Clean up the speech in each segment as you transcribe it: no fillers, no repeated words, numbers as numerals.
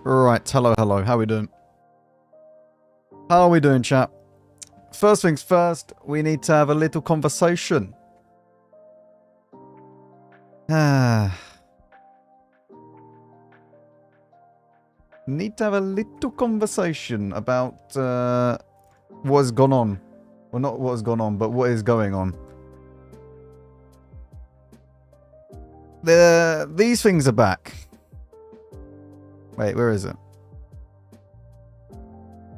Right, hello, hello. How we doing? How are we doing, chat? First things first, we need to have a little conversation. Need to have a little conversation about what has gone on. Well, not what has gone on, but what is going on. These things are back. Wait, where is it?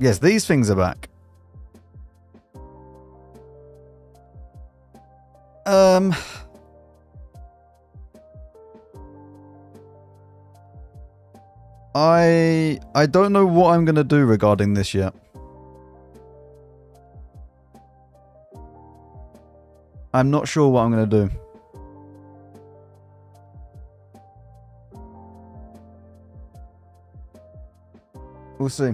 Yes, these things are back. I don't know what I'm gonna do regarding this yet. I'm not sure what I'm gonna do. We'll see.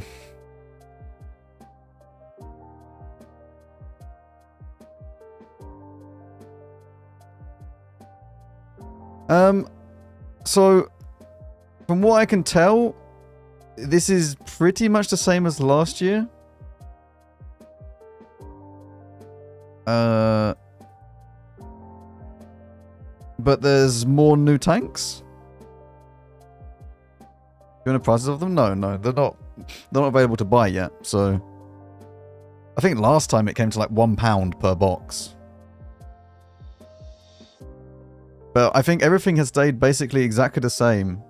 So, from what I can tell, this is pretty much the same as last year. But there's more new tanks. You want the prices of them? No, they're not available to buy yet. So, I think last time it came to like £1 per box. But I think everything has stayed basically exactly the same.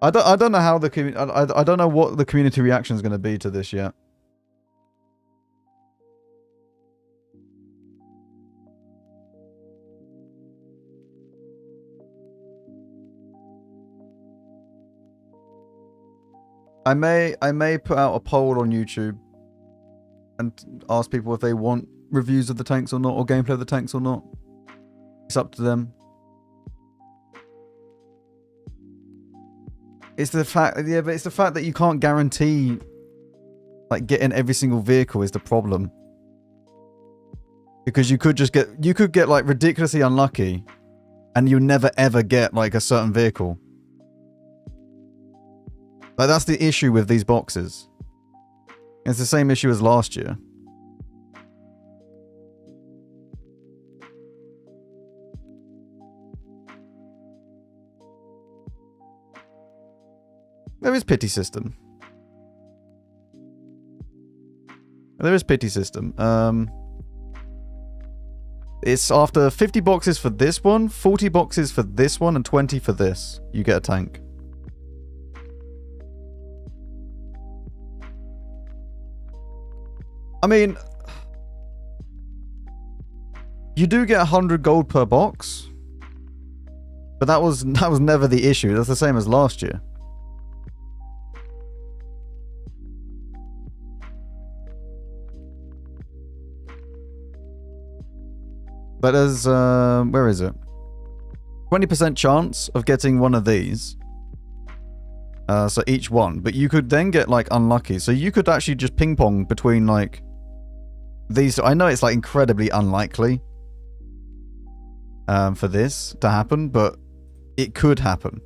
I don't know how the community. I don't know what the community reaction is going to be to this yet. I may put out a poll on YouTube and ask people if they want reviews of the tanks or not, or gameplay of the tanks or not. It's up to them. It's the fact, yeah, but it's the fact that you can't guarantee, like, getting every single vehicle is the problem. Because you could get like ridiculously unlucky, and you never ever get like a certain vehicle. Like, that's the issue with these boxes. It's the same issue as last year. There is pity system. There is pity system. It's after 50 boxes for this one, 40 boxes for this one, and 20 for this. You get a tank. I mean, you do get 100 gold per box, but that was never the issue. That's the same as last year. But there's where is it? 20% chance of getting one of these. So each one, but you could then get like unlucky. So you could actually just ping pong between like these. I know it's like incredibly unlikely for this to happen, but it could happen.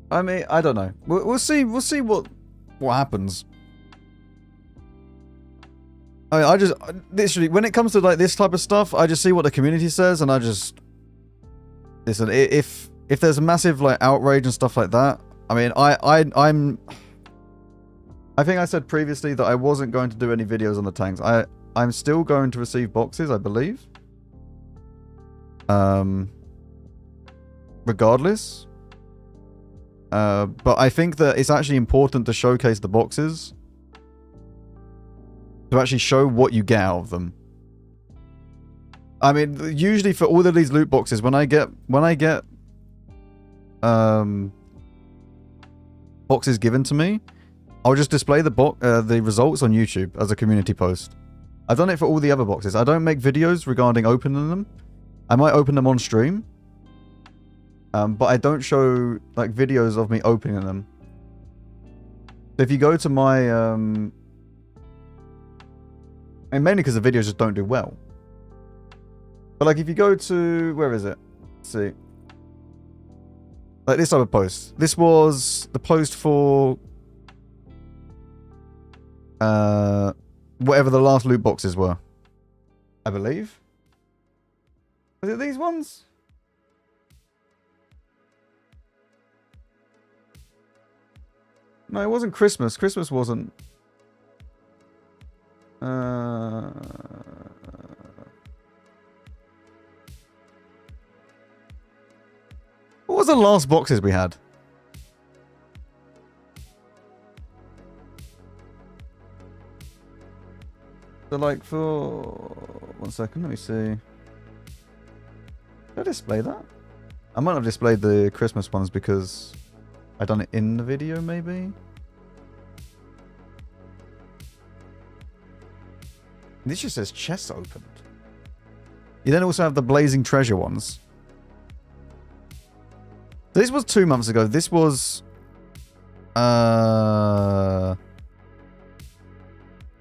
I mean, I don't know. We'll see. We'll see what happens. I mean, I just literally, when it comes to like this type of stuff, I just see what the community says, and I just listen. If there's a massive like outrage and stuff like that, I mean, I think I said previously that I wasn't going to do any videos on the tanks. I'm still going to receive boxes, I believe. Regardless. But I think that it's actually important to showcase the boxes. to actually show what you get out of them. I mean, usually for all of these loot boxes, when I get boxes given to me, I'll just display the results on YouTube as a community post. I've done it for all the other boxes. I don't make videos regarding opening them. I might open them on stream, but I don't show like videos of me opening them. If you go to my, and mainly because the videos just don't do well. But like if you go to, where is it? Let's see. Like this type of post. This was the post for whatever the last loot boxes were. I believe. Was it these ones? No, it wasn't Christmas. Christmas wasn't. What was the last boxes we had? So like for 1 second, let me see. Did I display that? I might have displayed the Christmas ones because I done it in the video, maybe. This just says chests opened. You then also have the blazing treasure ones. This was 2 months ago. This was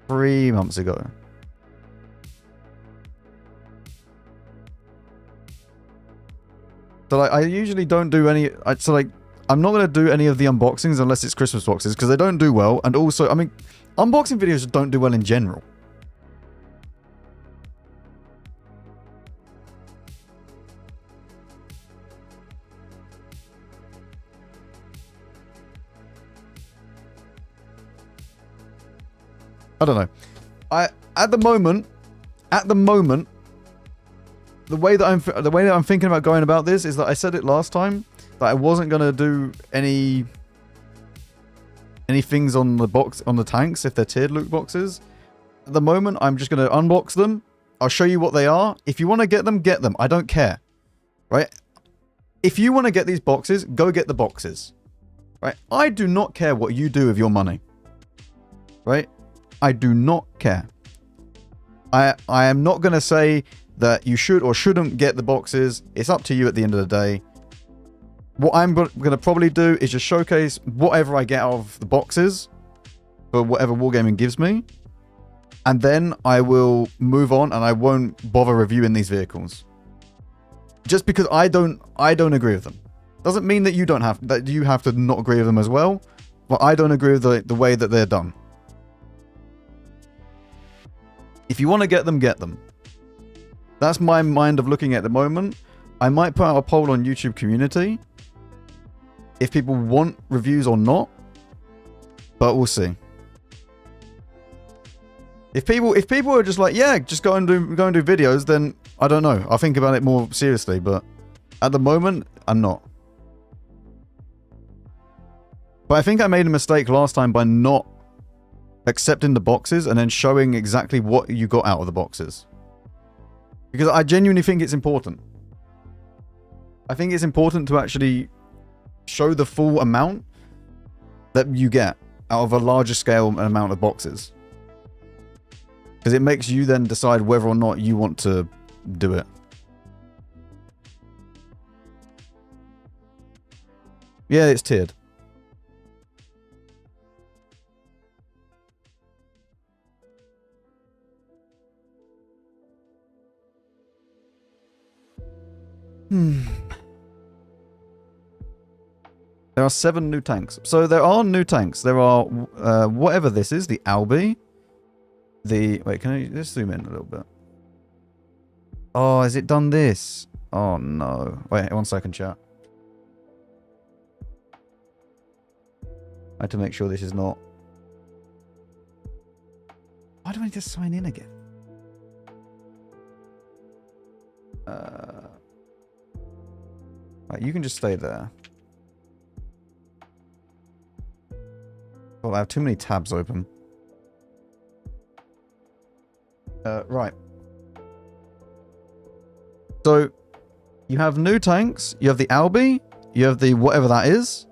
3 months ago. So like, I usually don't do any. So like, I'm not gonna do any of the unboxings unless it's Christmas boxes because they don't do well. And also, I mean, unboxing videos don't do well in general. I don't know. At the moment, the way that I'm thinking about going about this is that I said it last time that I wasn't gonna do any things on the tanks if they're tiered loot boxes. At the moment, I'm just gonna unbox them. I'll show you what they are. If you want to get them, get them. I don't care, right? If you want to get these boxes, go get the boxes, right? I do not care what you do with your money, right? I do not care. I am not going to say that you should or shouldn't get the boxes. It's up to you at the end of the day. What I'm going to probably do is just showcase whatever I get out of the boxes for whatever Wargaming gives me. And then I will move on and I won't bother reviewing these vehicles. Just because I don't agree with them. Doesn't mean that you have to not agree with them as well. But I don't agree with the way that they're done. If you want to get them, get them. That's my mind of looking at the moment. I might put out a poll on YouTube community if people want reviews or not, but we'll see. If people are just like, yeah, just go and do videos, then I don't know. I'll think about it more seriously, but at the moment, I'm not. But I think I made a mistake last time by not accepting the boxes and then showing exactly what you got out of the boxes. Because I genuinely think it's important. I think it's important to actually show the full amount that you get out of a larger scale amount of boxes. Because it makes you then decide whether or not you want to do it. Yeah, it's tiered. There are 7 new tanks. So there are new tanks. There are whatever this is, the Albi. Wait, can I just zoom in a little bit? Oh, has it done this? Oh no. Wait, 1 second, chat. I have to make sure this is not. Why do I need to sign in again? Right, you can just stay there. Well, I have too many tabs open. Right. So, you have new tanks, you have the Albi, you have the whatever that is.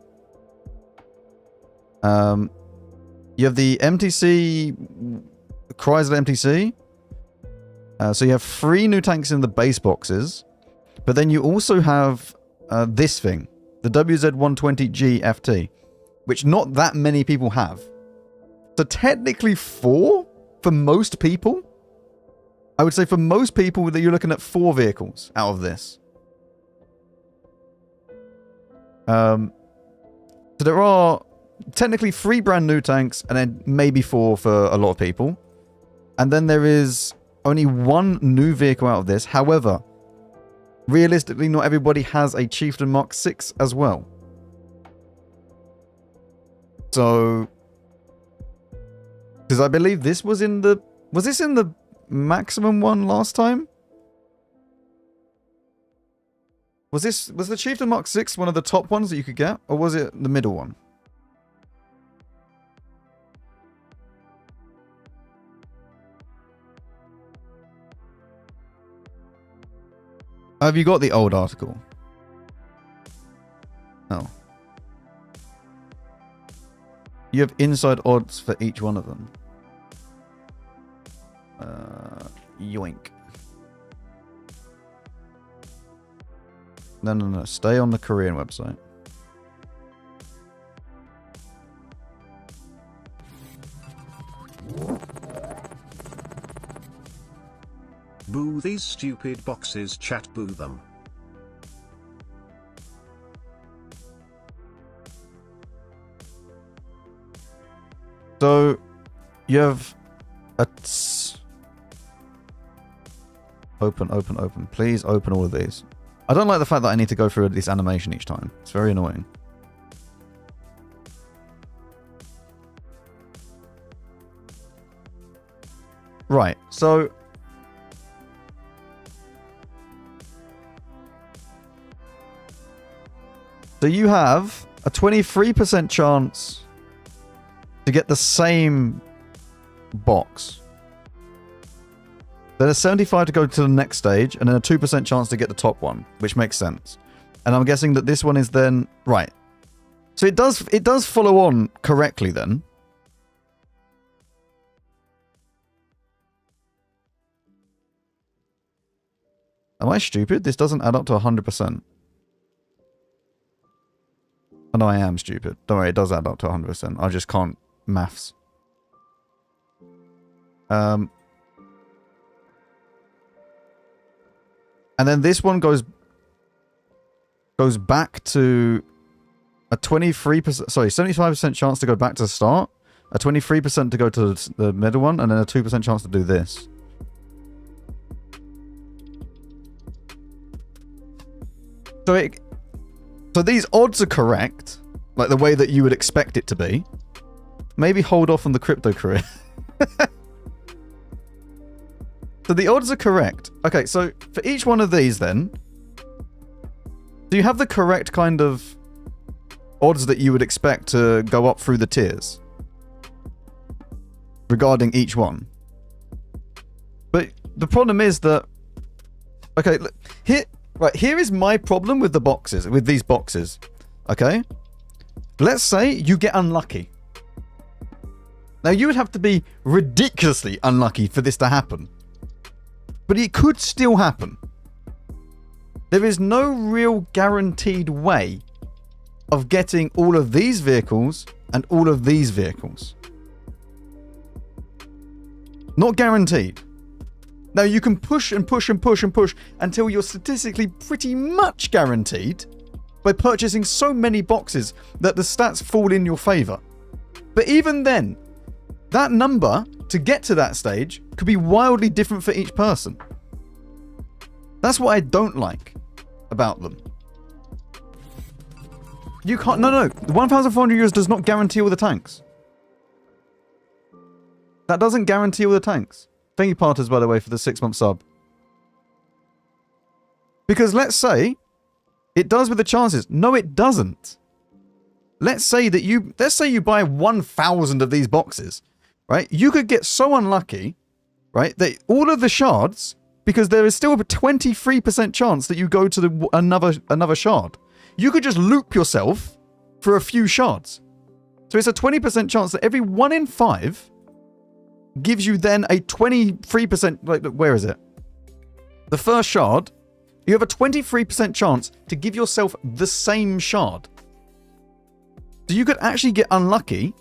You have the MTC, Chrysler MTC. So you have 3 new tanks in the base boxes. But then you also have this thing, the WZ120G FT, which not that many people have. So technically 4 for most people. I would say for most people that you're looking at 4 vehicles out of this. So there are technically 3 brand new tanks and then maybe 4 for a lot of people. And then there is only 1 new vehicle out of this. However, realistically, not everybody has a Chieftain Mark 6 as well. So, because I believe this was in the... Was this in the maximum one last time? Was the Chieftain Mark 6 one of the top ones that you could get? Or was it the middle one? Have you got the old article? Oh. You have inside odds for each one of them. Yoink. No. Stay on the Korean website. Boo these stupid boxes, chat, boo them. So, you have a... Open. Please open all of these. I don't like the fact that I need to go through this animation each time. It's very annoying. Right, so... So you have a 23% chance to get the same box. Then a 75 to go to the next stage, and then a 2% chance to get the top one, which makes sense. And I'm guessing that this one is then... Right. So it does follow on correctly then. Am I stupid? This doesn't add up to 100%. Oh, no, I am stupid. Don't worry, it does add up to 100%. I just can't maths. And then this one goes back to a 23%, sorry, 75% chance to go back to the start, a 23% to go to the middle one, and then a 2% chance to do this. So these odds are correct, like the way that you would expect it to be. Maybe hold off on the crypto career. So the odds are correct. Okay, so for each one of these then, do you have the correct kind of odds that you would expect to go up through the tiers? Regarding each one. But the problem is that... Okay, look, here is my problem with the boxes, with these boxes. Okay? Let's say you get unlucky. Now you would have to be ridiculously unlucky for this to happen. But it could still happen. There is no real guaranteed way of getting all of these vehicles and all of these vehicles. Not guaranteed. Now you can push and push and push and push until you're statistically pretty much guaranteed by purchasing so many boxes that the stats fall in your favor. But even then, that number to get to that stage could be wildly different for each person. That's what I don't like about them. You can't... No. The 1,400 euros does not guarantee all the tanks. That doesn't guarantee all the tanks. Thank you, Parters, by the way, for the 6-month sub. Because let's say it does with the chances. No, it doesn't. Let's say you buy 1,000 of these boxes, right? You could get so unlucky, right? All of the shards, because there is still a 23% chance that you go to another shard. You could just loop yourself for a few shards. So it's a 20% chance that every 1 in 5 gives you then a 23%, like, where is it? The first shard, you have a 23% chance to give yourself the same shard. So you could actually get unlucky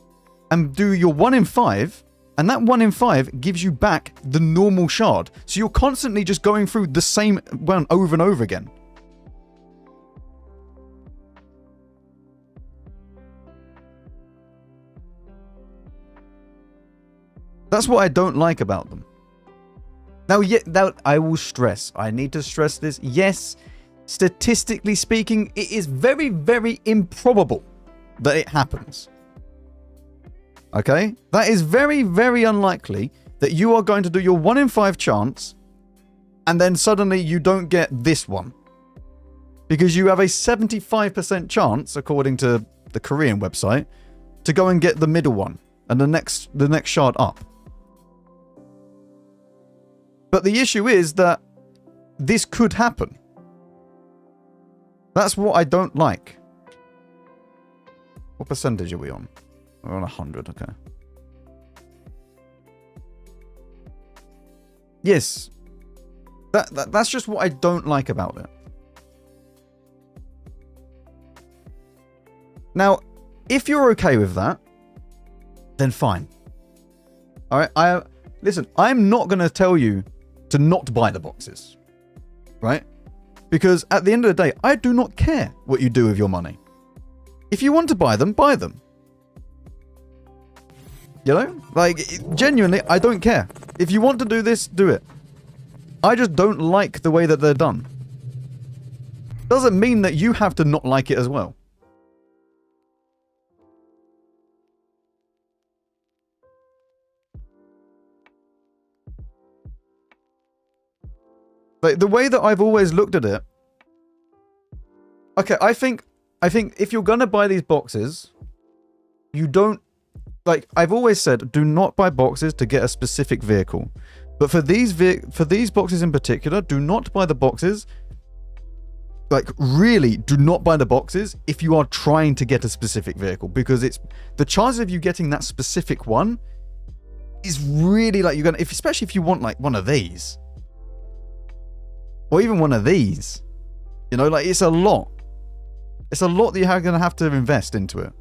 and do your 1 in 5, and that 1 in 5 gives you back the normal shard. So you're constantly just going through the same one over and over again. That's what I don't like about them. Now, I will stress, I need to stress this. Yes, statistically speaking, it is very, very improbable that it happens. Okay? That is very, very unlikely that you are going to do your 1 in 5 chance and then suddenly you don't get this one. Because you have a 75% chance, according to the Korean website, to go and get the middle one and the next shard up. But the issue is that this could happen. That's what I don't like. What percentage are we on? We're on 100, okay. Yes. That's just what I don't like about it. Now, if you're okay with that, then fine. Alright, listen, I'm not going to tell you to not buy the boxes. Right? Because at the end of the day, I do not care what you do with your money. If you want to buy them, buy them. You know? Like, genuinely, I don't care. If you want to do this, do it. I just don't like the way that they're done. Doesn't mean that you have to not like it as well. Like, the way that I've always looked at it... Okay, I think if you're gonna buy these boxes, you don't... Like, I've always said, do not buy boxes to get a specific vehicle. But for these boxes in particular, do not buy the boxes... Like, really, do not buy the boxes if you are trying to get a specific vehicle. Because it's... The chances of you getting that specific one is really, like, you're gonna... Especially if you want, like, one of these. Or even one of these. You know, like, it's a lot. It's a lot that you're going to have to invest into it.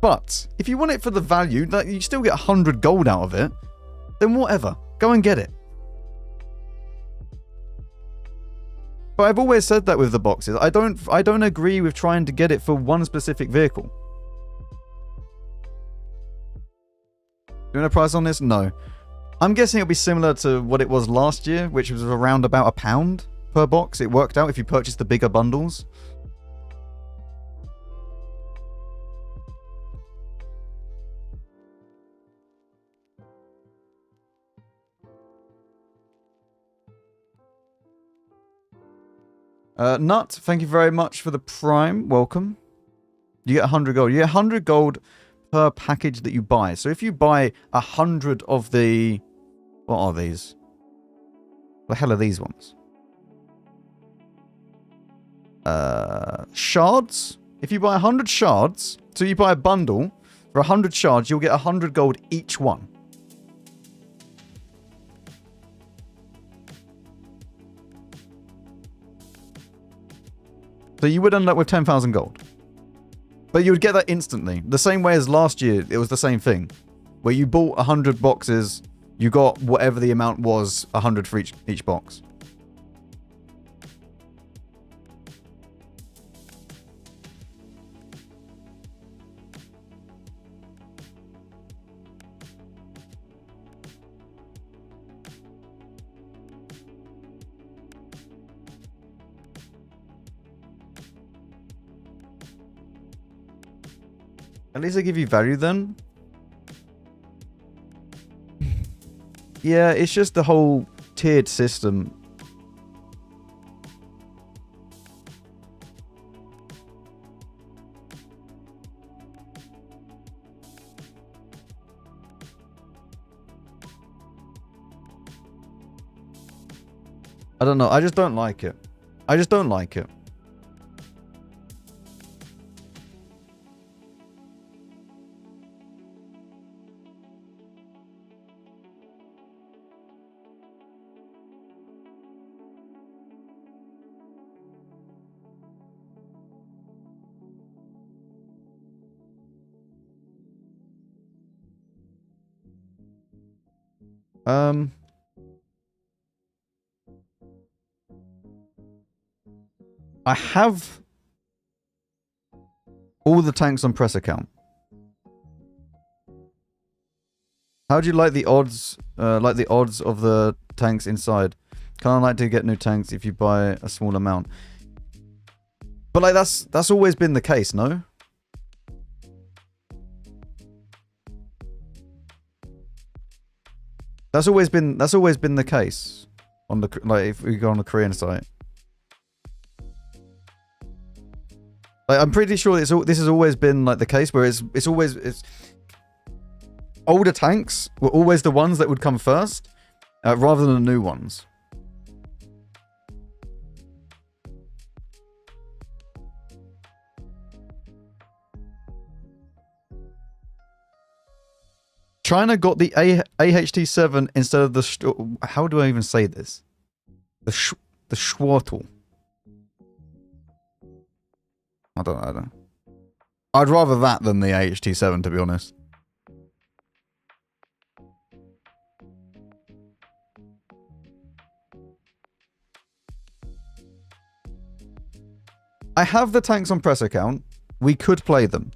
But, if you want it for the value, like, you still get 100 gold out of it, then whatever. Go and get it. But I've always said that with the boxes. I don't agree with trying to get it for one specific vehicle. Do you want a price on this? No. I'm guessing it'll be similar to what it was last year, which was around about £1 per box. It worked out if you purchased the bigger bundles. Nut, thank you very much for the Prime. Welcome. You get 100 gold. You get 100 gold per package that you buy. So if you buy 100 of the... What are these? What the hell are these ones? Shards. If you buy 100 shards, so you buy a bundle, for 100 shards, you'll get 100 gold each one. So you would end up with 10,000 gold. But you would get that instantly. The same way as last year, it was the same thing. Where you bought 100 boxes, you got whatever the amount was, 100 for each box. At least they give you value then. Yeah, it's just the whole tiered system. I don't know. I just don't like it. I just don't like it. I have all the tanks on press account. How do you like the odds? Like the odds of the tanks inside? Kind of like to get new tanks if you buy a small amount. But like that's always been the case, no? That's always been the case on the, like, if we go on the Korean site. Like, I'm pretty sure this has always been like the case where it's older tanks were always the ones that would come first, rather than the new ones. China got the AHT-7 instead of the... How do I even say this? The Schwartel. I don't know. I'd rather that than the AHT-7, to be honest. I have the tanks on press account. We could play them.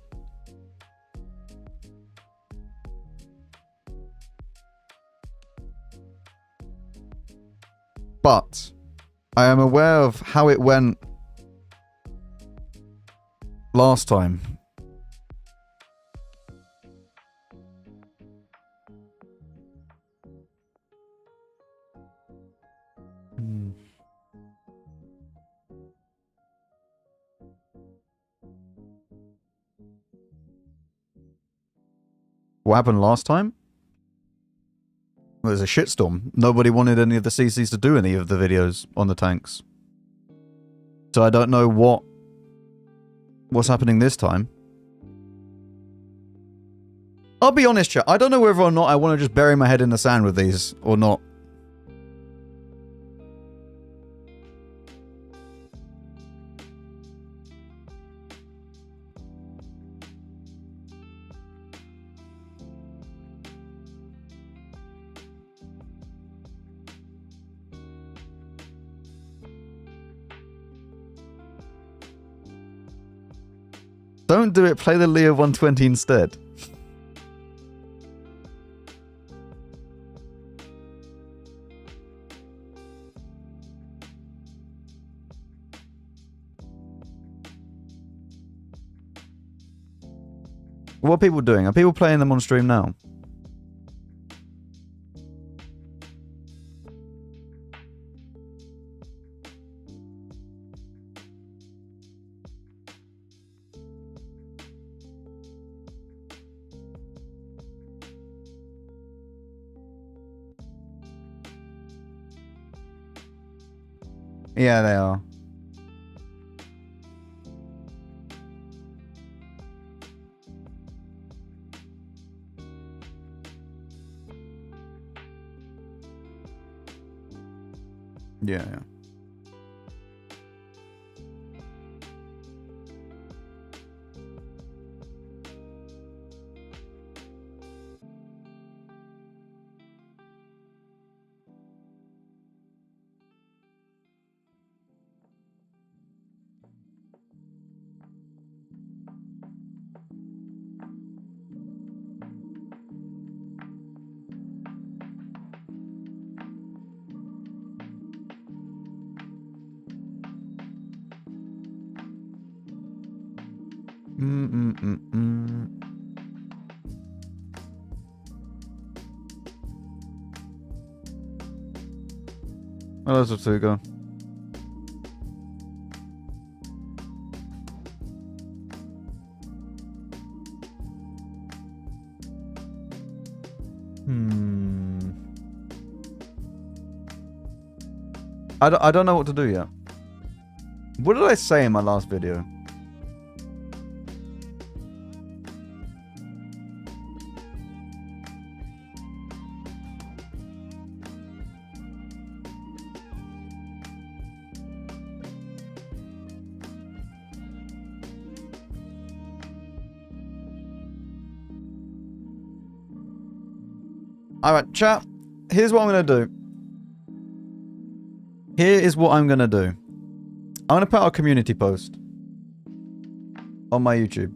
But I am aware of how it went last time. What happened last time? Well, there's a shitstorm. Nobody wanted any of the CCs to do any of the videos on the tanks. So I don't know what's happening this time. I'll be honest, chat. I don't know whether or not I want to just bury my head in the sand with these or not. Don't do it, play the Leo 120 instead. What are people doing? Are people playing them on stream now? Yeah, they are. Yeah, yeah. Hello, Satuga. I don't know what to do yet. What did I say in my last video? Alright, chat. Here's what I'm going to do. Here is what I'm going to do. I'm going to put out a community post on my YouTube.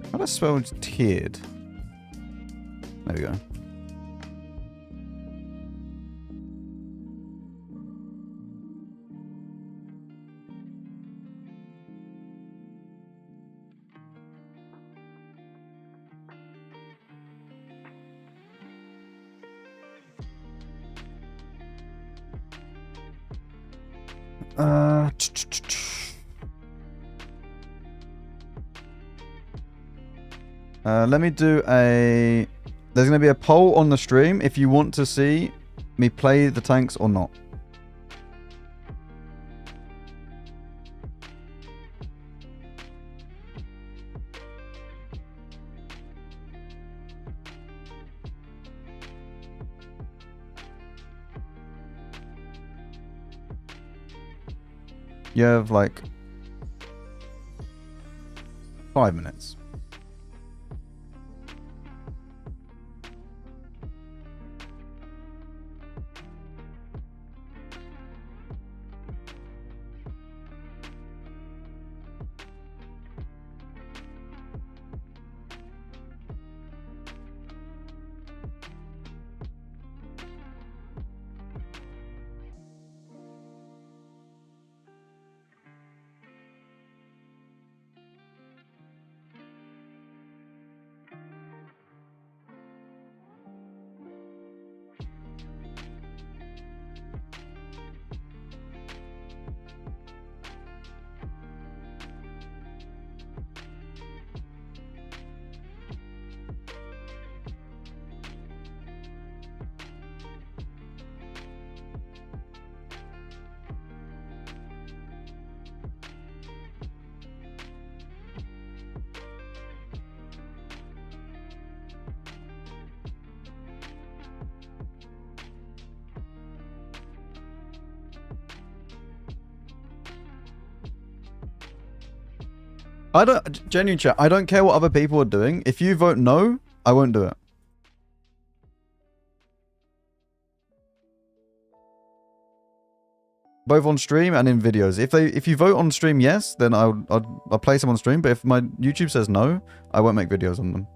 How do I spell tiered? There we go. Let me do a... There's going to be a poll on the stream if you want to see me play the tanks or not. You have like 5 minutes. I don't, genuine chat, I don't care what other people are doing. If you vote no, I won't do it. Both on stream and in videos. If you vote on stream yes, then I'll play some on stream. But if my YouTube says no, I won't make videos on them.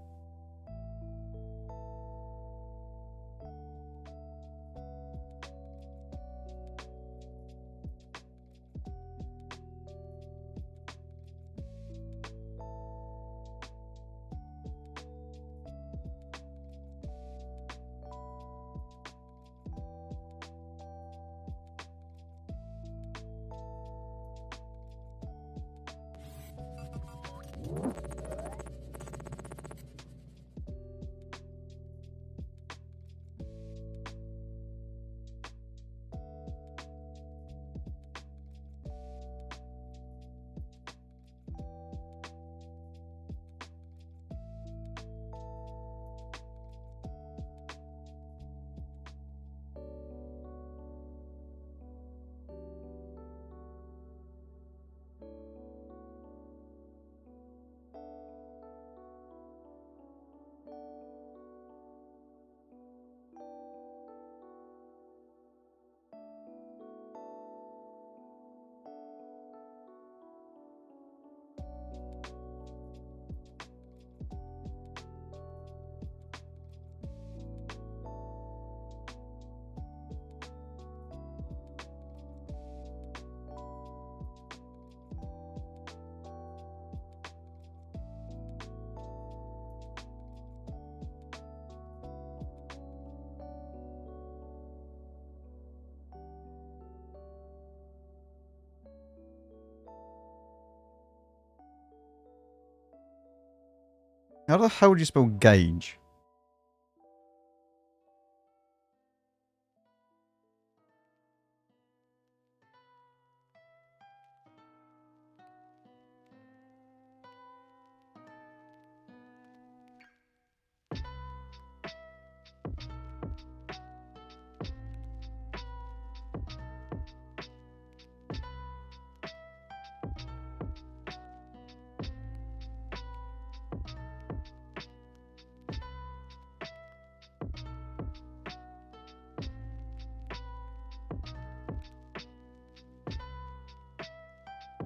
How the hell do you spell gauge?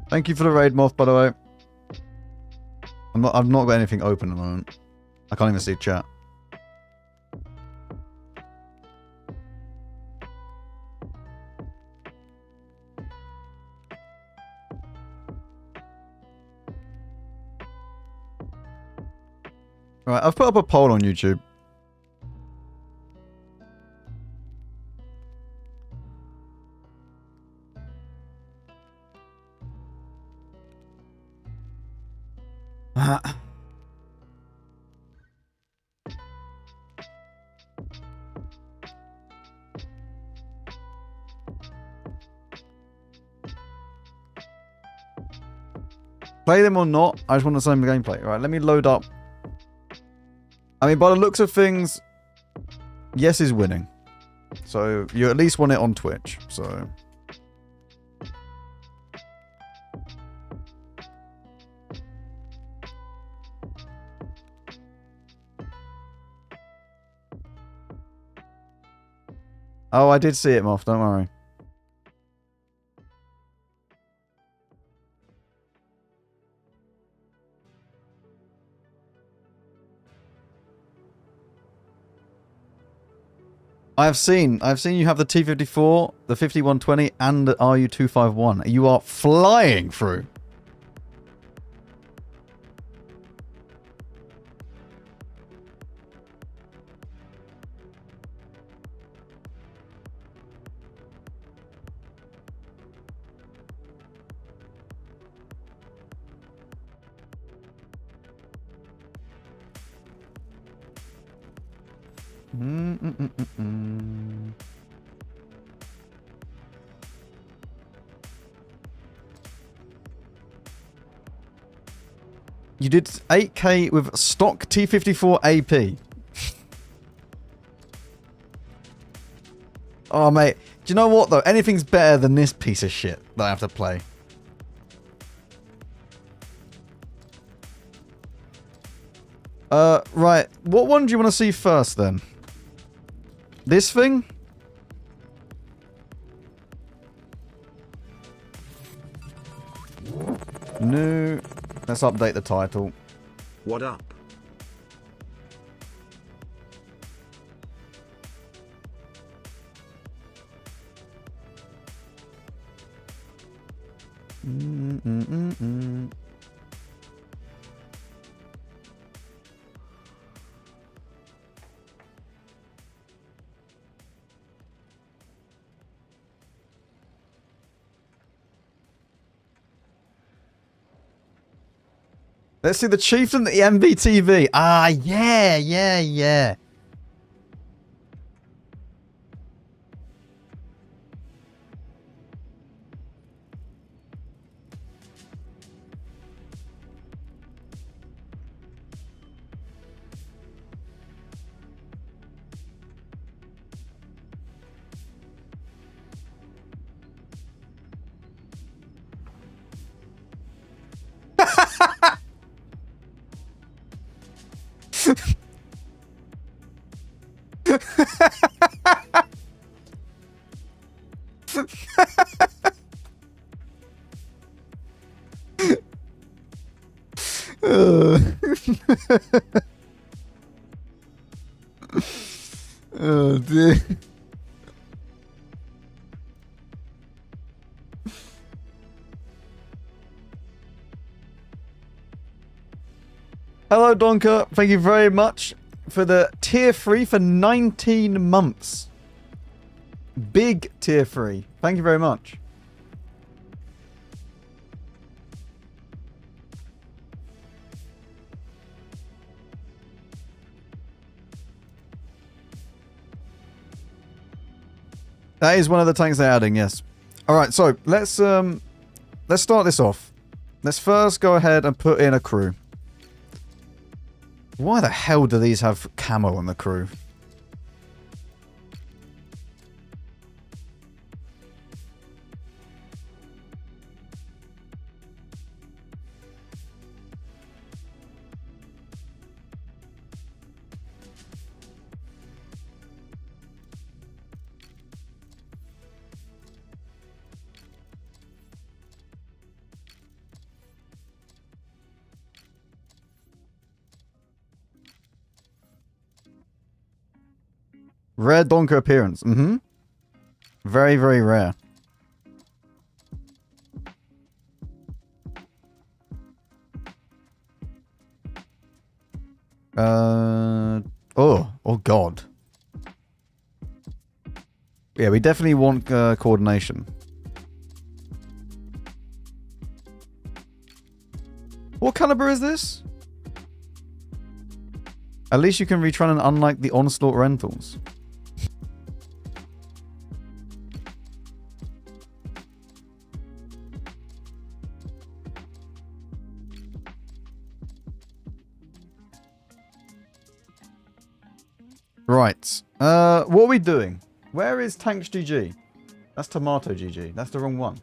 Thank you for the raid, Moth, by the way. I've not got anything open at the moment. I can't even see chat. Right, I've put up a poll on YouTube. Play them or not, I just want to see the gameplay. Right, let me load up. I mean, by the looks of things, Yes is winning. So, you at least won it on Twitch, so... Oh, I did see it, Moff, don't worry. I've seen you have the T54, the 5120, and the RU251. You are flying through. You did 8K with stock T54 AP. Oh, mate. Do you know what, though? Anything's better than this piece of shit that I have to play. Right. What one do you want to see first, then? This thing? No. Let's update the title. What up? Let's see the Chieftain, the MVTV. Ah, yeah. Oh dear. Hello, Donka. Thank you very much for the tier 3 for 19 months. Big tier 3. Thank you very much. That is one of the tanks they're adding, yes. Alright, so let's start this off. Let's first go ahead and put in a crew. Why the hell do these have camo on the crew? Rare donker appearance. Mm-hmm. Very, very rare. Oh god. Yeah, we definitely want coordination. What caliber is this? At least you can retry and unlike the Onslaught rentals. Right. What are we doing? Where is Tanks GG? That's Tomato GG. That's the wrong one.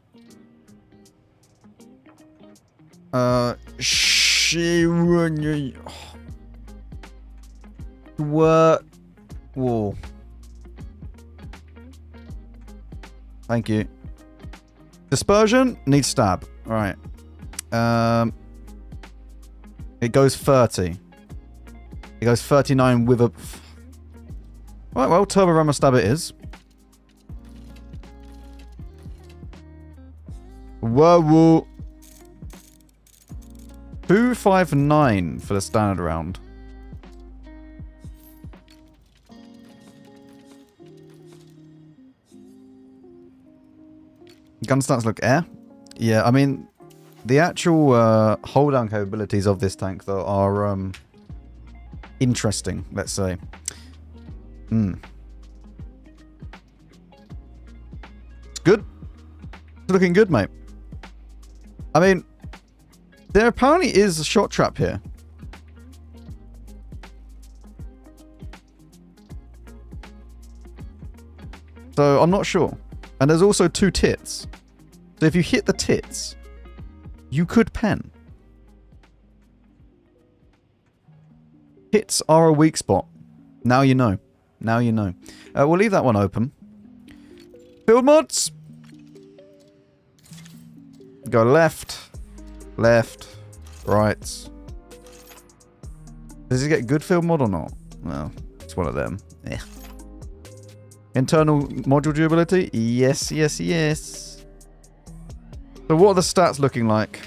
What? Whoa. Thank you. Dispersion needs stab. All right. It goes 30. It goes 39 with a... Right, well, Turbo Rammer Stab it is. Whoa, whoa. 259 for the standard round. Gun stats look air. Yeah, I mean, the actual hold down capabilities of this tank, though, are interesting, let's say. It's good. It's looking good, mate. I mean, there apparently is a shot trap here. So, I'm not sure. And there's also 2 tits. So if you hit the tits, you could pen. Tits are a weak spot. Now you know. Now you know. We'll leave that one open. Field mods. Go left. Left. Right. Does he get good field mod or not? Well, it's one of them. Yeah. Internal module durability? Yes, yes, yes. So what are the stats looking like?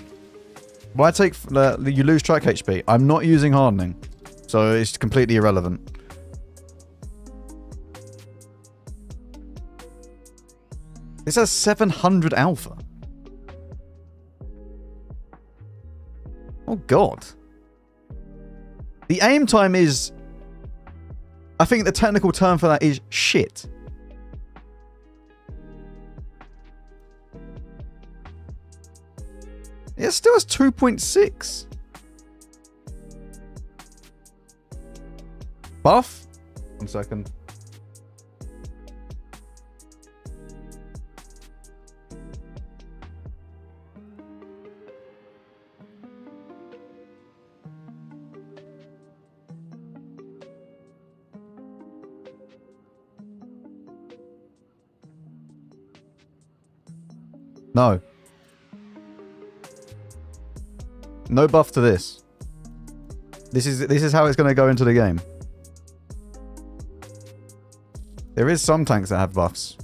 Well, I take... you lose track HP. I'm not using hardening. So it's completely irrelevant. This has 700 alpha. Oh god. The aim time is... I think the technical term for that is shit. It still has 2.6. Buff? 1 second. No. No buff to this. This is how it's going to go into the game. There is some tanks that have buffs.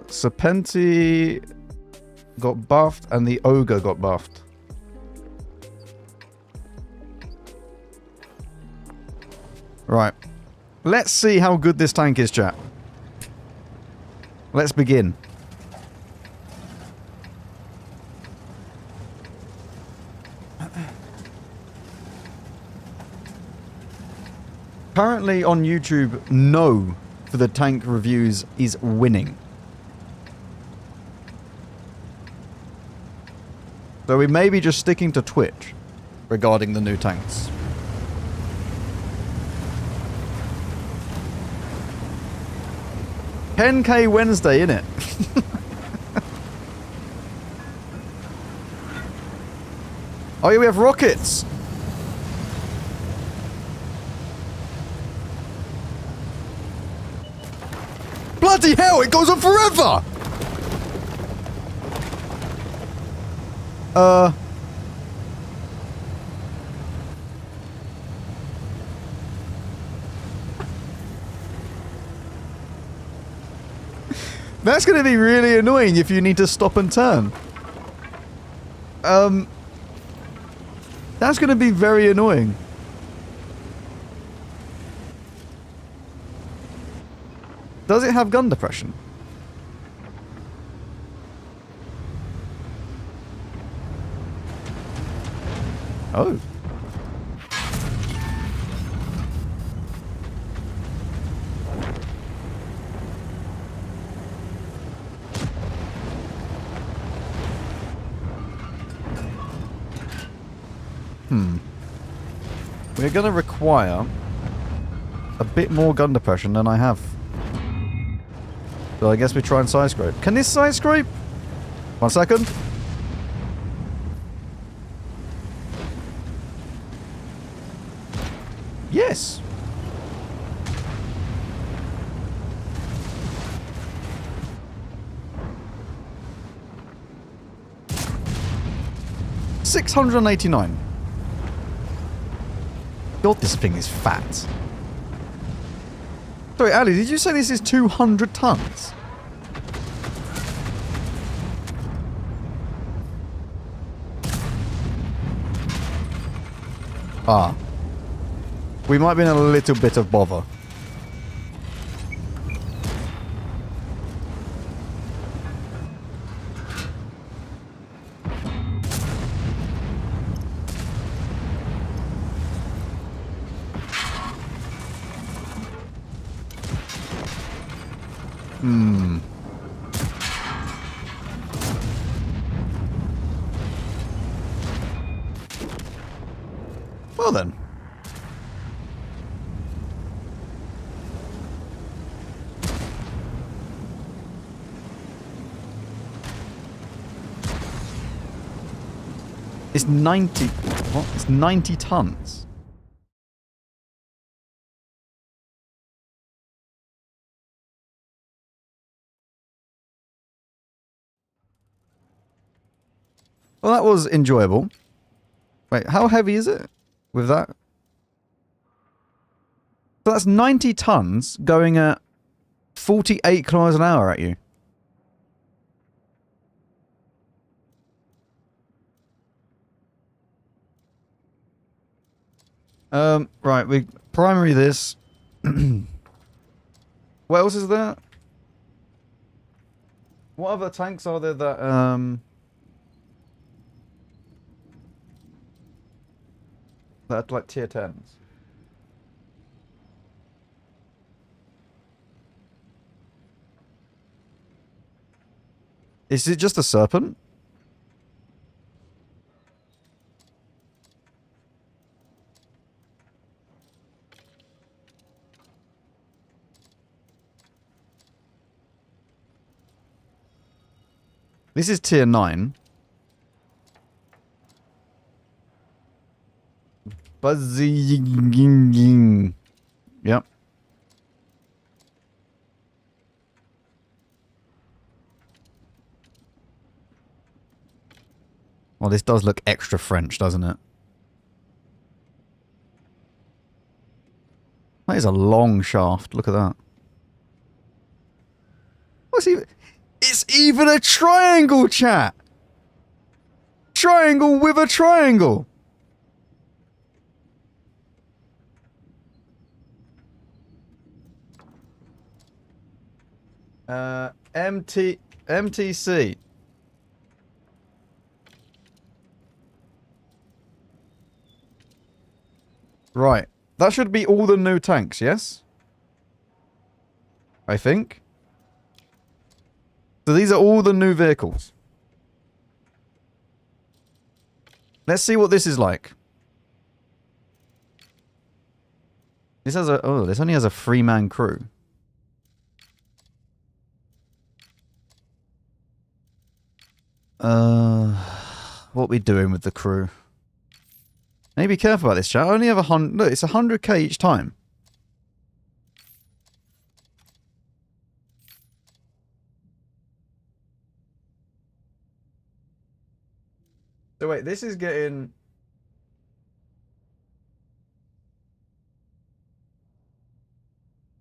Serpenti got buffed and the Ogre got buffed. Right. Let's see how good this tank is, chat. Let's begin. Apparently on YouTube, no for the tank reviews is winning. So we may be just sticking to Twitch regarding the new tanks. $10K Wednesday, innit? Oh yeah, we have rockets! Bloody hell, it goes on forever! That's going to be really annoying if you need to stop and turn. That's going to be very annoying. Does it have gun depression? Oh. We're going to require a bit more gun depression than I have. So I guess we try and side scrape. Can this side scrape? 1 second. Yes. $689. God, this thing is fat. Sorry, Ali, did you say this is 200 tons? Ah. We might be in a little bit of bother. Well then. It's 90... What? It's 90 tons. Well, that was enjoyable. Wait, how heavy is it with that? So that's 90 tons going at 48 kilometers an hour at you. Right, we primary this. What else is there? What other tanks are there that, that are like tier 10s? Is it just a serpent? This is tier 9. Buzzing. Yep. Well, this does look extra French, doesn't it? That is a long shaft. Look at that. What's even... It's even a triangle, chat! Triangle with a triangle! MTC. Right. That should be all the new tanks, yes? I think. So these are all the new vehicles. Let's see what this is like. This has a... Oh, this only has a 3-man crew. What are we doing with the crew? I need to be careful about this, chat. I only have 100... Look, it's 100k each time. So wait, this is getting...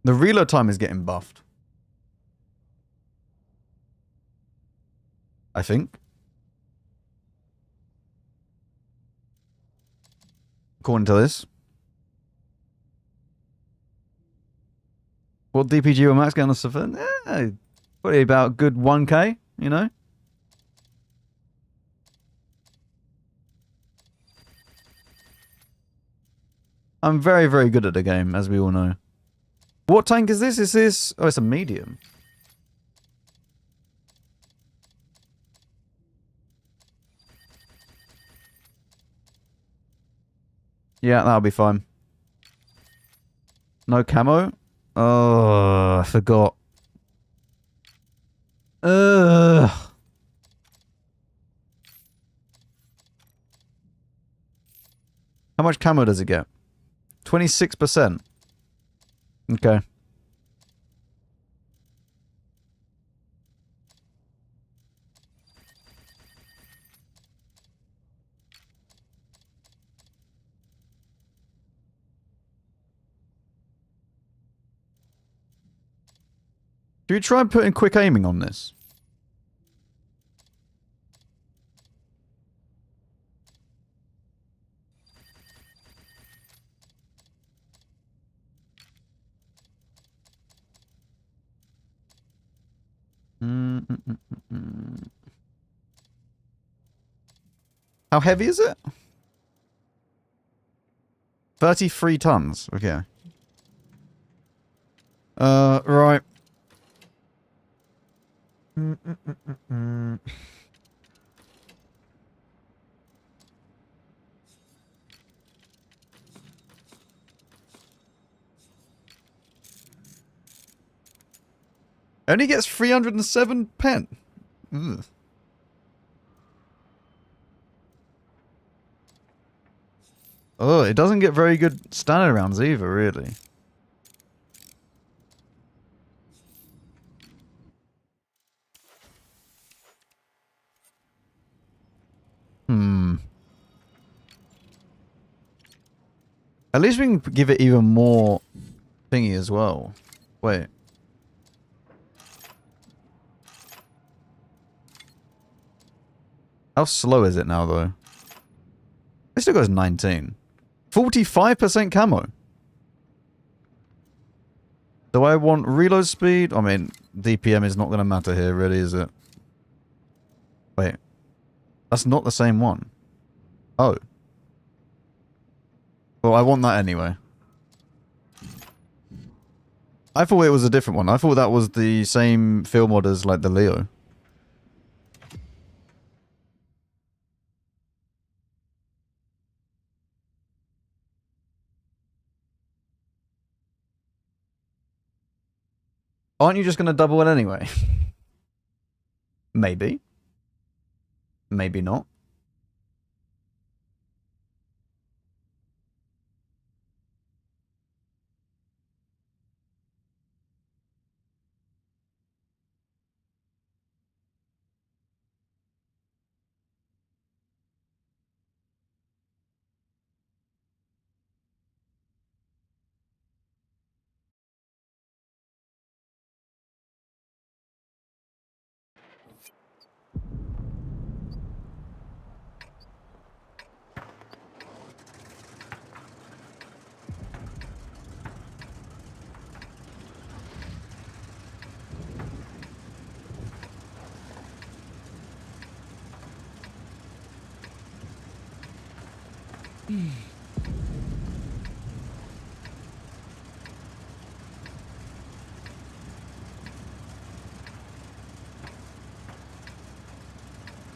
The reload time is getting buffed. I think. According to this. What DPG or max get on the server? Probably about good 1k, you know? I'm very, very good at the game, as we all know. What tank is this? Is this... Oh, it's a medium. Yeah, that'll be fine. No camo? Oh, I forgot. Ugh. How much camo does it get? 26%. Okay. Do you try putting quick aiming on this? How heavy is it? 33 tons. Okay. Right. Only gets 307 pen. Ugh. Oh, it doesn't get very good standard rounds either, really. At least we can give it even more thingy as well. Wait. How slow is it now, though? It still goes 19. 45% camo. Do I want reload speed? I mean, DPM is not going to matter here, really, is it? Wait. That's not the same one. Oh. Well, I want that anyway. I thought it was a different one. I thought that was the same field mod as, like, the Leo. Aren't you just going to double it anyway? Maybe. Maybe not.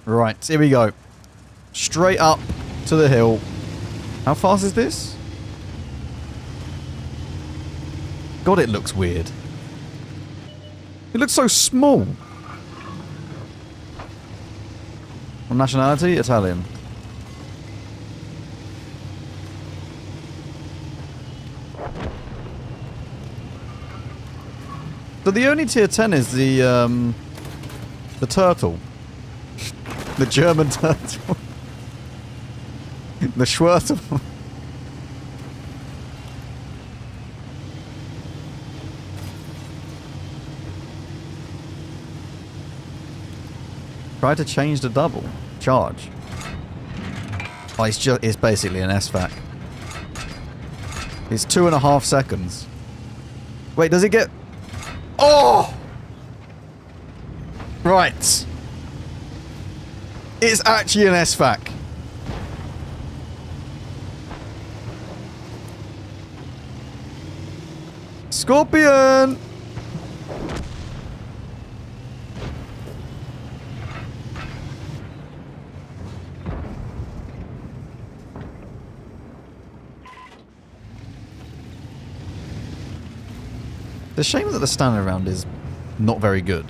Right, here we go. Straight up to the hill. How fast is this? God, it looks weird. It looks so small. What nationality? Italian. So the only tier 10 is the turtle. The German turtle. The Schwertel. Try to change the double. Charge. Oh, it's basically an SFAC. It's 2.5 seconds. Wait, does it get... Oh! Right. It's actually an SFAC. Scorpion! It's a shame that the standing around is not very good.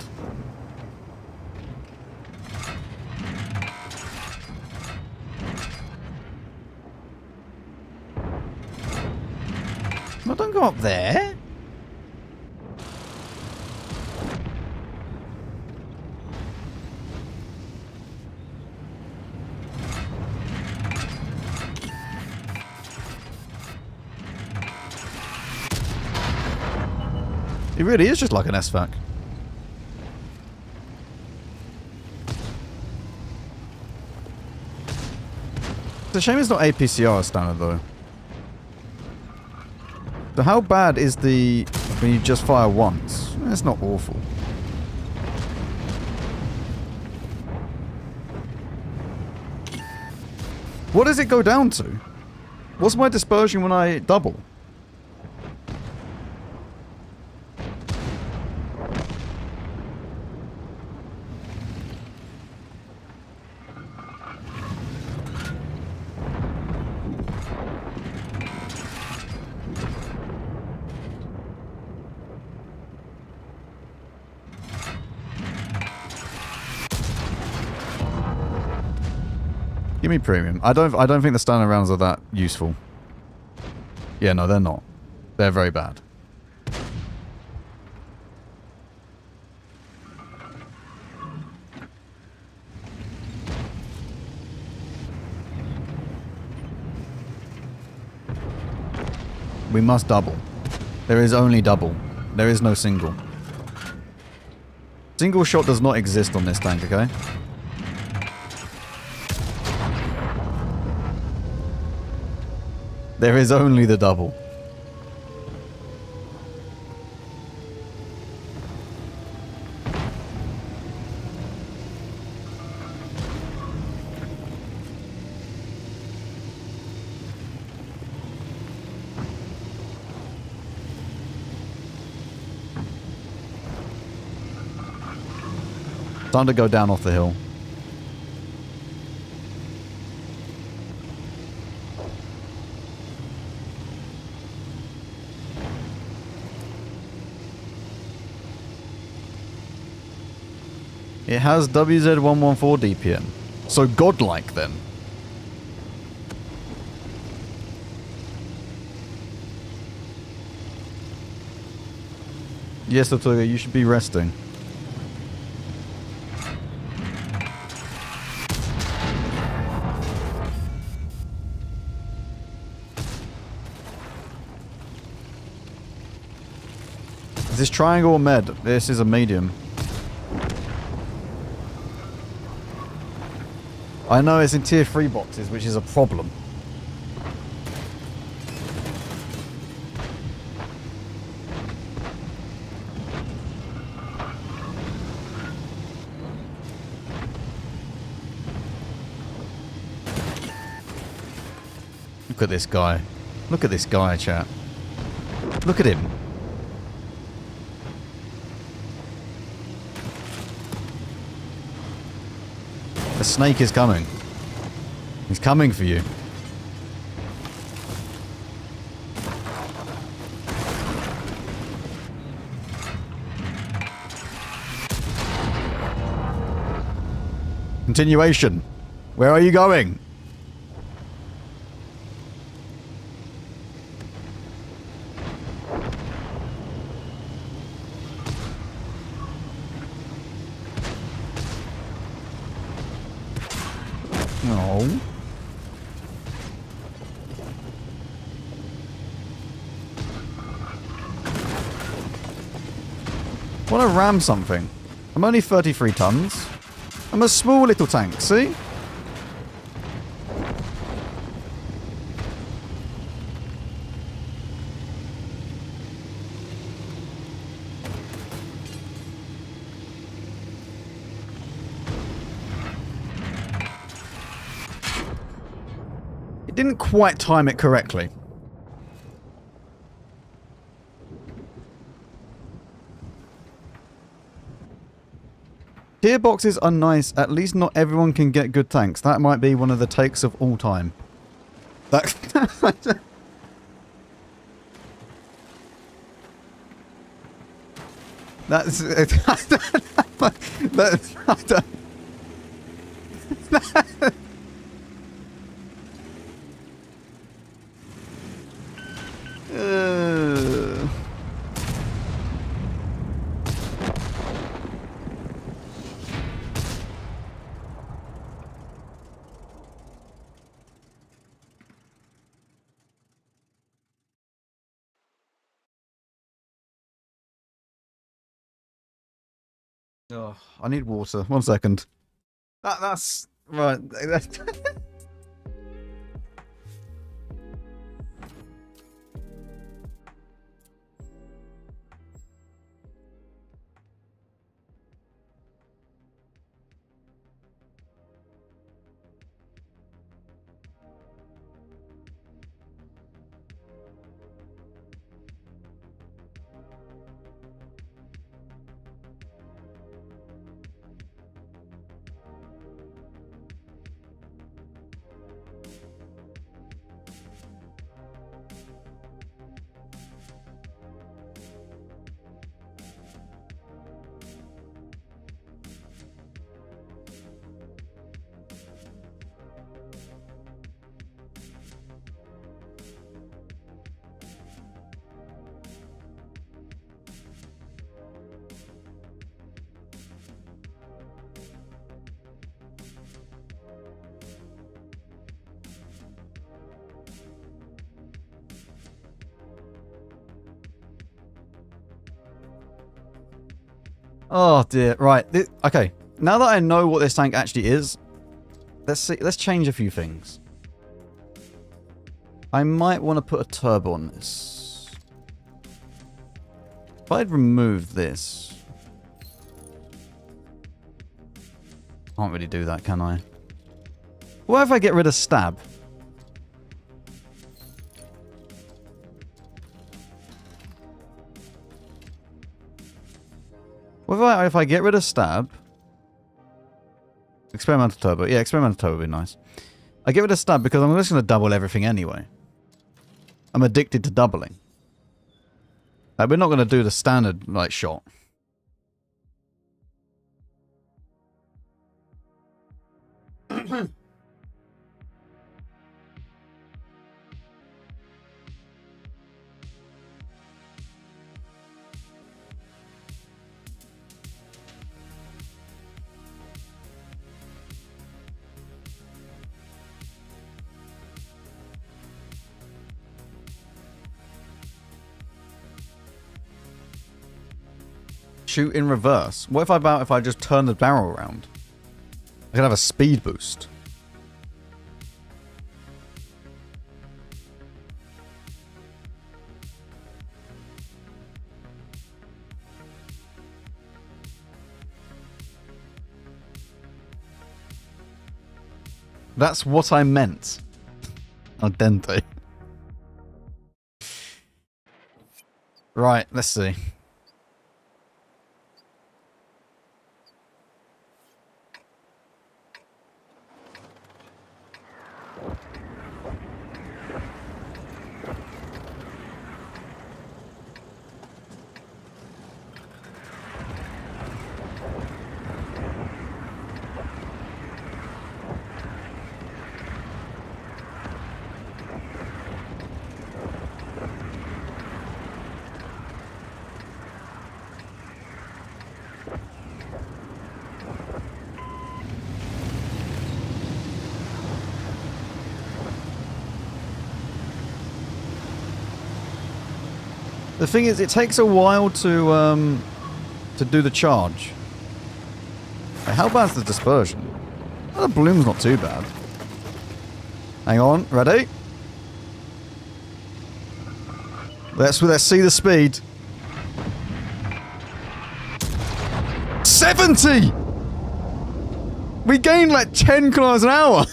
No, don't go up there. It really is just like an SFAC. It's a shame it's not APCR standard though. So how bad is the... when you just fire once? It's not awful. What does it go down to? What's my dispersion when I double? Give me premium. I don't think the standard rounds are that useful. Yeah, no, they're not. They're very bad. We must double. There is only double. There is no single. Single shot does not exist on this tank, okay? There is only the double. Time to go down off the hill. It has WZ114 DPM. So godlike then. Yes, Tortuga, you should be resting. Is this triangle or med? This is a medium. I know it's in tier 3 boxes, which is a problem. Look at this guy. Look at this guy, chat. Look at him. The snake is coming. He's coming for you. Continuation. Where are you going? No. I want to ram something. I'm only 33 tons. I'm a small little tank, see? It didn't quite time it correctly. Tier boxes are nice. At least not everyone can get good tanks. That might be one of the takes of all time. That that's Oh, I need water. 1 second. That's right. Oh dear. Right. Okay. Now that I know what this tank actually is, let's see. Let's change a few things. I might want to put a turbo on this. If I'd remove this, can't really do that, can I? What if I get rid of stab? What if I get rid of stab? Experimental turbo. Yeah, experimental turbo would be nice. I get rid of stab because I'm just going to double everything anyway. I'm addicted to doubling. We're not going to do the standard like shot. Shoot in reverse. What if I just turn the barrel around? I could have a speed boost. That's what I meant. Al dente. Right, let's see. The thing is, it takes a while to do the charge. Like, how bad's the dispersion? Oh, the bloom's not too bad. Hang on, ready? Let's see the speed. 70! We gained like 10 kilometers an hour.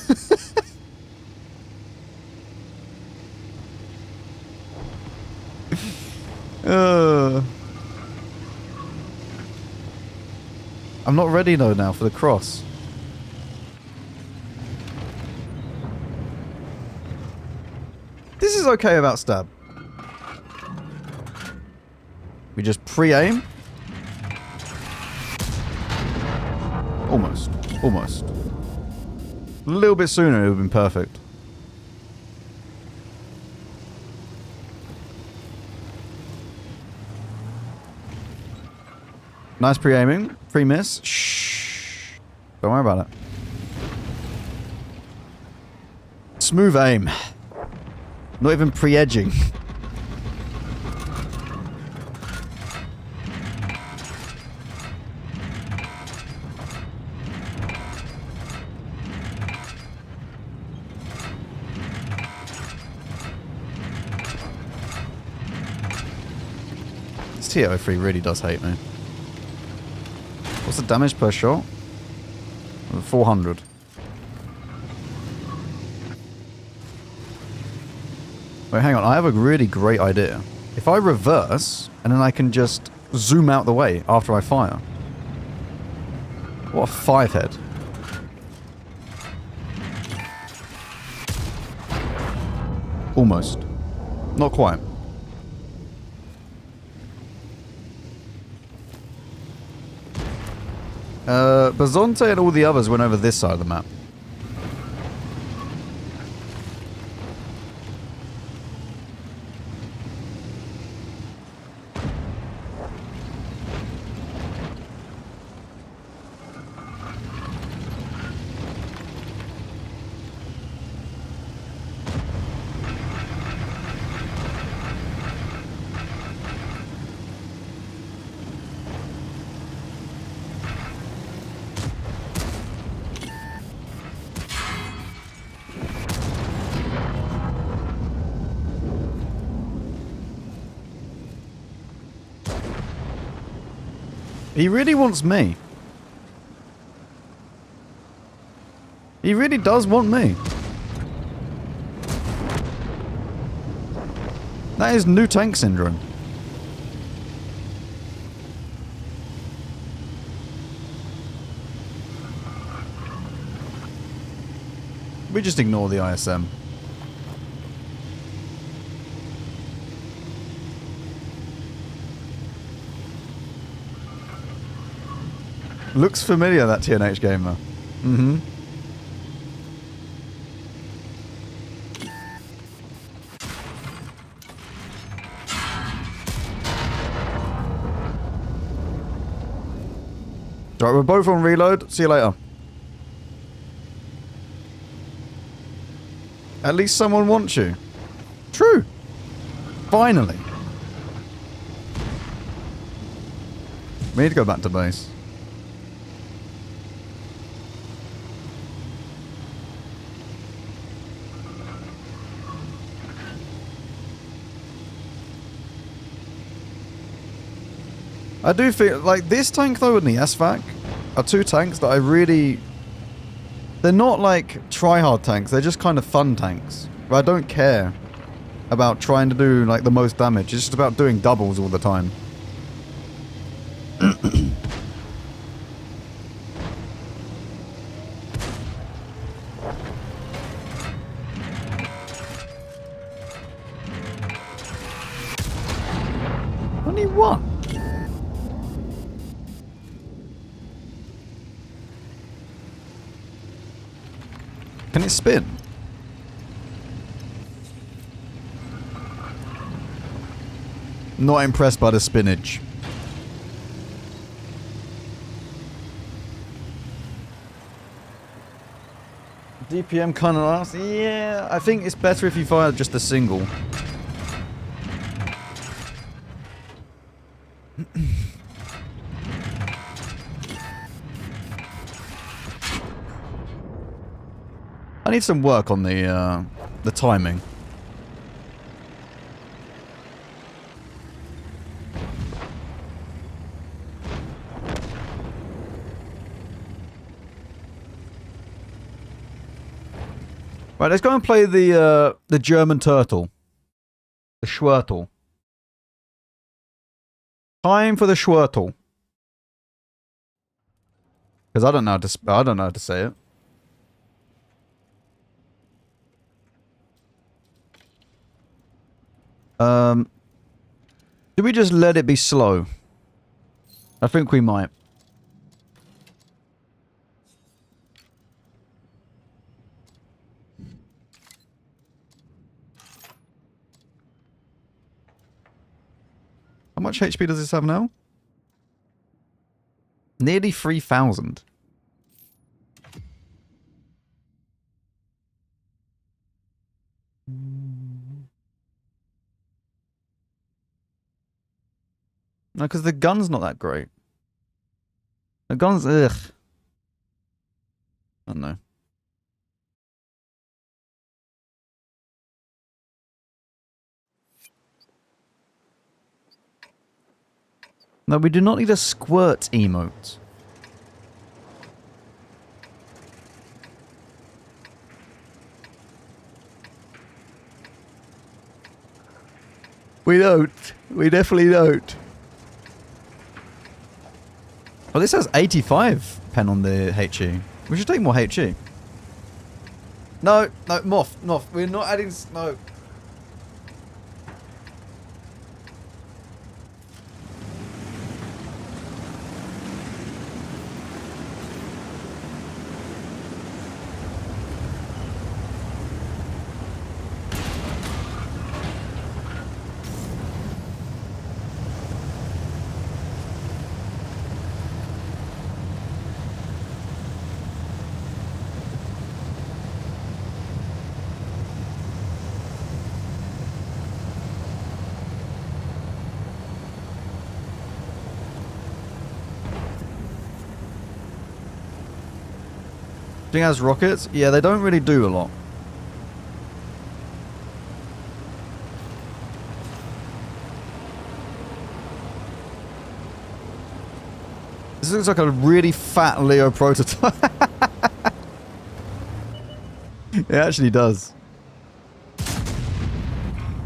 I'm not ready though now for the cross. This is okay without stab. We just pre-aim. Almost. Almost. A little bit sooner it would have been perfect. Nice pre-aiming. Pre-miss. Shh. Don't worry about it. Smooth aim. Not even pre-edging. This TO3 really does hate me. What's the damage per shot? 400. Wait, hang on. I have a really great idea. If I reverse, and then I can just zoom out the way after I fire. What a 5-head. Almost. Not quite. Bazonte and all the others went over this side of the map. He really wants me. He really does want me. That is new tank syndrome. We just ignore the ISM. Looks familiar, that TNH gamer. Mm-hmm. Right, we're both on reload. See you later. At least someone wants you. True. Finally. We need to go back to base. I do feel like this tank though and the SVAC are two tanks that I really... They're not like try-hard tanks, they're just kind of fun tanks. Where I don't care about trying to do like the most damage, it's just about doing doubles all the time. Only one? Can it spin? Not impressed by the spinach. DPM kind of last. Yeah, I think it's better if you fire just a single. I need some work on the timing. Right, let's go and play the German turtle. The Schwertel. Time for the Schwertel. Because I don't know how to say it. Do we just let it be slow? I think we might. How much HP does this have now? Nearly 3,000. No, because the gun's not that great. The gun's ugh. I don't know. No, we do not need a squirt emote. We don't. We definitely don't. Oh, this has 85 pen on the HE. We should take more HE. No, no, Moth. We're not adding... No. Thing has rockets? Yeah, they don't really do a lot. This looks like a really fat Leo prototype. It actually does.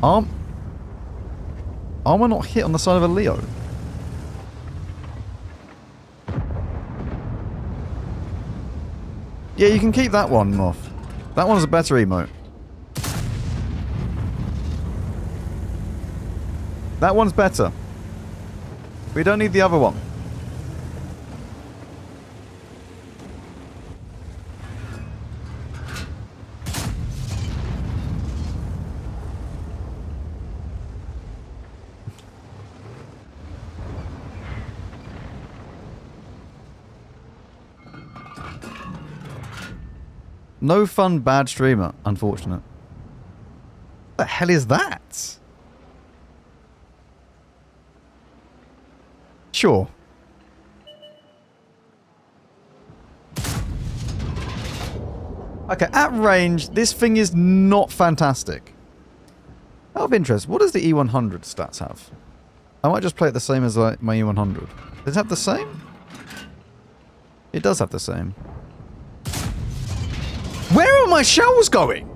Armor not hit on the side of a Leo. Yeah, you can keep that one off. That one's a better emote. That one's better. We don't need the other one. No fun, bad streamer. Unfortunate. What the hell is that? Sure. Okay, at range, this thing is not fantastic. Out of interest, what does the E100 stats have? I might just play it the same as my E100. Does it have the same? It does have the same. Where are my shells going?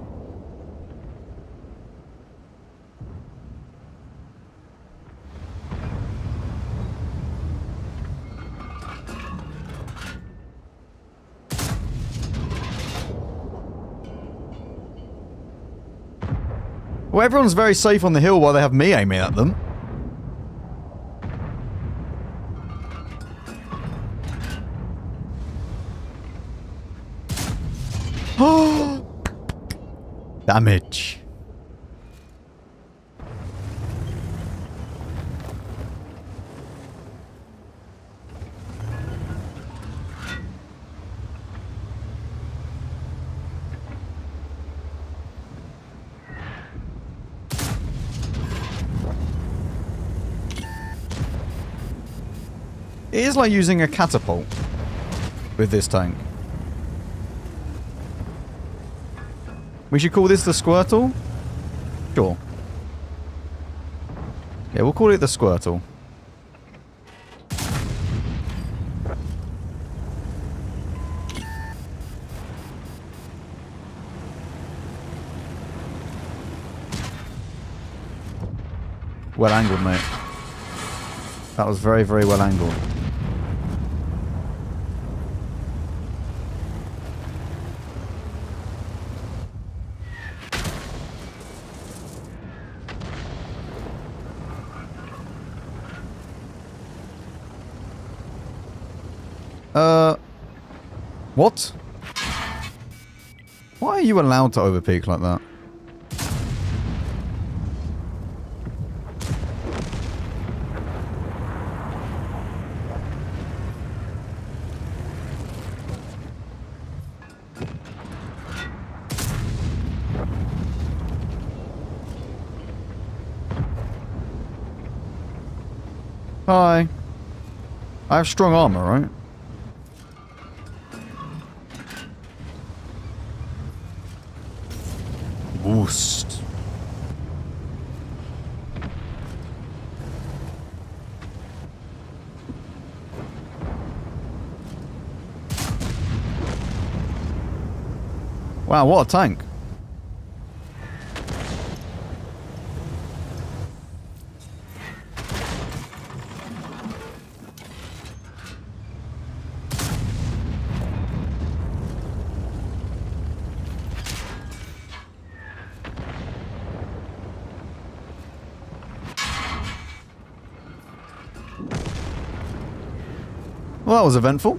Well, everyone's very safe on the hill while they have me aiming at them. Damage. It is like using a catapult with this tank. We should call this the Squirtle? Sure. Yeah, we'll call it the Squirtle. Well angled, mate. That was very, very well angled. What? Why are you allowed to overpeak like that? Hi. I have strong armor, right? Boost. Wow, what a tank. Well, that was eventful.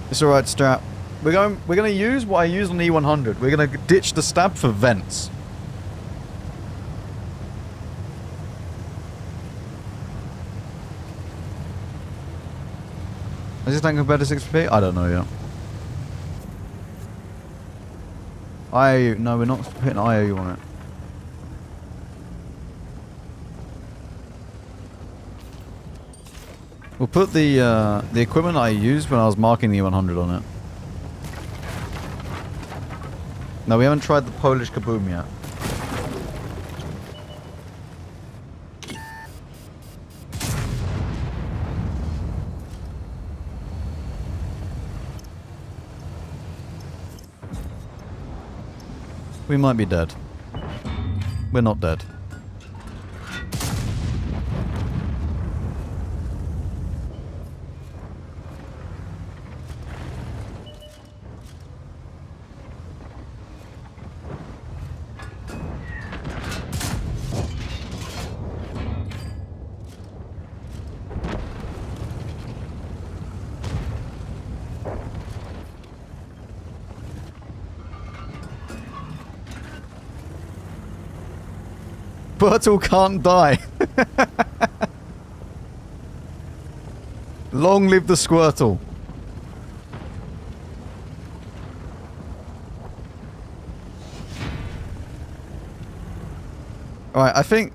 It's alright, Strap. We're gonna use what I use on the E100. We're gonna ditch the stab for vents. Is this tank compared to 6p? I don't know yet. No, we're not putting IOU on it. We'll put the equipment I used when I was marking the E100 on it. No, we haven't tried the Polish Kaboom yet. We might be dead. We're not dead. Bertle can't die. Long live the Squirtle. Alright, I think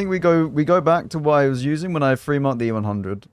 we go back to what I was using when I free marked the E100.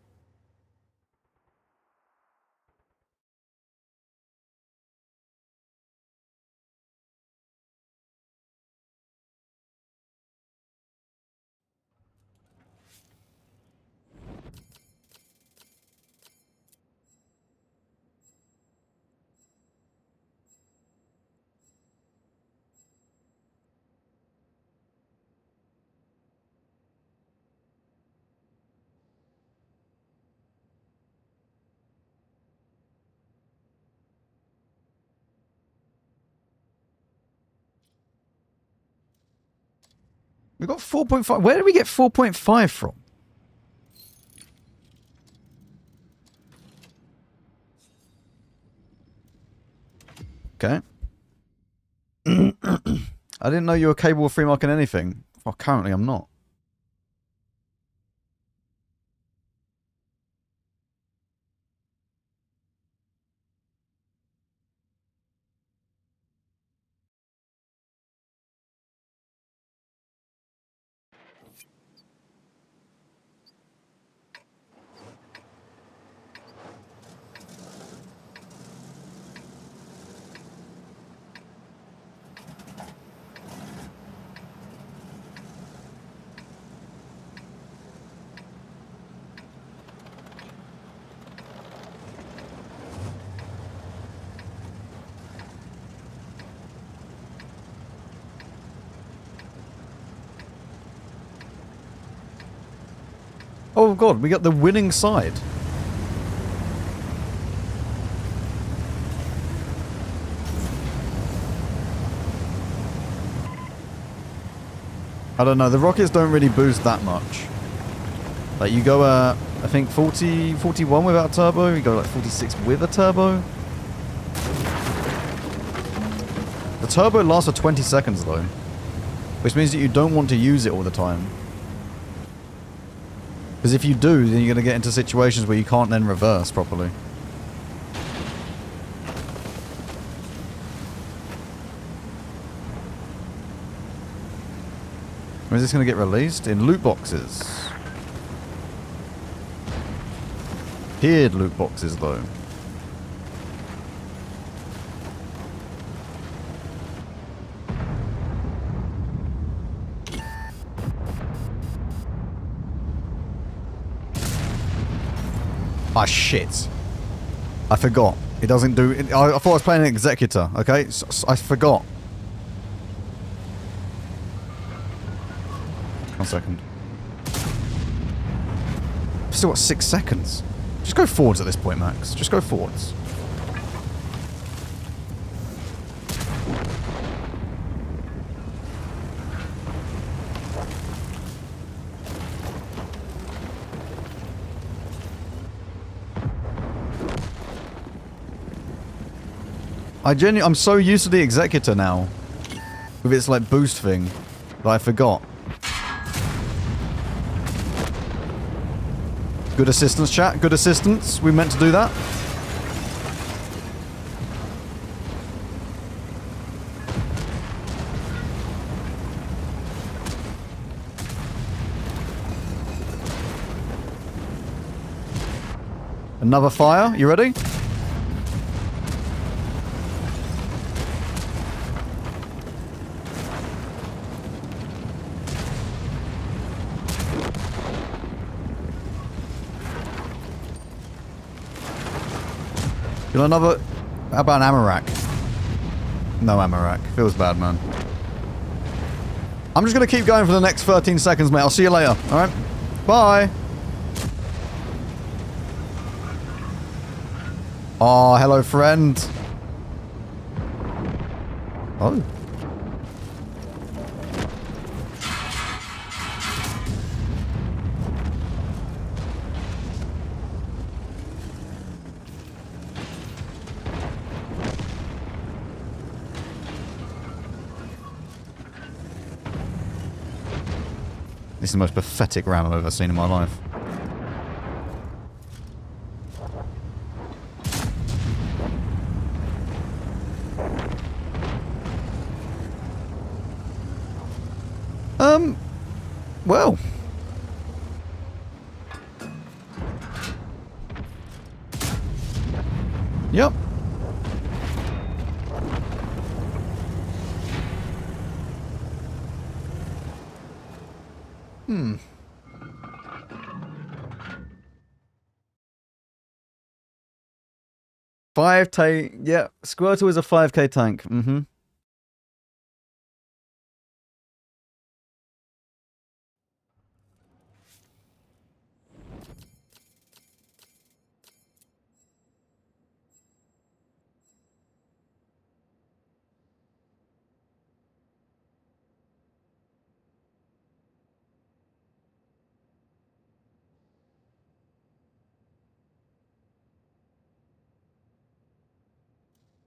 We got 4.5. Where did we get 4.5 from? Okay. I didn't know you were capable of free marking anything. Well, currently I'm not. Oh god, we got the winning side. I don't know, the rockets don't really boost that much. Like you go I think 40, 41 without turbo, you go like 46 with a turbo. The turbo lasts for 20 seconds though. Which means that you don't want to use it all the time. Because if you do, then you're going to get into situations where you can't then reverse properly. When is this going to get released? In loot boxes. Tiered loot boxes though. Ah, shit. I forgot. It doesn't do... I thought I was playing an executor, okay? So I forgot. 1 second. I've still got 6 seconds. Just go forwards at this point, Max. Just go forwards. I'm so used to the executor now. With its like boost thing. That I forgot. Good assistance, chat. Good assistance. We meant to do that. Another fire. You ready? You know another... How about an ammo rack? No ammo rack. Feels bad, man. I'm just going to keep going for the next 13 seconds, mate. I'll see you later. Alright? Bye! Oh, hello, friend. Oh. This is the most pathetic ram I've ever seen in my life. Well. Yep. Hmm. Yeah, Squirtle is a 5k tank. Mm-hmm.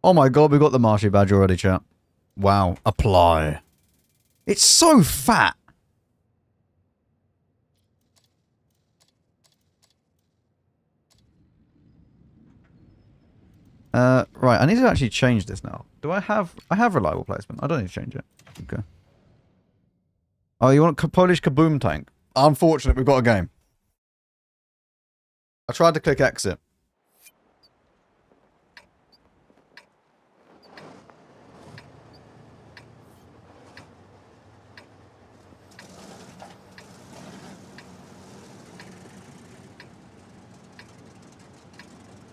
Oh my god, we got the Marshy badge already, chat. Wow. Apply. It's so fat. Right, I need to actually change this now. Do I have... I have reliable placement. I don't need to change it. Okay. Oh, you want a Polish Kaboom tank? Unfortunate, we've got a game. I tried to click exit.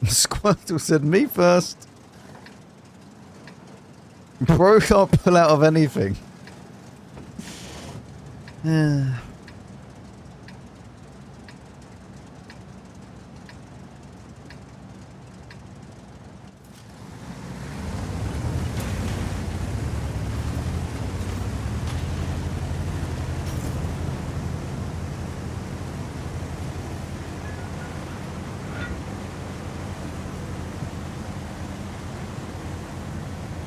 Squirtle said, me first. Bro can't pull out of anything.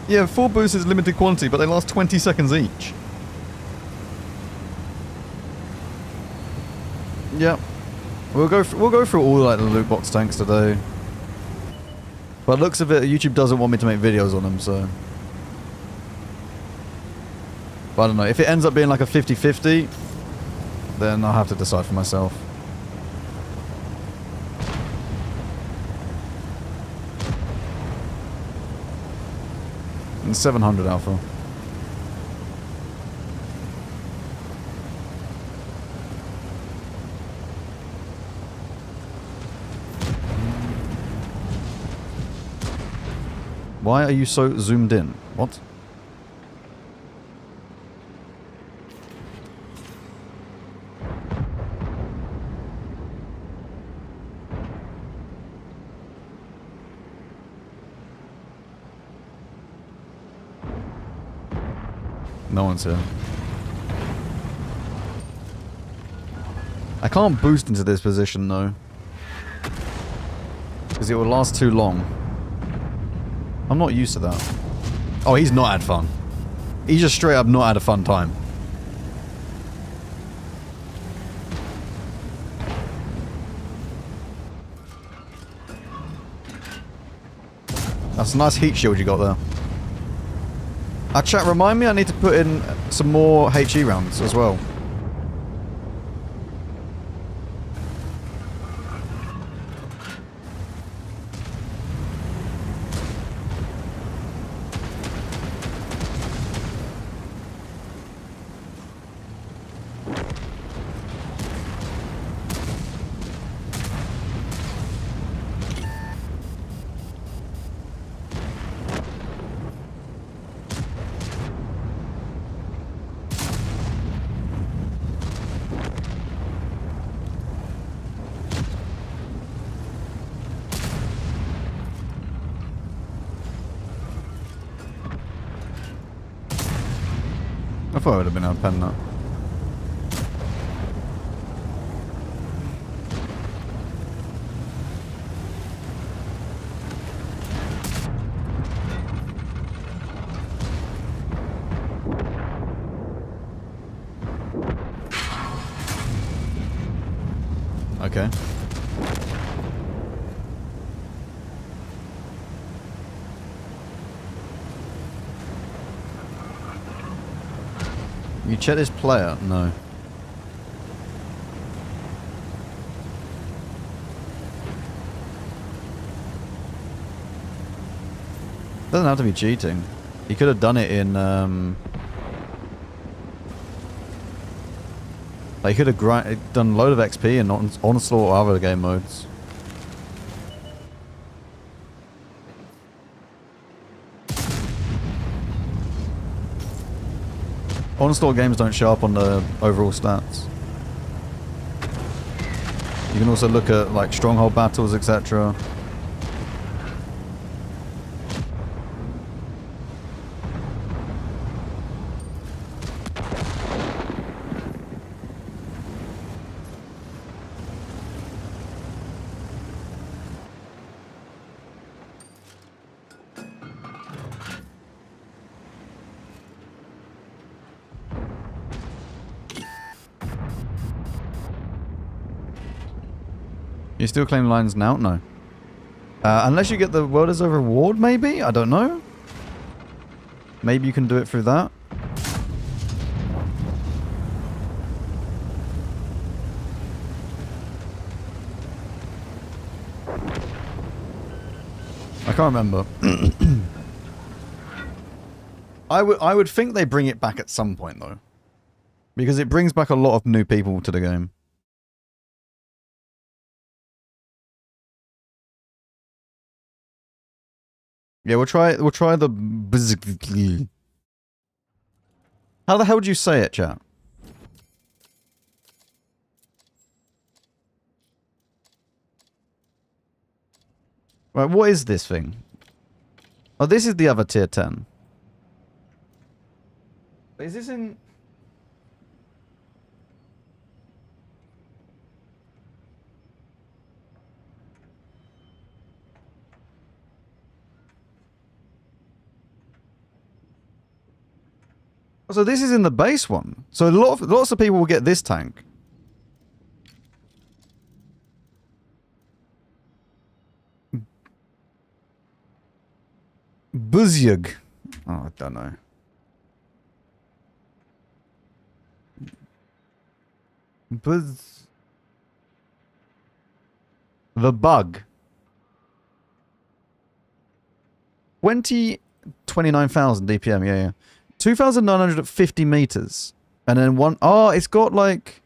Yeah, 4 boosts is limited quantity, but they last 20 seconds each. Yep. We'll go through all like the loot box tanks today. But looks of it, YouTube doesn't want me to make videos on them, so. But I don't know. If it ends up being like a 50-50, then I'll have to decide for myself. And 700 alpha. Why are you so zoomed in? What? No one's here. I can't boost into this position though. Because it will last too long. I'm not used to that. Oh, he's not had fun. He's just straight up not had a fun time. That's a nice heat shield you got there. Chat, remind me I need to put in some more HE rounds as well. I thought I would have been able to pen that. Okay. You check this player? No. Doesn't have to be cheating. He could have done it in like he could have done a load of XP in Onslaught or other game modes. Onslaught games don't show up on the overall stats. You can also look at like stronghold battles, etc. You still claim lines now? No. Unless you get the world as a reward, maybe? I don't know. Maybe you can do it through that. I can't remember. I would think they bring it back at some point, though. Because it brings back a lot of new people to the game. Yeah, we'll try the... How the hell do you say it, chat? Right, what is this thing? Oh, this is the other tier 10. Is this in... So this is in the base one. So lots of people will get this tank. Buzyug. Oh, I don't know. The bug. 29,000 DPM, yeah. 2,950 meters. And then one... Oh, it's got like...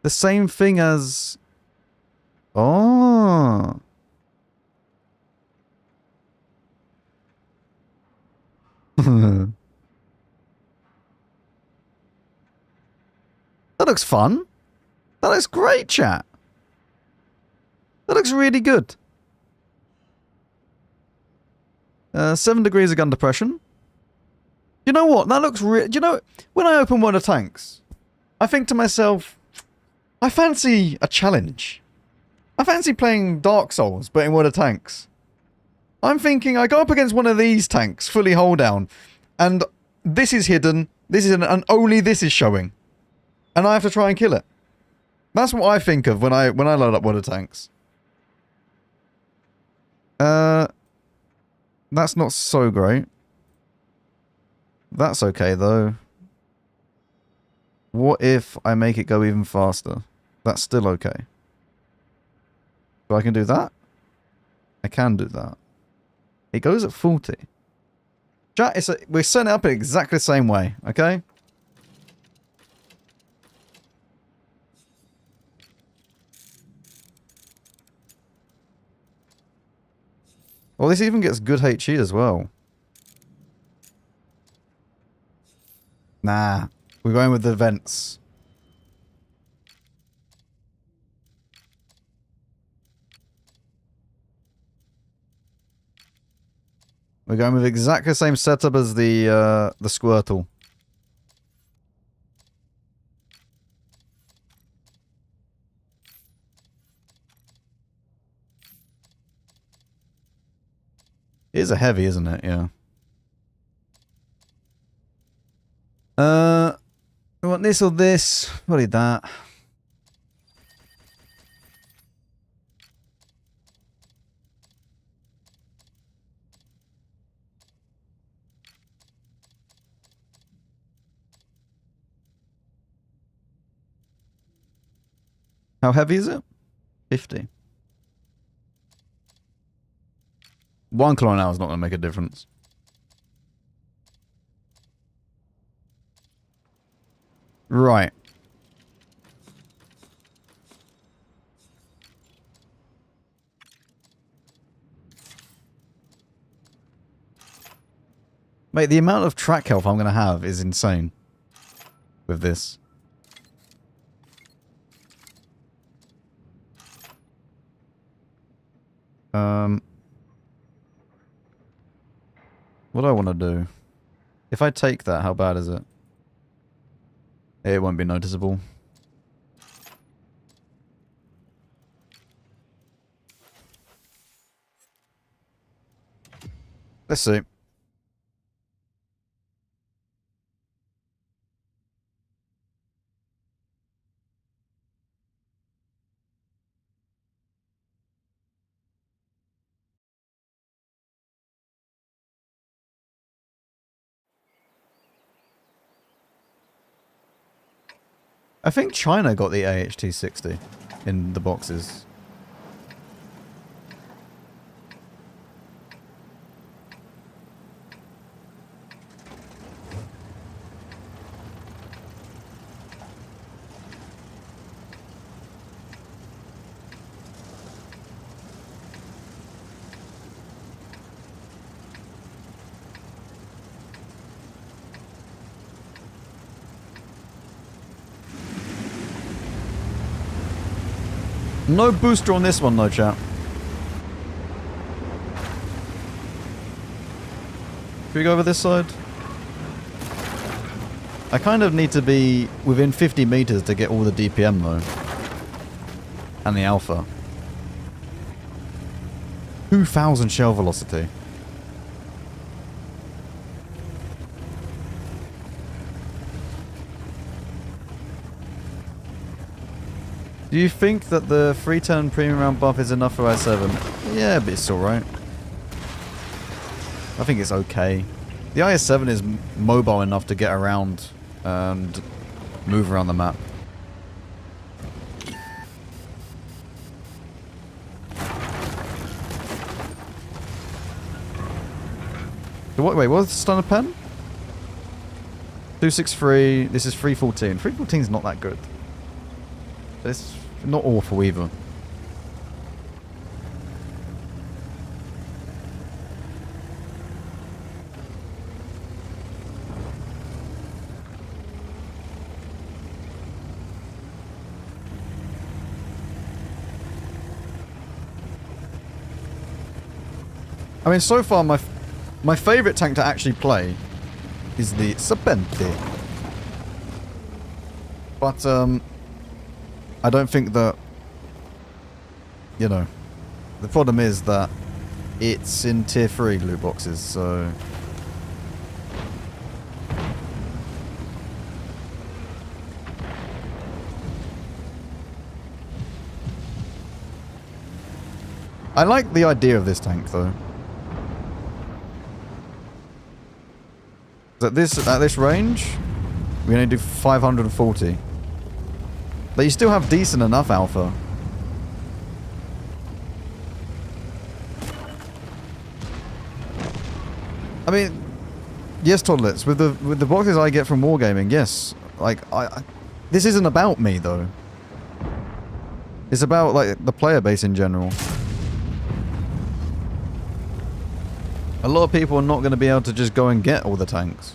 the same thing as... Oh. That looks fun. That looks great, chat. That looks really good. 7 degrees of gun depression. You know what? That looks real. You know, when I open one of the tanks, I think to myself, I fancy a challenge. I fancy playing Dark Souls, but in one of the tanks. I'm thinking I go up against one of these tanks, fully hold down, and this is hidden, and only this is showing. And I have to try and kill it. That's what I think of when I load up one of the tanks. That's not so great. That's okay, though. What if I make it go even faster? That's still okay. So I can do that? I can do that. It goes at 40. Chat, we're setting it up in exactly the same way, okay? Well, this even gets good HE as well. Nah, we're going with the vents. We're going with exactly the same setup as the Squirtle. It is a heavy, isn't it? Yeah. We want this or this. What is that? How heavy is it? 50. 1 kilo an hour is not going to make a difference. Right. Mate, the amount of track health I'm going to have is insane with this. What do I want to do? If I take that, how bad is it? It won't be noticeable. Let's see. I think China got the AHT-60 in the boxes. No booster on this one, no chat. Can we go over this side? I kind of need to be within 50 meters to get all the DPM though. And the alpha. 2,000 shell velocity. Do you think that the 3-turn premium round buff is enough for i7? Yeah, but it's alright. I think it's okay. The IS-7 is mobile enough to get around and move around the map. So what, wait, what's the stunner pen? 263, this is 314. 314 is not that good. It's not awful either. I mean, so far my favourite tank to actually play is the Serpente. But, I don't think that, you know, the problem is that it's in tier 3 loot boxes, so... I like the idea of this tank, though. At this range, we only do 540. But you still have decent enough alpha. I mean, yes, Toddlets, with the boxes I get from Wargaming, yes. Like, this isn't about me, though. It's about, like, the player base in general. A lot of people are not going to be able to just go and get all the tanks.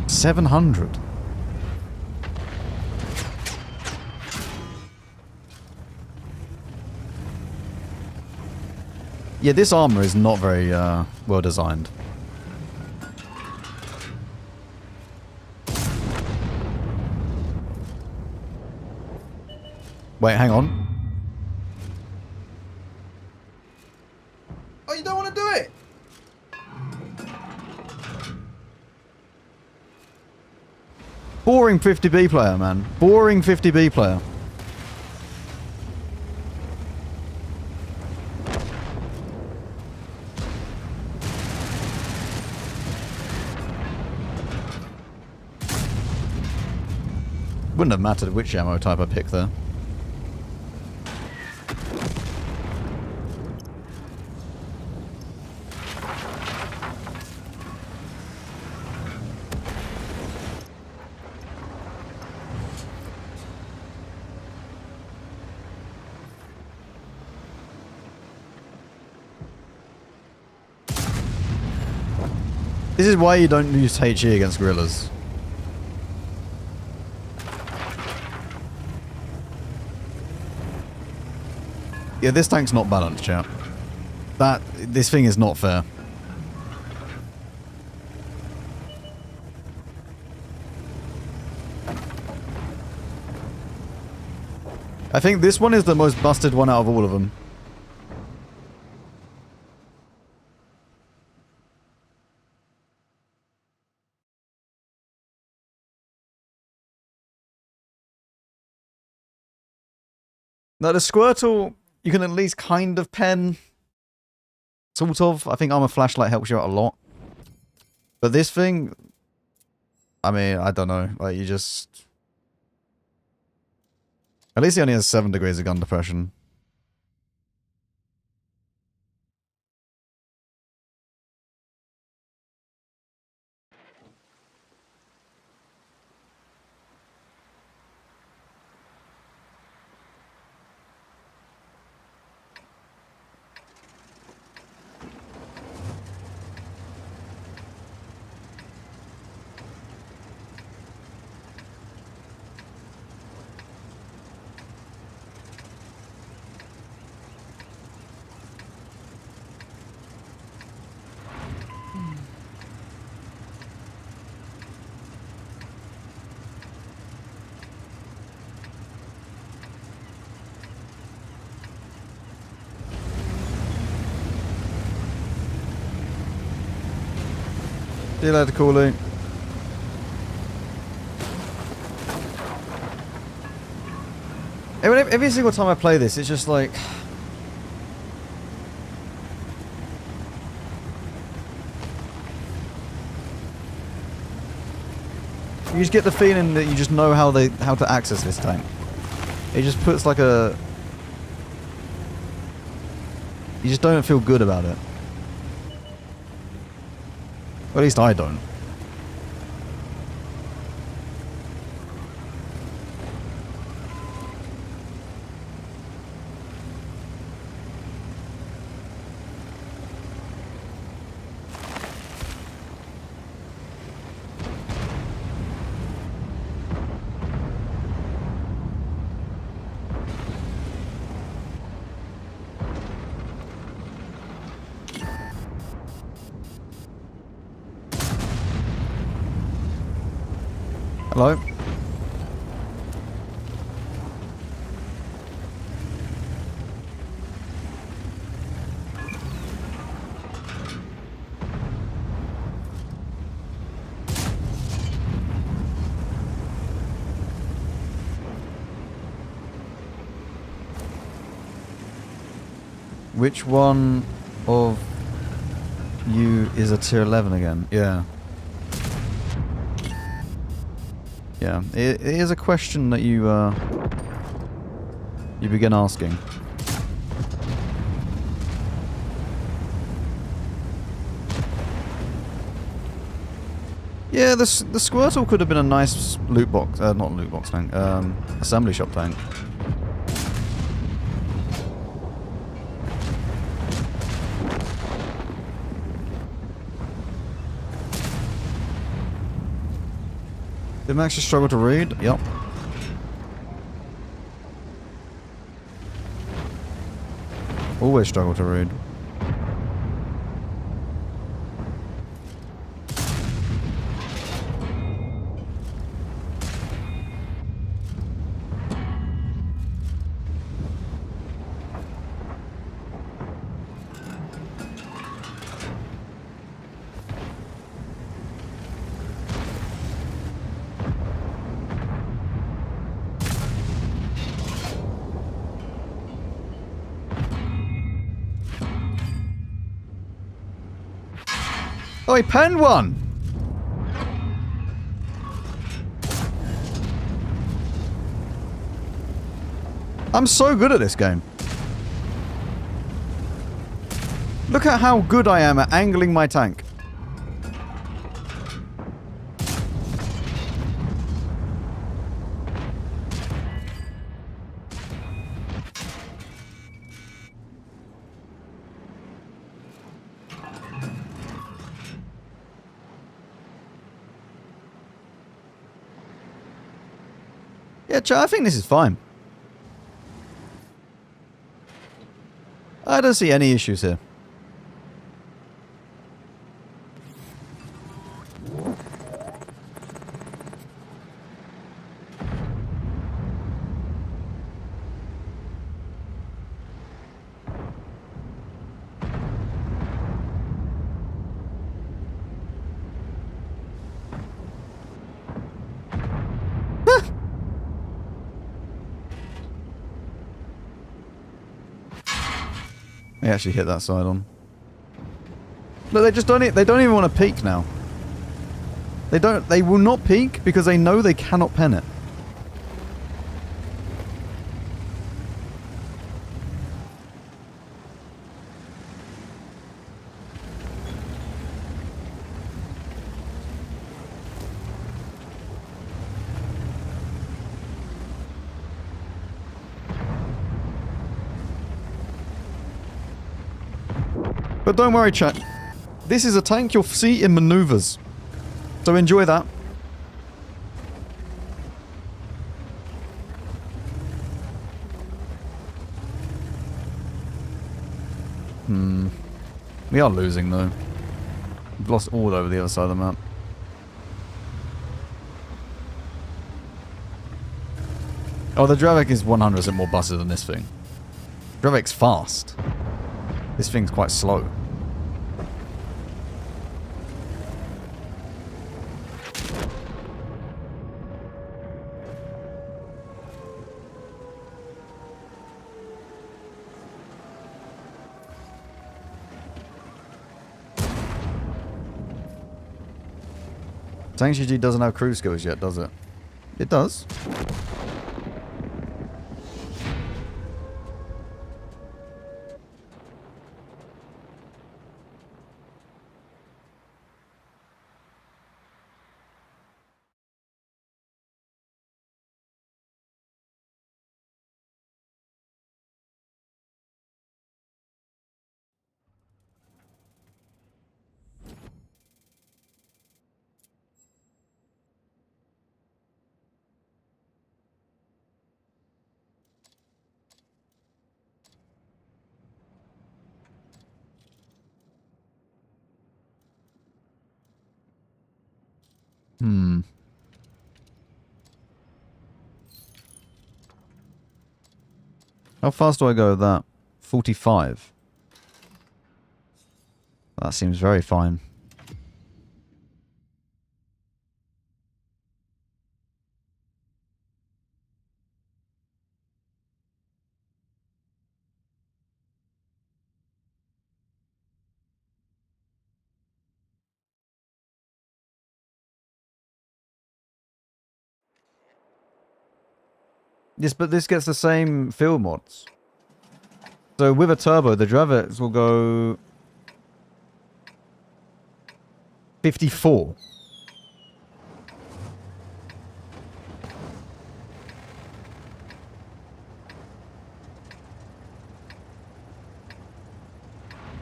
$700. Yeah, this armor is not very well designed. Wait, hang on. Oh, you don't want to do it? Boring 50B player, man. Boring 50B player. Wouldn't have mattered which ammo type I picked there. This is why you don't use HE against gorillas. Yeah, this tank's not balanced, chat. This thing is not fair. I think this one is the most busted one out of all of them. Now, the Squirtle, you can at least kind of pen. Sort of. I think Armor Flashlight helps you out a lot. But this thing, I mean, I don't know. Like, you just... At least he only has 7 degrees of gun depression. See you later, Cooley. Every single time I play this, it's just like... You just get the feeling that you just know how to access this tank. It just puts like a... You just don't feel good about it. Or at least I don't. Hello? Which one of you is a tier 11 again? Yeah. Yeah, it is a question that you begin asking. Yeah, the Squirtle could have been a nice loot box, not loot box tank, assembly shop tank. Did Max just struggle to read? Yep. Always struggle to read. Oh, he penned one! I'm so good at this game. Look at how good I am at angling my tank. Yeah, chat, I think this is fine. I don't see any issues here. They actually hit that side on. Look, they just don't. They don't even want to peek now. They don't. They will not peek because they know they cannot pen it. But don't worry, chat. This is a tank you'll see in maneuvers. So enjoy that. We are losing, though. We've lost all over the other side of the map. Oh, the Dravik is 100% more busted than this thing. Dravik's fast. This thing's quite slow. Tank G doesn't have cruise skills yet, does it? It does. Hmm. How fast do I go with that? 45. That seems very fine. Yes, but this gets the same fill mods. So with a turbo, the Dravets will go 54.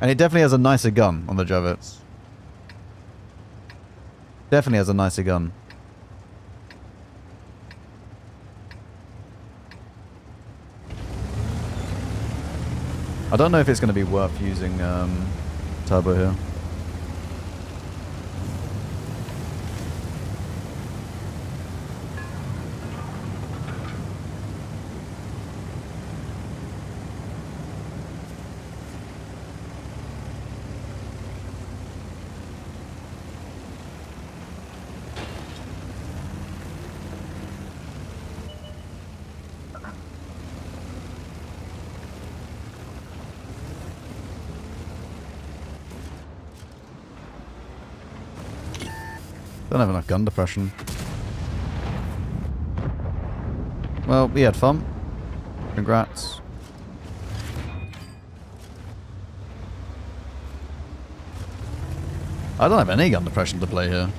And it definitely has a nicer gun on the Dravets. Definitely has a nicer gun. I don't know if it's going to be worth using turbo here. Don't have enough gun depression. Well, we had fun. Congrats. I don't have any gun depression to play here.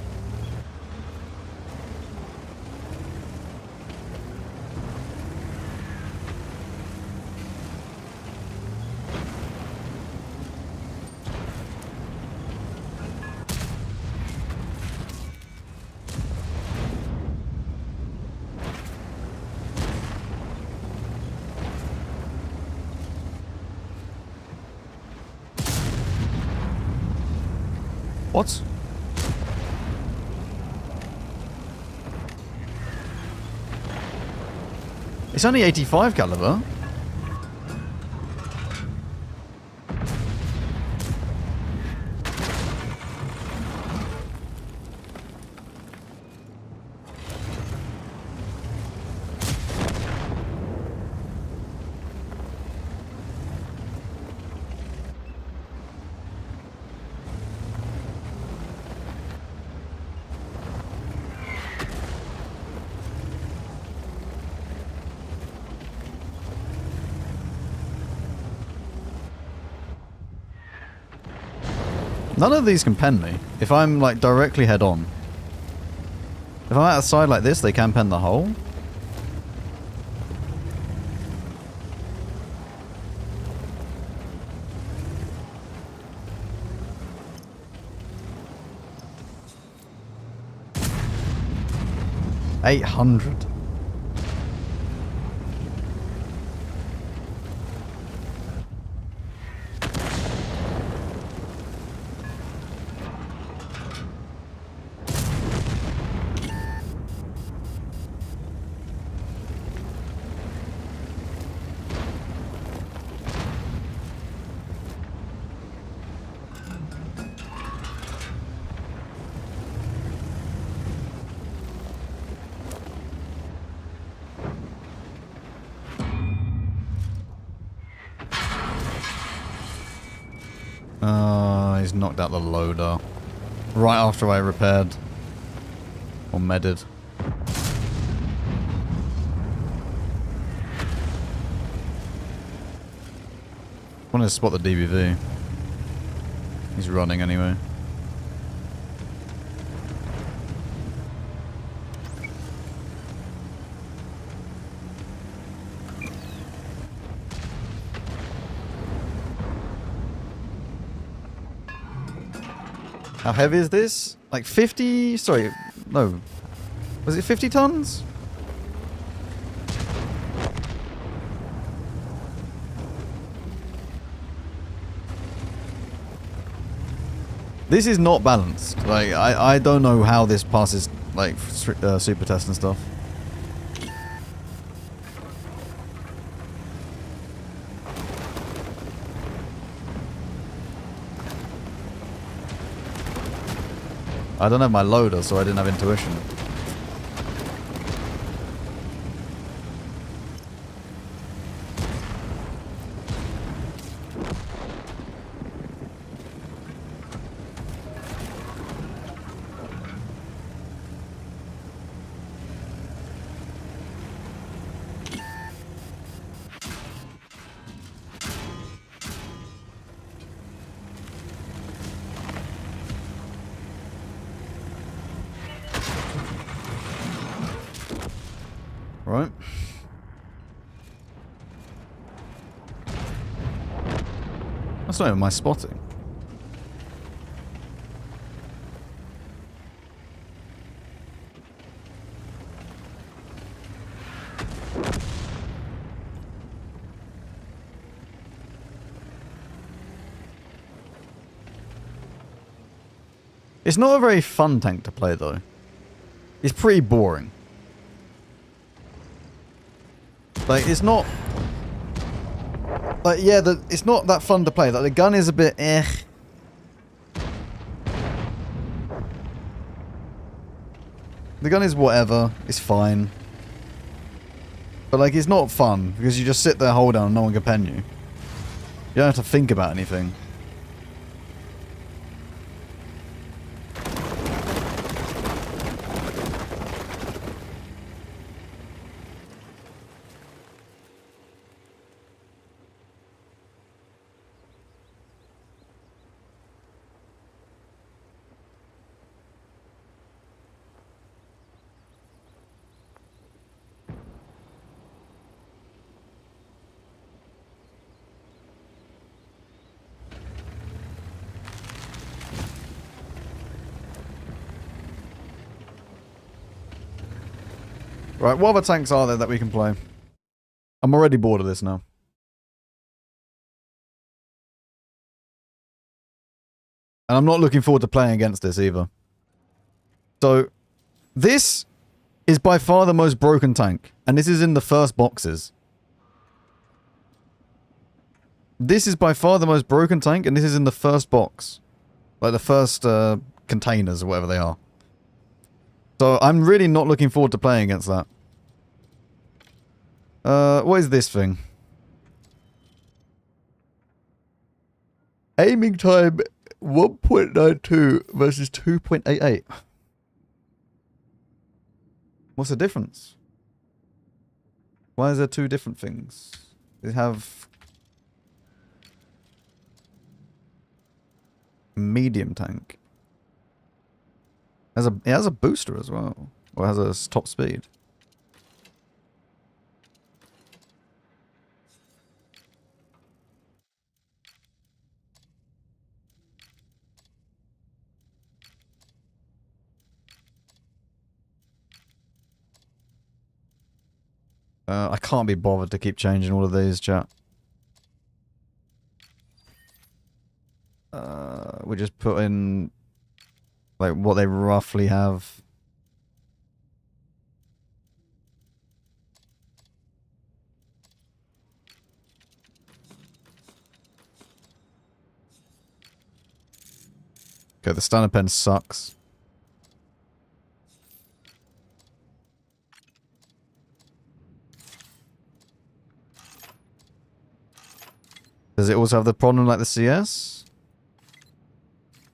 What? It's only 85 caliber. None of these can pen me. If I'm like directly head on. If I'm at the side like this, they can pen the hole. $800. He's knocked out the loader. Right after I repaired. Or medded. I want to spot the DBV. He's running anyway. How heavy is this? Like 50? Sorry, no. Was it 50 tons? This is not balanced. Like, I don't know how this passes, like, super test and stuff. I don't have my loader, so I didn't have intuition. Right. That's not even my spotting. It's not a very fun tank to play though. It's pretty boring. Like, it's not... Like, yeah, it's not that fun to play. Like, the gun is a bit eh. The gun is whatever. It's fine. But, like, it's not fun. Because you just sit there, hold down, and no one can pen you. You don't have to think about anything. Right, what other tanks are there that we can play? I'm already bored of this now. And I'm not looking forward to playing against this either. So, this is by far the most broken tank. And this is in the first boxes. This is by far the most broken tank, and this is in the first box. Like the first containers or whatever they are. So, I'm really not looking forward to playing against that. What is this thing? Aiming time 1.92 versus 2.88. What's the difference? Why is there two different things? They have... medium tank. It has a booster as well. Or it has a top speed. I can't be bothered to keep changing all of these, chat. We just put in like what they roughly have. Okay, the standard pen sucks. Does it also have the problem like the CS?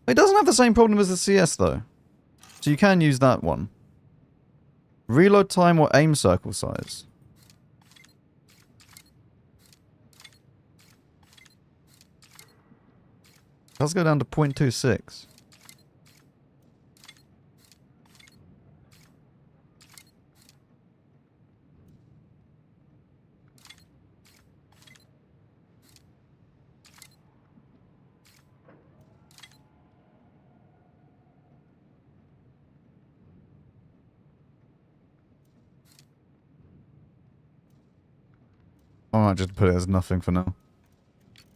It doesn't have the same problem as the CS though. So you can use that one. Reload time or aim circle size? Let's go down to 0.26. I might just put it as nothing for now.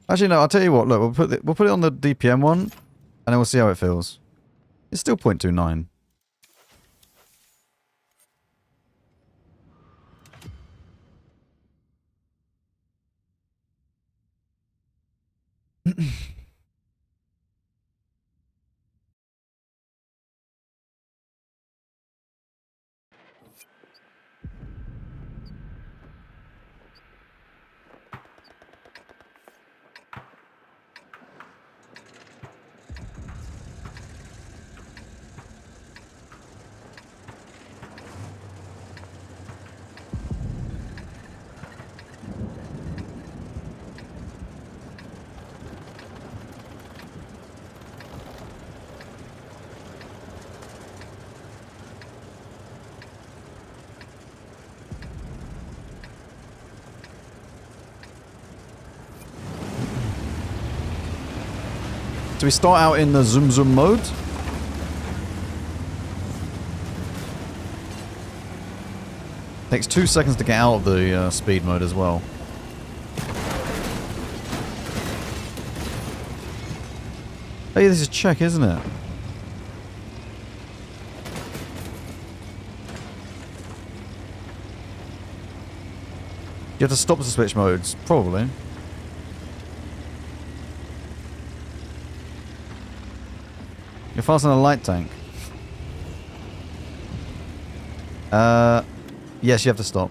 Actually, no, I'll tell you what. Look, we'll put it on the DPM one, and then we'll see how it feels. It's still 0.29. So we start out in the zoom zoom mode. Takes 2 seconds to get out of the speed mode as well. Hey, this is check, isn't it? You have to stop the switch modes, probably. You're faster than a light tank. Yes, you have to stop.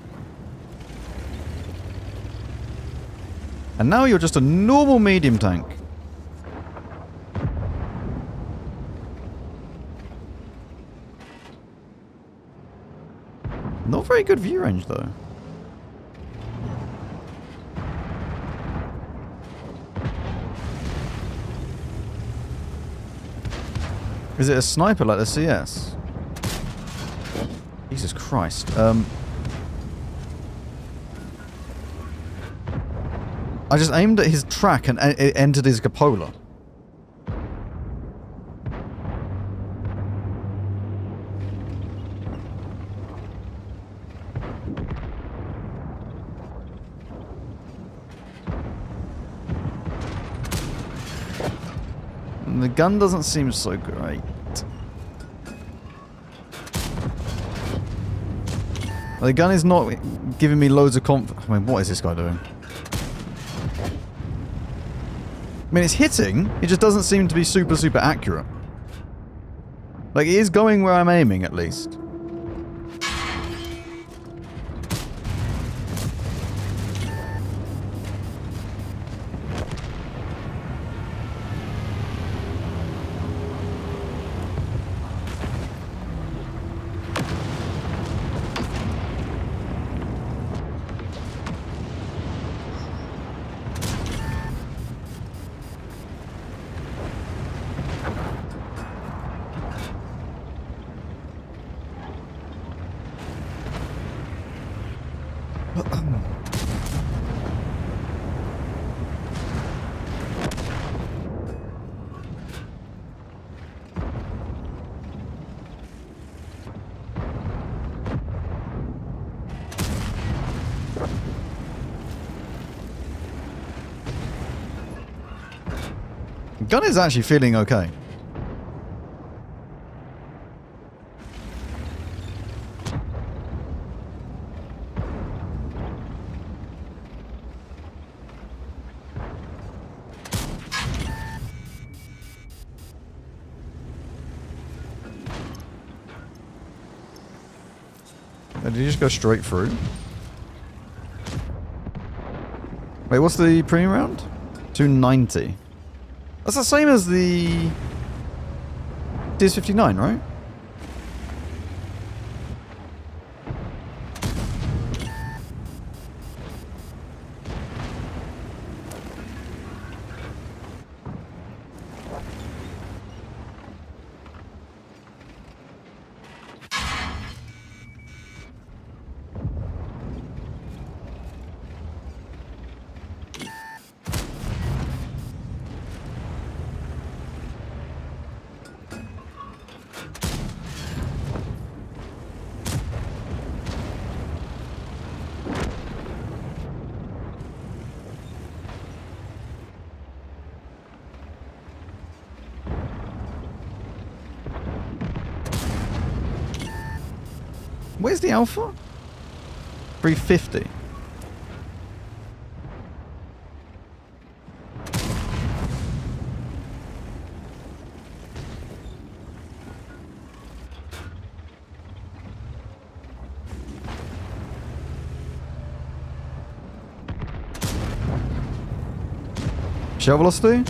And now you're just a normal medium tank. Not very good view range, though. Is it a sniper like the CS? Jesus Christ. I just aimed at his track and it entered his cupola. And the gun doesn't seem so great. The gun is not giving me loads of confidence. I mean, what is this guy doing? I mean, it's hitting. It just doesn't seem to be super, super accurate. Like, it is going where I'm aiming, at least. Gun is actually feeling okay. Did you just go straight through? Wait, what's the premium round? 290. That's the same as the DS59, right? Where's the alpha? 350. Shell velocity?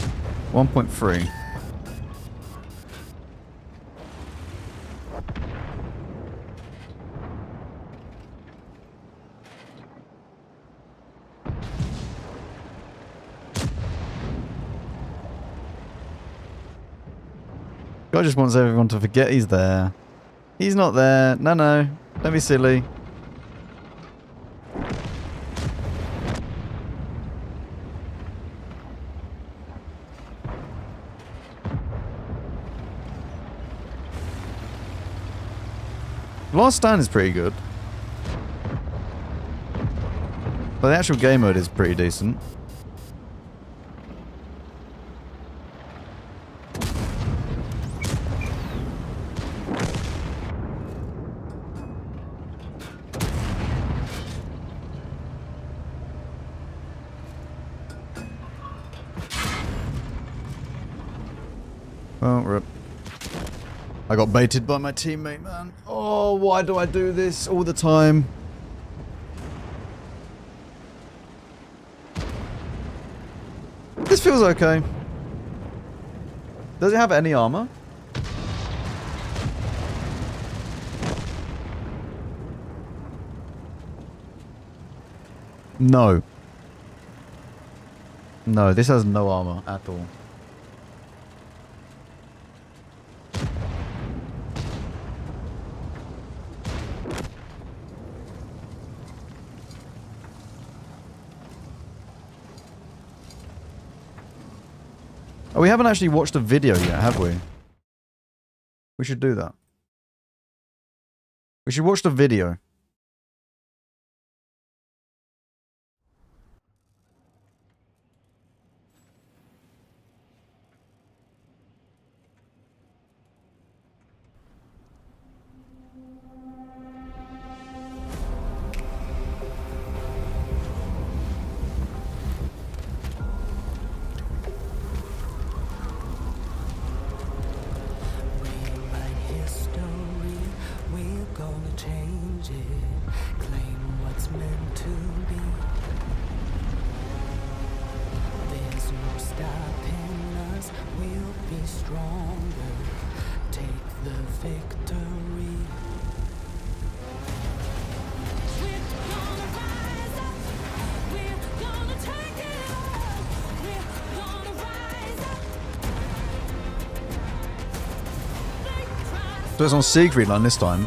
1.3. God just wants everyone to forget he's there. He's not there. No, no. Don't be silly. Last Stand is pretty good. But the actual game mode is pretty decent. Oh, rip. I got baited by my teammate, man. Oh, why do I do this all the time? This feels okay. Does it have any armor? No. No, this has no armor at all. Oh, we haven't actually watched a video yet, have we? We should do that. We should watch the video. So it's on Siegfried line this time.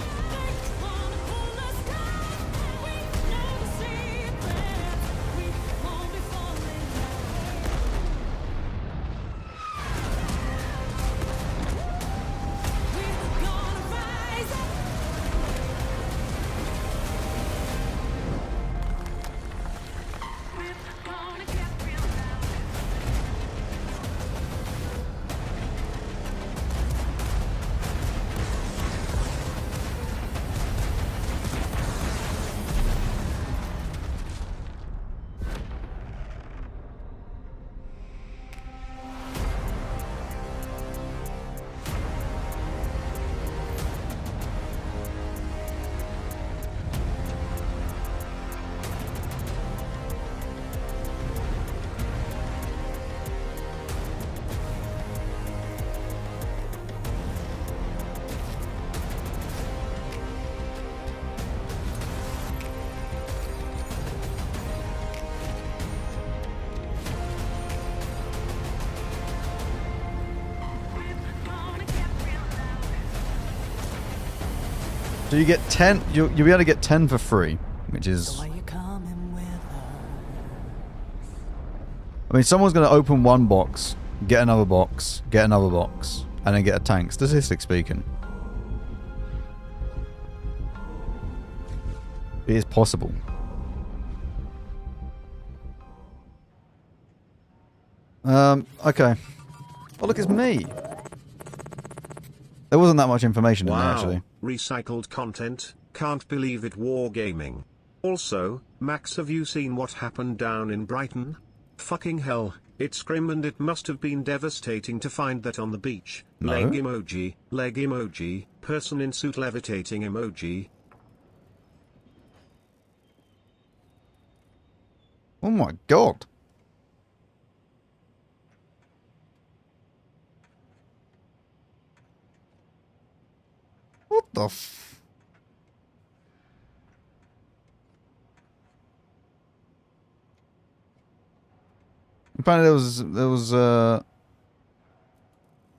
So you get 10, you'll be able to get 10 for free, which is... I mean, someone's going to open one box, get another box, get another box, and then get a tank, statistically speaking. It is possible. Okay. Oh, look, it's me. There wasn't that much information in there, actually. Recycled content. Can't believe it, wargaming. Also, Max, have you seen what happened down in Brighton? Fucking hell, it's grim and it must have been devastating to find that on the beach. No. Leg emoji, person in suit levitating emoji. Oh my god. What the f... Apparently there was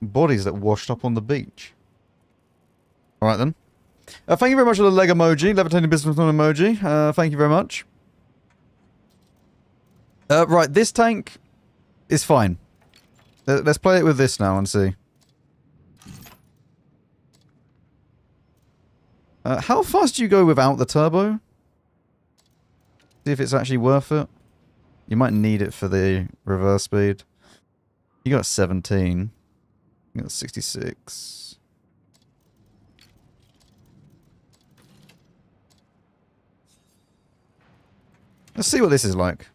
bodies that washed up on the beach. Alright then. Thank you very much for the leg emoji, levitating businessman emoji. Thank you very much. Right, this tank is fine. Let's play it with this now and see. How fast do you go without the turbo? See if it's actually worth it. You might need it for the reverse speed. You got 17. You got 66. Let's see what this is like.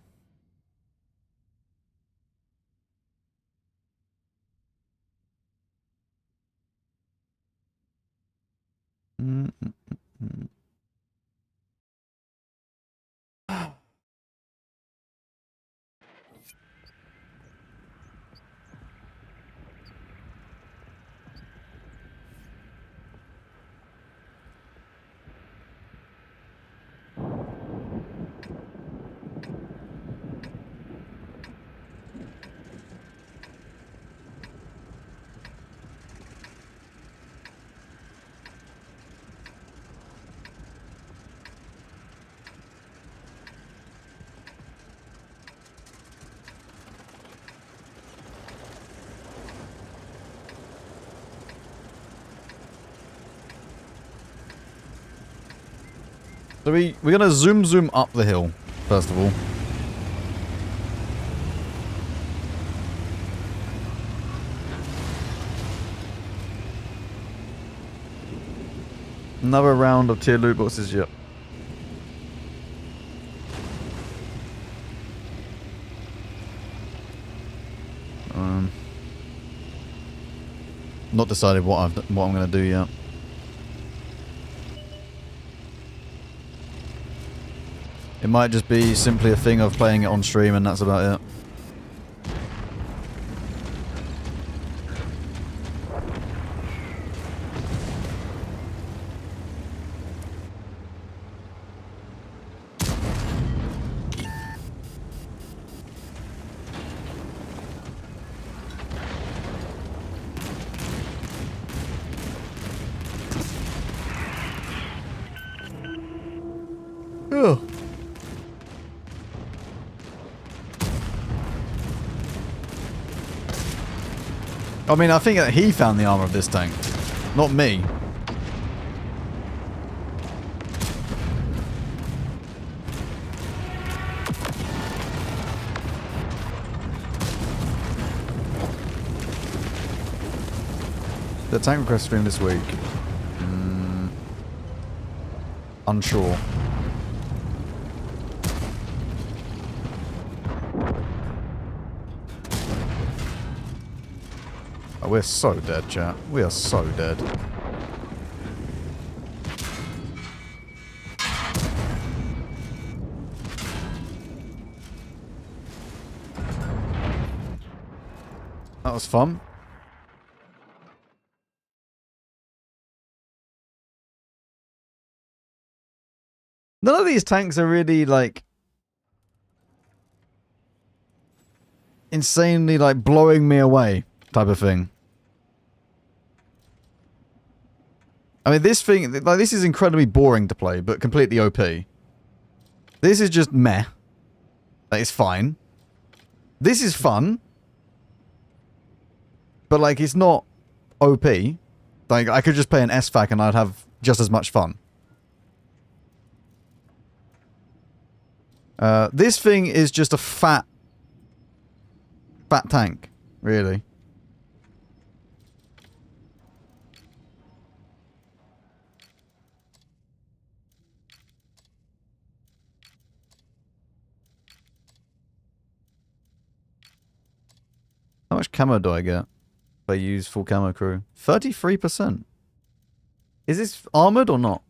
So we're gonna zoom up the hill, first of all. Another round of tiered loot boxes, yep. Not decided what I'm gonna do yet. It might just be simply a thing of playing it on stream and that's about it. Ugh. I mean, I think that he found the armor of this tank, not me. The tank request stream this week. Unsure. Oh, we're so dead, chat. We are so dead. That was fun. None of these tanks are really, like, insanely, like, blowing me away type of thing. I mean, this thing, like, this is incredibly boring to play, but completely OP. This is just meh. Like, it's fine. This is fun. But, like, it's not OP. Like, I could just play an SFAC and I'd have just as much fun. This thing is just a fat tank, really. much camo do I get if I use full camo crew? 33%. Is this armored or not?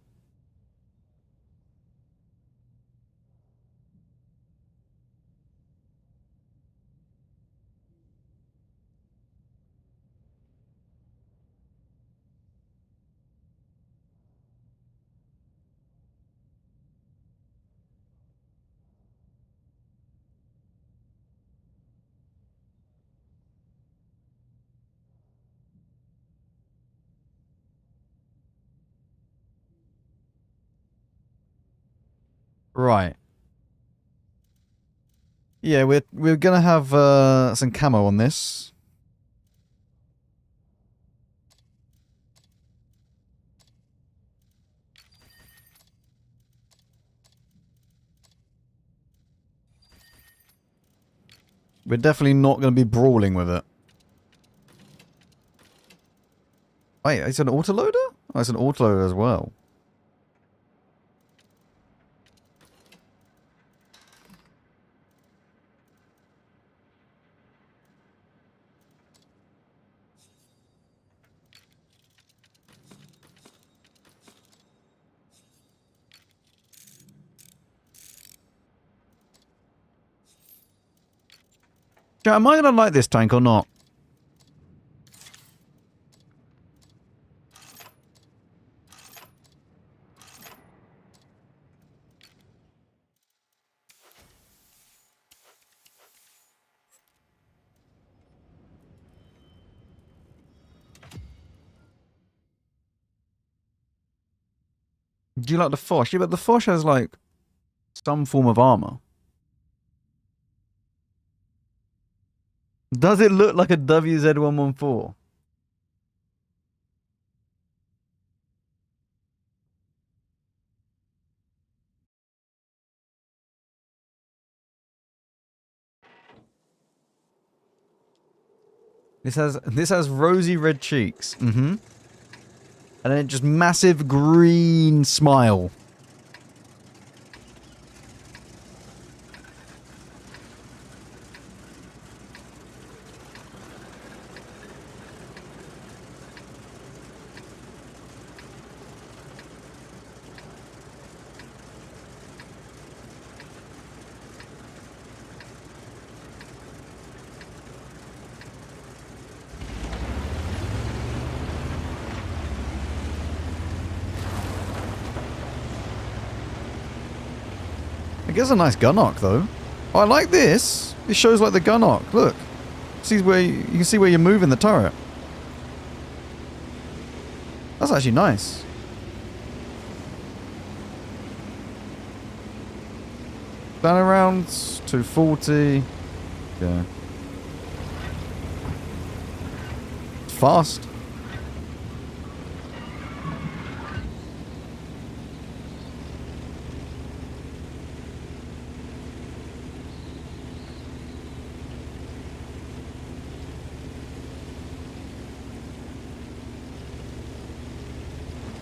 Right. Yeah, we're gonna have some camo on this. We're definitely not gonna be brawling with it. Wait, it's an autoloader? Oh, it's an autoloader as well. Yeah, am I gonna like this tank or not? Do you like the Foch? Yeah, but the Foch has like some form of armor. Does it look like a WZ114? This has rosy red cheeks. Mm-hmm. And then just massive green smile. It gets a nice gun arc though. Oh, I like this. It shows like the gun arc. Look. See where you can see where you're moving the turret. That's actually nice. Banner rounds, 240. Yeah. It's fast.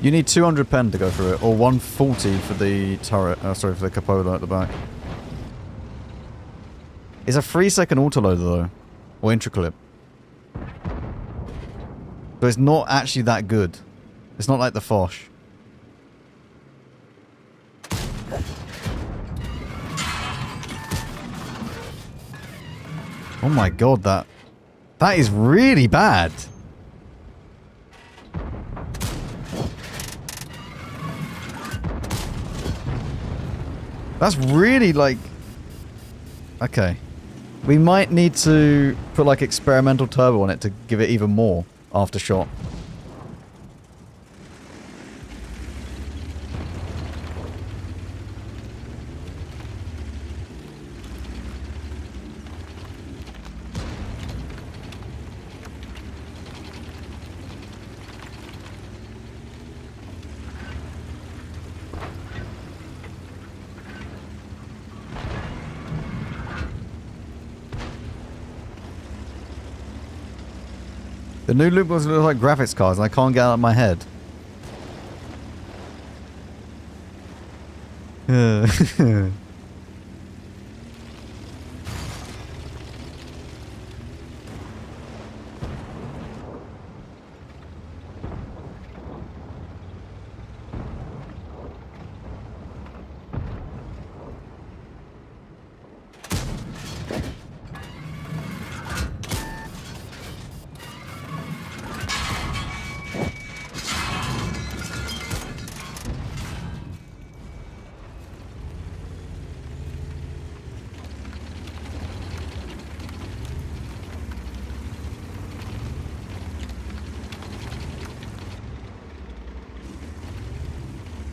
You need 200 pen to go through it, or 140 for the turret. Sorry, for the cupola at the back. It's a 3-second autoloader though, or intraclip. But it's not actually that good. It's not like the Foch. Oh my god, that is really bad. That's really like... Okay. We might need to put like experimental turbo on it to give it even more aftershock. The new loot boxes look like graphics cards and I can't get out of my head.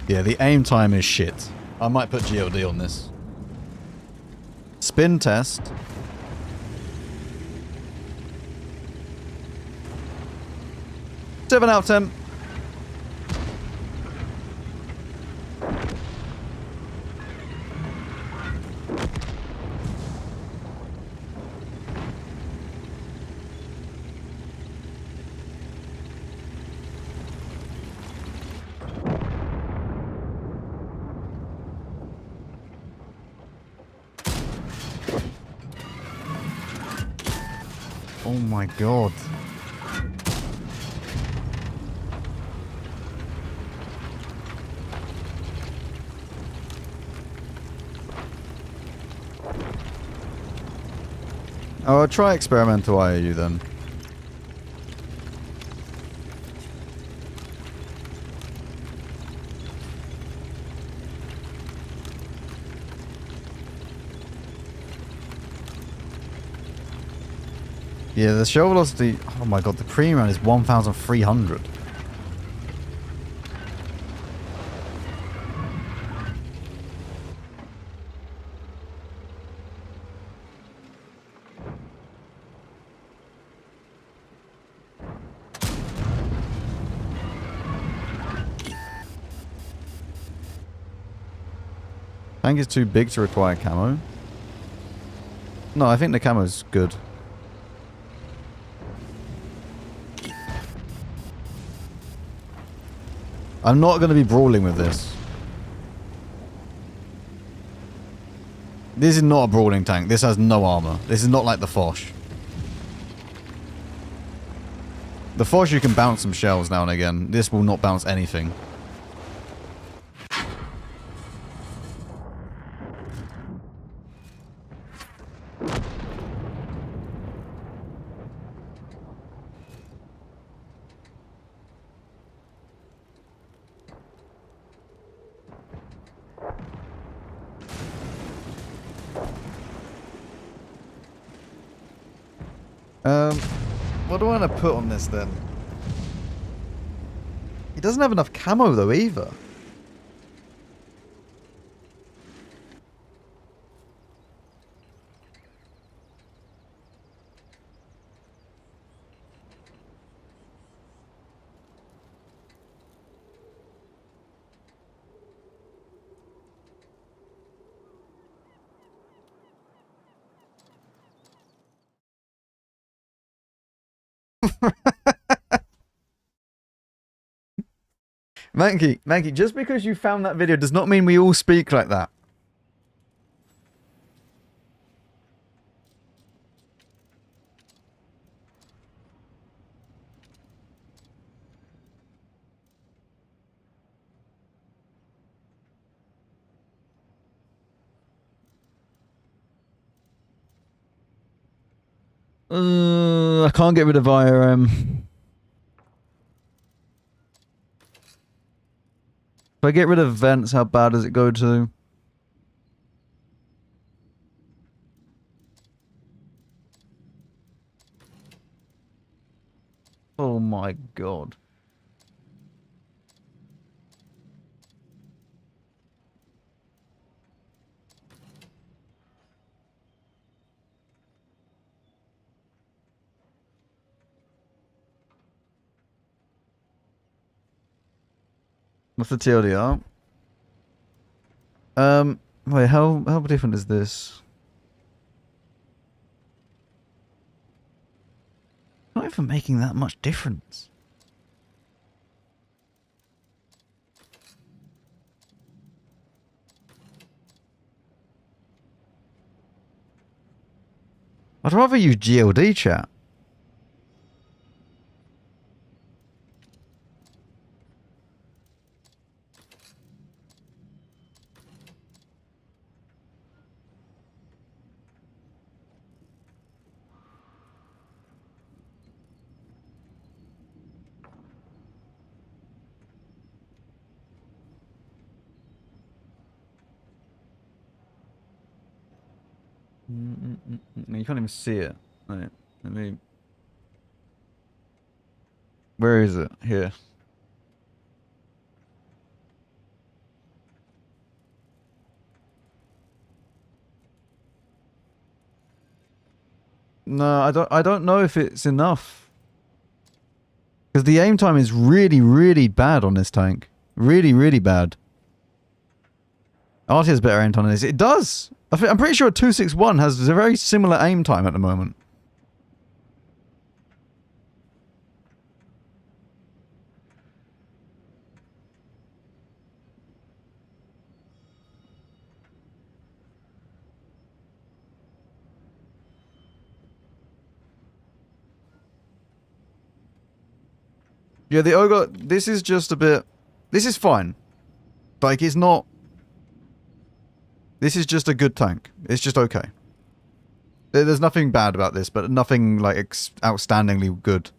Yeah, the aim time is shit. I might put GLD on this. Spin test. Seven out of 10. Oh my god. Oh, I'll try experimental IAU then. Yeah, the shell velocity... Oh my god, the premium is 1,300. Tank is too big to require camo. No, I think the camo's good. I'm not going to be brawling with this. This is not a brawling tank. This has no armor. This is not like the Foch. The Foch you can bounce some shells now and again. This will not bounce anything. What do I want to put on this then? He doesn't have enough camo though either. Mankey, just because you found that video does not mean we all speak like that. I can't get rid of IRM. If I get rid of vents, how bad does it go to? Oh my god. What's the TLDR? Wait, how different is this? Not even making that much difference. I'd rather use GLD chat. You can't even see it. Right, let me... Where is it? Here. No, I don't know if it's enough. Because the aim time is really, really bad on this tank. Really, really bad. Arty has better aim time than this. It does! I'm pretty sure 261 has a very similar aim time at the moment. Yeah, the Ogre, this is just a bit... This is fine. Like, it's not... This is just a good tank. It's just okay. There's nothing bad about this, but nothing, like, outstandingly good.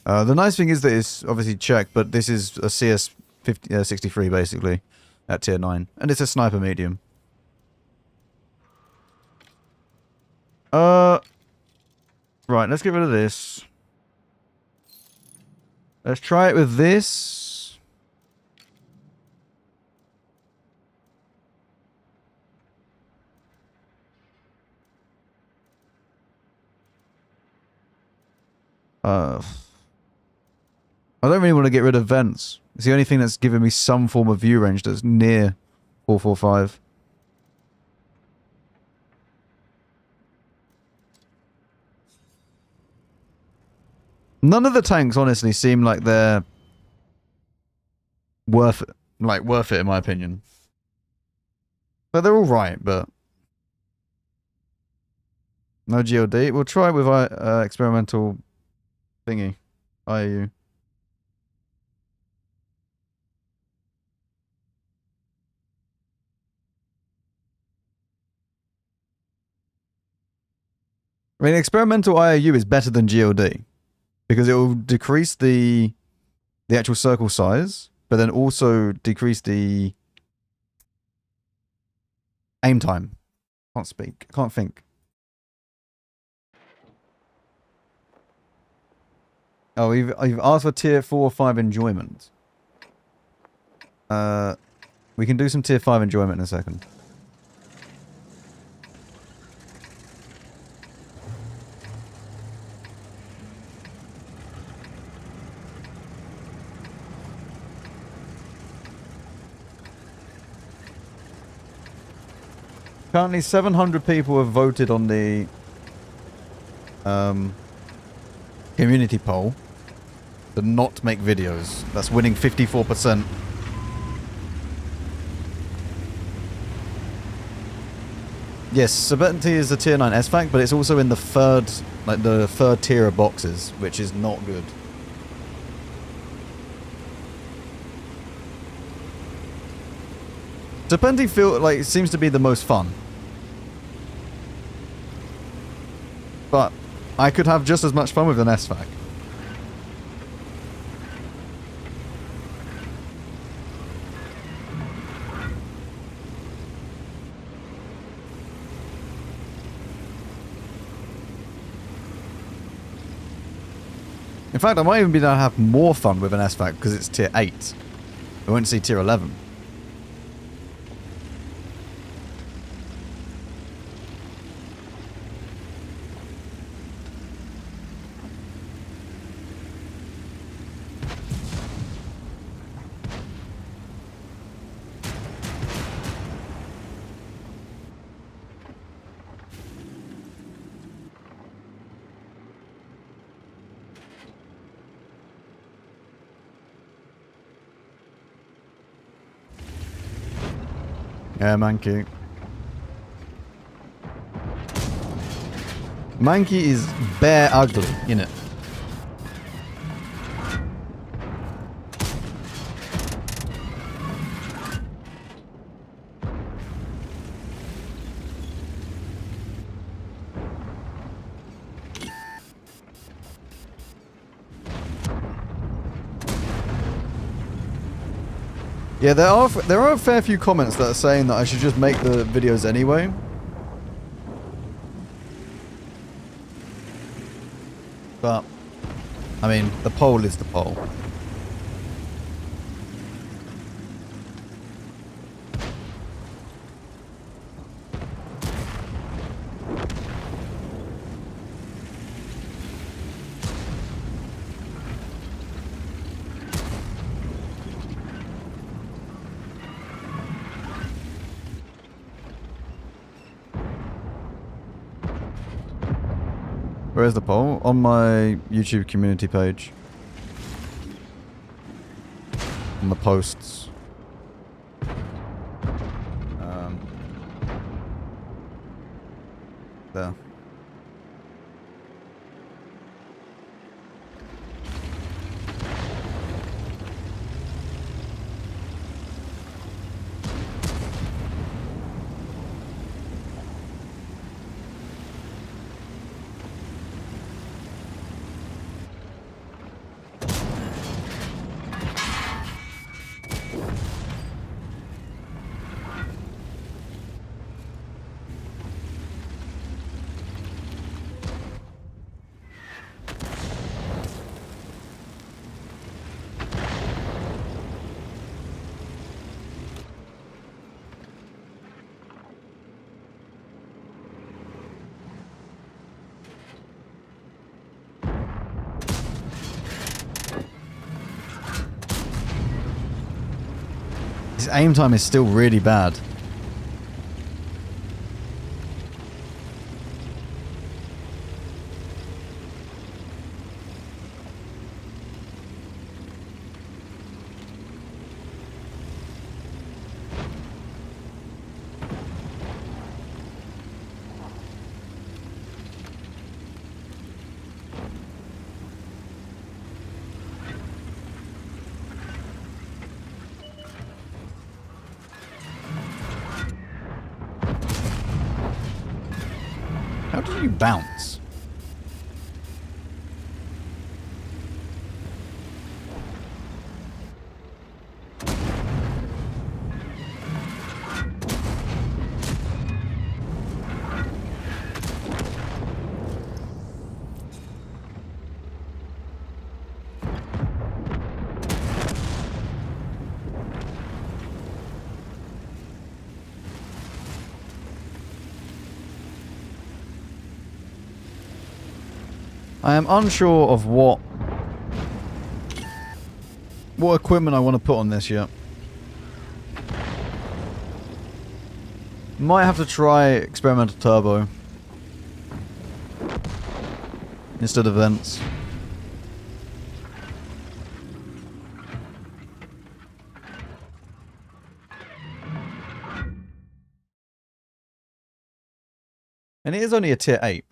The nice thing is that it's obviously Czech, but this is a CS 63, basically, at tier 9. And it's a sniper medium. Right, let's get rid of this. Let's try it with this. I don't really want to get rid of vents. It's the only thing that's giving me some form of view range that's near 445. None of the tanks, honestly, seem like they're worth it. Like, worth it, in my opinion. But they're alright, but... No GOD. We'll try with experimental thingy. IAU. I mean, experimental IAU is better than GOD. Because it will decrease the actual circle size, but then also decrease the aim time. Can't speak. Can't think. Oh, you've asked for tier 4 or 5 enjoyment. We can do some tier 5 enjoyment in a second. Currently 700 people have voted on the community poll to not make videos. That's winning 54%. Yes, Certainty is a tier 9 SFAC, but it's also in the third tier of boxes, which is not good. Serpenti seems to be the most fun. But I could have just as much fun with an SFAC. In fact, I might even be able to have more fun with an SFAC because it's tier 8. I won't see tier 11. Yeah, Mankey. Mankey is bare ugly, innit? Yeah, there are a fair few comments that are saying that I should just make the videos anyway. But, I mean, the poll is the poll. Where is the poll? On my YouTube community page. On the posts. There. His aim time is still really bad. How do you bounce? I am unsure of what equipment I want to put on this yet. Might have to try experimental turbo instead of vents. And it is only a tier 8.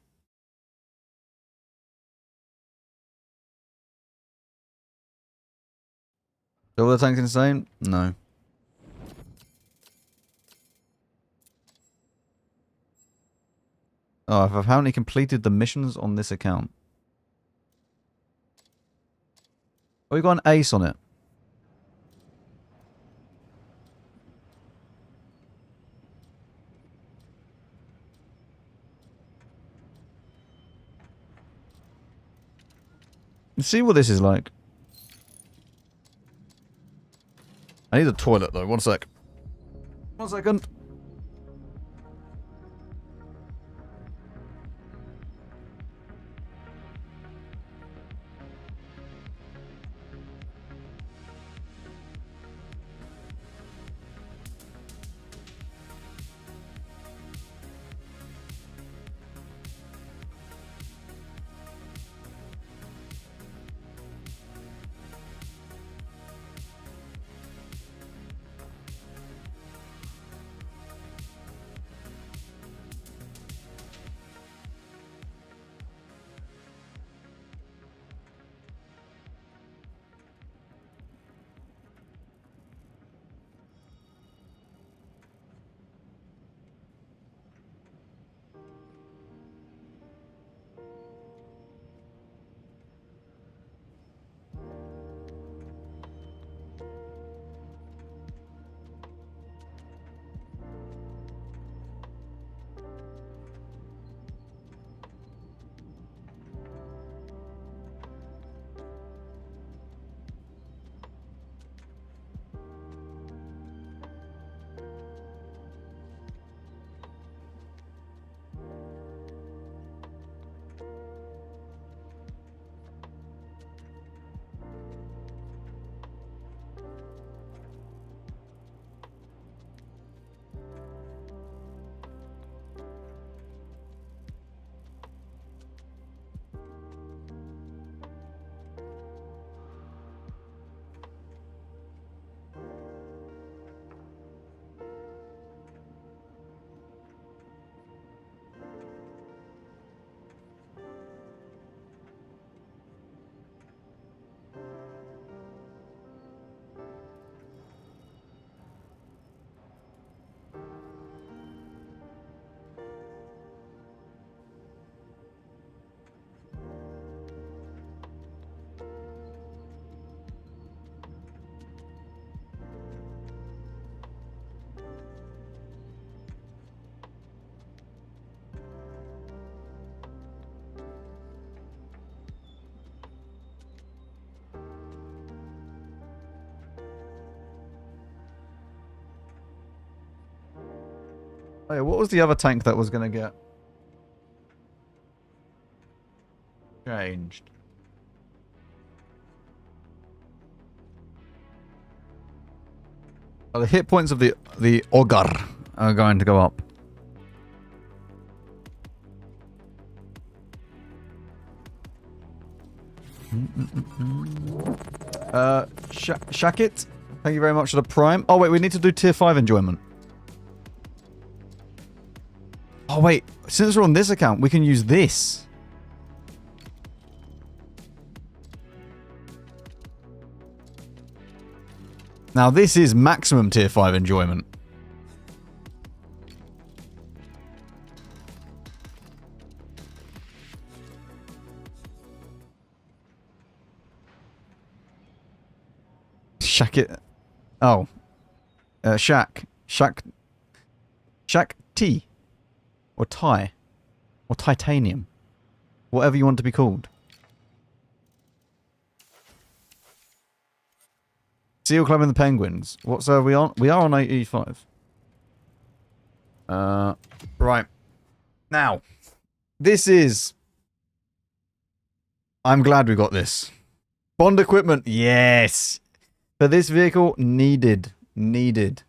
Double the tank's insane? No. Oh, I've apparently completed the missions on this account. Oh, you got an ace on it. Let's see what this is like. I need a toilet though, 1 sec. 1 second. Oh yeah, what was the other tank that was going to get changed? Oh, the hit points of the Ogre are going to go up. Shakit, thank you very much for the prime. Oh wait, we need to do tier 5 enjoyment. Oh wait, since we're on this account, we can use this. Now this is maximum tier 5 enjoyment. Shakit. Oh. Shak T. Or Ti. Or Titanium. Whatever you want to be called. Seal climbing the penguins. What server are we on? We are on 85. Right. Now. This is... I'm glad we got this. Bond equipment. Yes. For this vehicle, needed. Needed.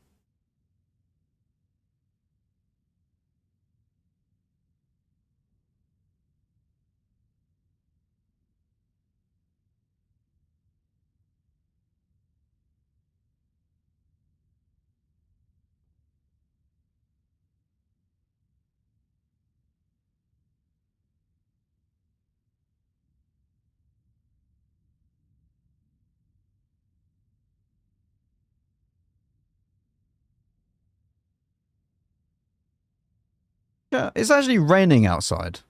Yeah, it's actually raining outside. It's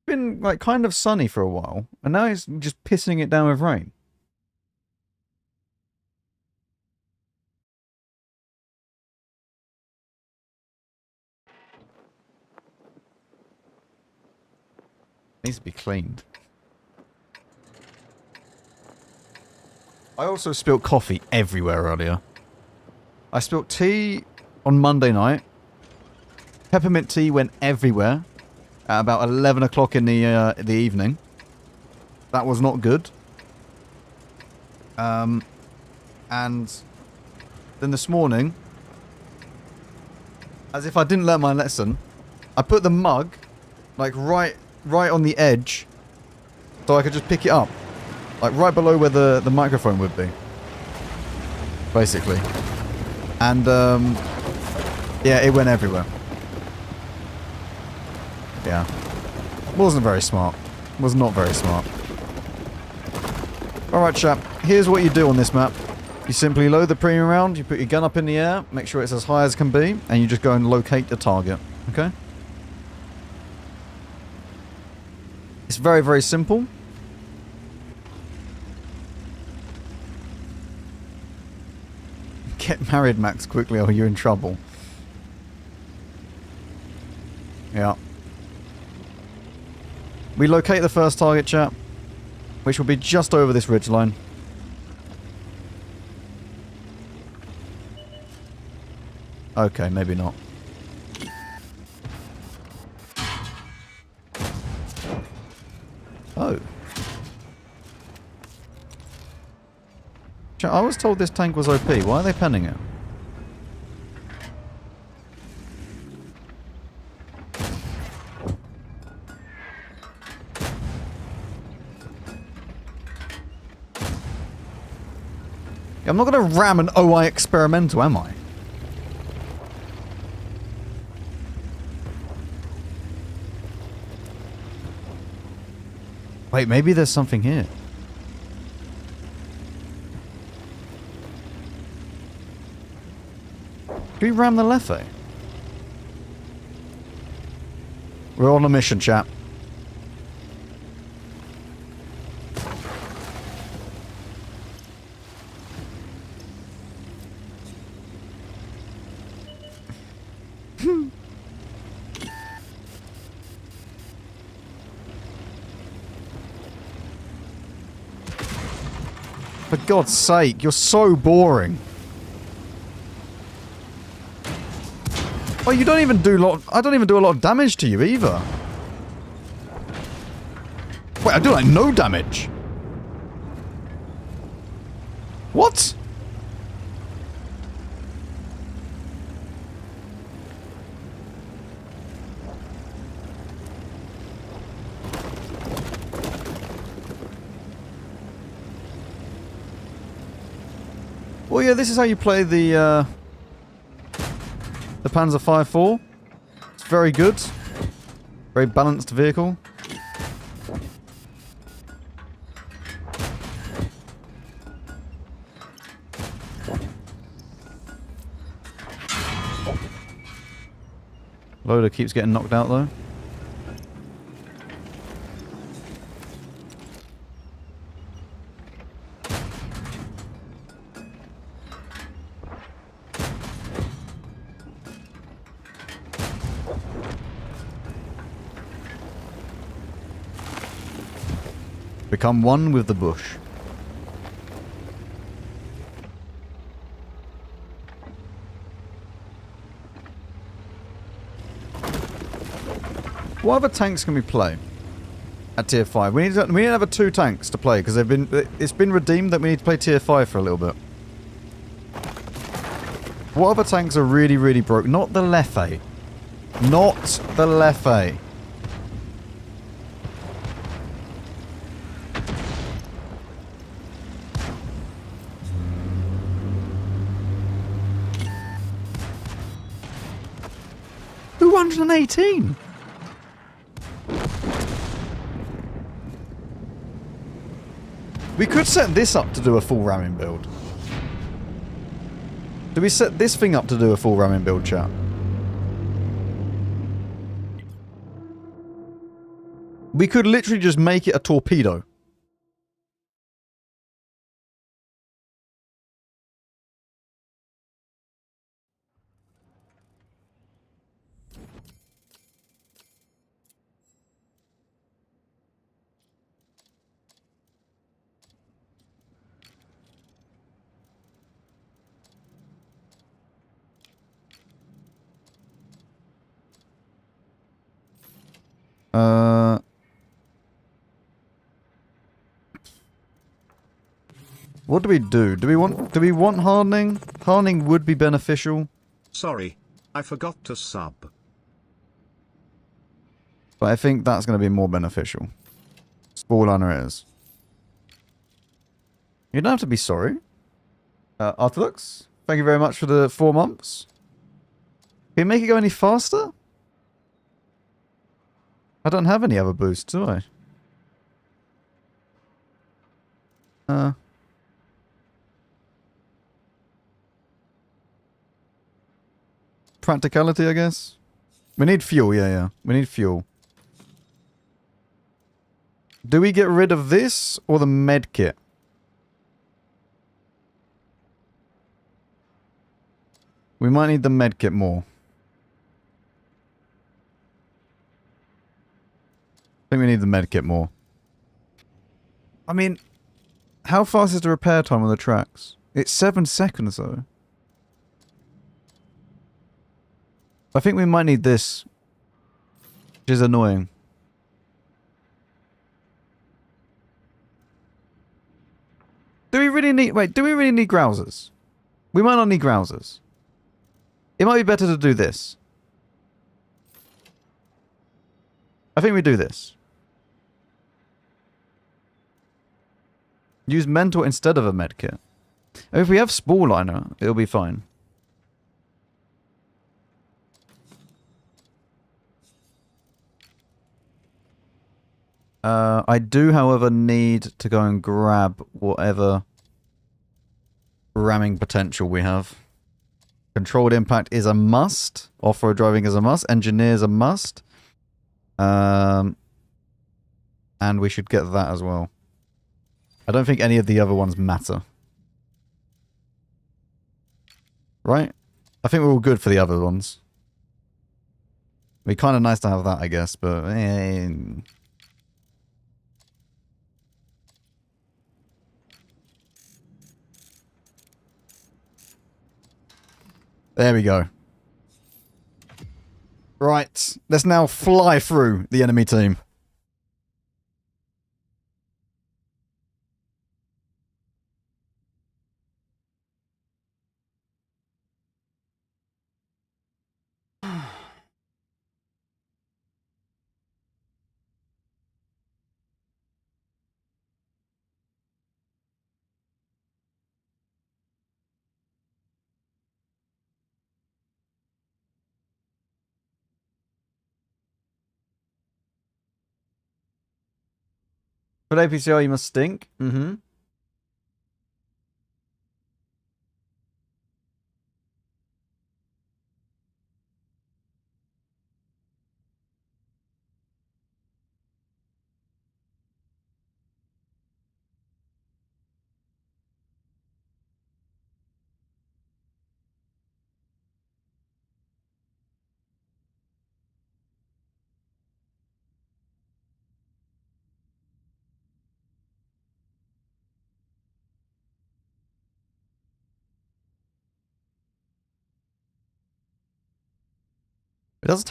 been like kind of sunny for a while, and now it's just pissing it down with rain. Needs to be cleaned. I also spilt coffee everywhere earlier. I spilt tea on Monday night. Peppermint tea went everywhere at about 11 o'clock in the evening. That was not good. And then this morning, as if I didn't learn my lesson, I put the mug like right on the edge so I could just pick it up. Like right below where the microphone would be. Basically. And yeah, it went everywhere. Yeah. Wasn't very smart. Was not very smart. Alright, chap. Here's what you do on this map. You simply load the premium round, you put your gun up in the air, make sure it's as high as can be, and you just go and locate the target. Okay? It's very, very simple. Get married, Max, quickly or you're in trouble. Yeah. We locate the first target, chap, which will be just over this ridgeline. Okay, maybe not. Oh. I was told this tank was OP. Why are they penning it? I'm not going to ram an OI experimental, am I? Wait, maybe there's something here. Can we ram the Leffe? We're on a mission, chap. For God's sake, you're so boring. Oh, you don't even do I don't even do a lot of damage to you either. Wait, I do like no damage. What? Well, yeah, this is how you play the Panzer 5-4. It's very good. Very balanced vehicle. Loader keeps getting knocked out though. Become one with the bush. What other tanks can we play at tier 5? We need to have 2 tanks to play because it's been redeemed that we need to play tier 5 for a little bit. What other tanks are really, really broke? Not the Leffe. Not the Leffe. $218. We could set this up to do a full ramming build. Do we set this thing up to do a full ramming build, chat? We could literally just make it a torpedo. What do we do? Do we want hardening? Hardening would be beneficial. Sorry, I forgot to sub. But I think that's going to be more beneficial. Spoiler it is. You don't have to be sorry. Arthlux, thank you very much for the 4 months. Can you make it go any faster? I don't have any other boosts, do I? Practicality, I guess. We need fuel, yeah. We need fuel. Do we get rid of this or the med kit? We might need the med kit more. I think we need the med kit more. I mean, how fast is the repair time on the tracks? It's 7 seconds though. I think we might need this. Which is annoying. Do we really need... Wait, do we really need grousers? We might not need grousers. It might be better to do this. I think we do this. Use mentor instead of a medkit. If we have spore liner, it'll be fine. I do, however, need to go and grab whatever ramming potential we have. Controlled impact is a must. Off-road driving is a must. Engineer is a must. And we should get that as well. I don't think any of the other ones matter. Right? I think we're all good for the other ones. It'd be kind of nice to have that, I guess, but... There we go. Right. Let's now fly through the enemy team. But APCR, you must stink. Mm-hmm.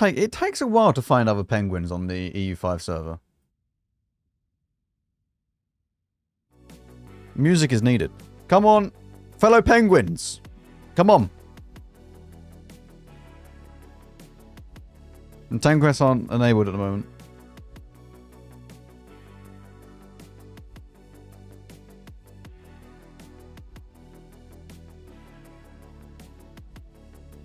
It takes a while to find other penguins on the EU5 server. Music is needed. Come on, fellow penguins. Come on. And tank quests aren't enabled at the moment.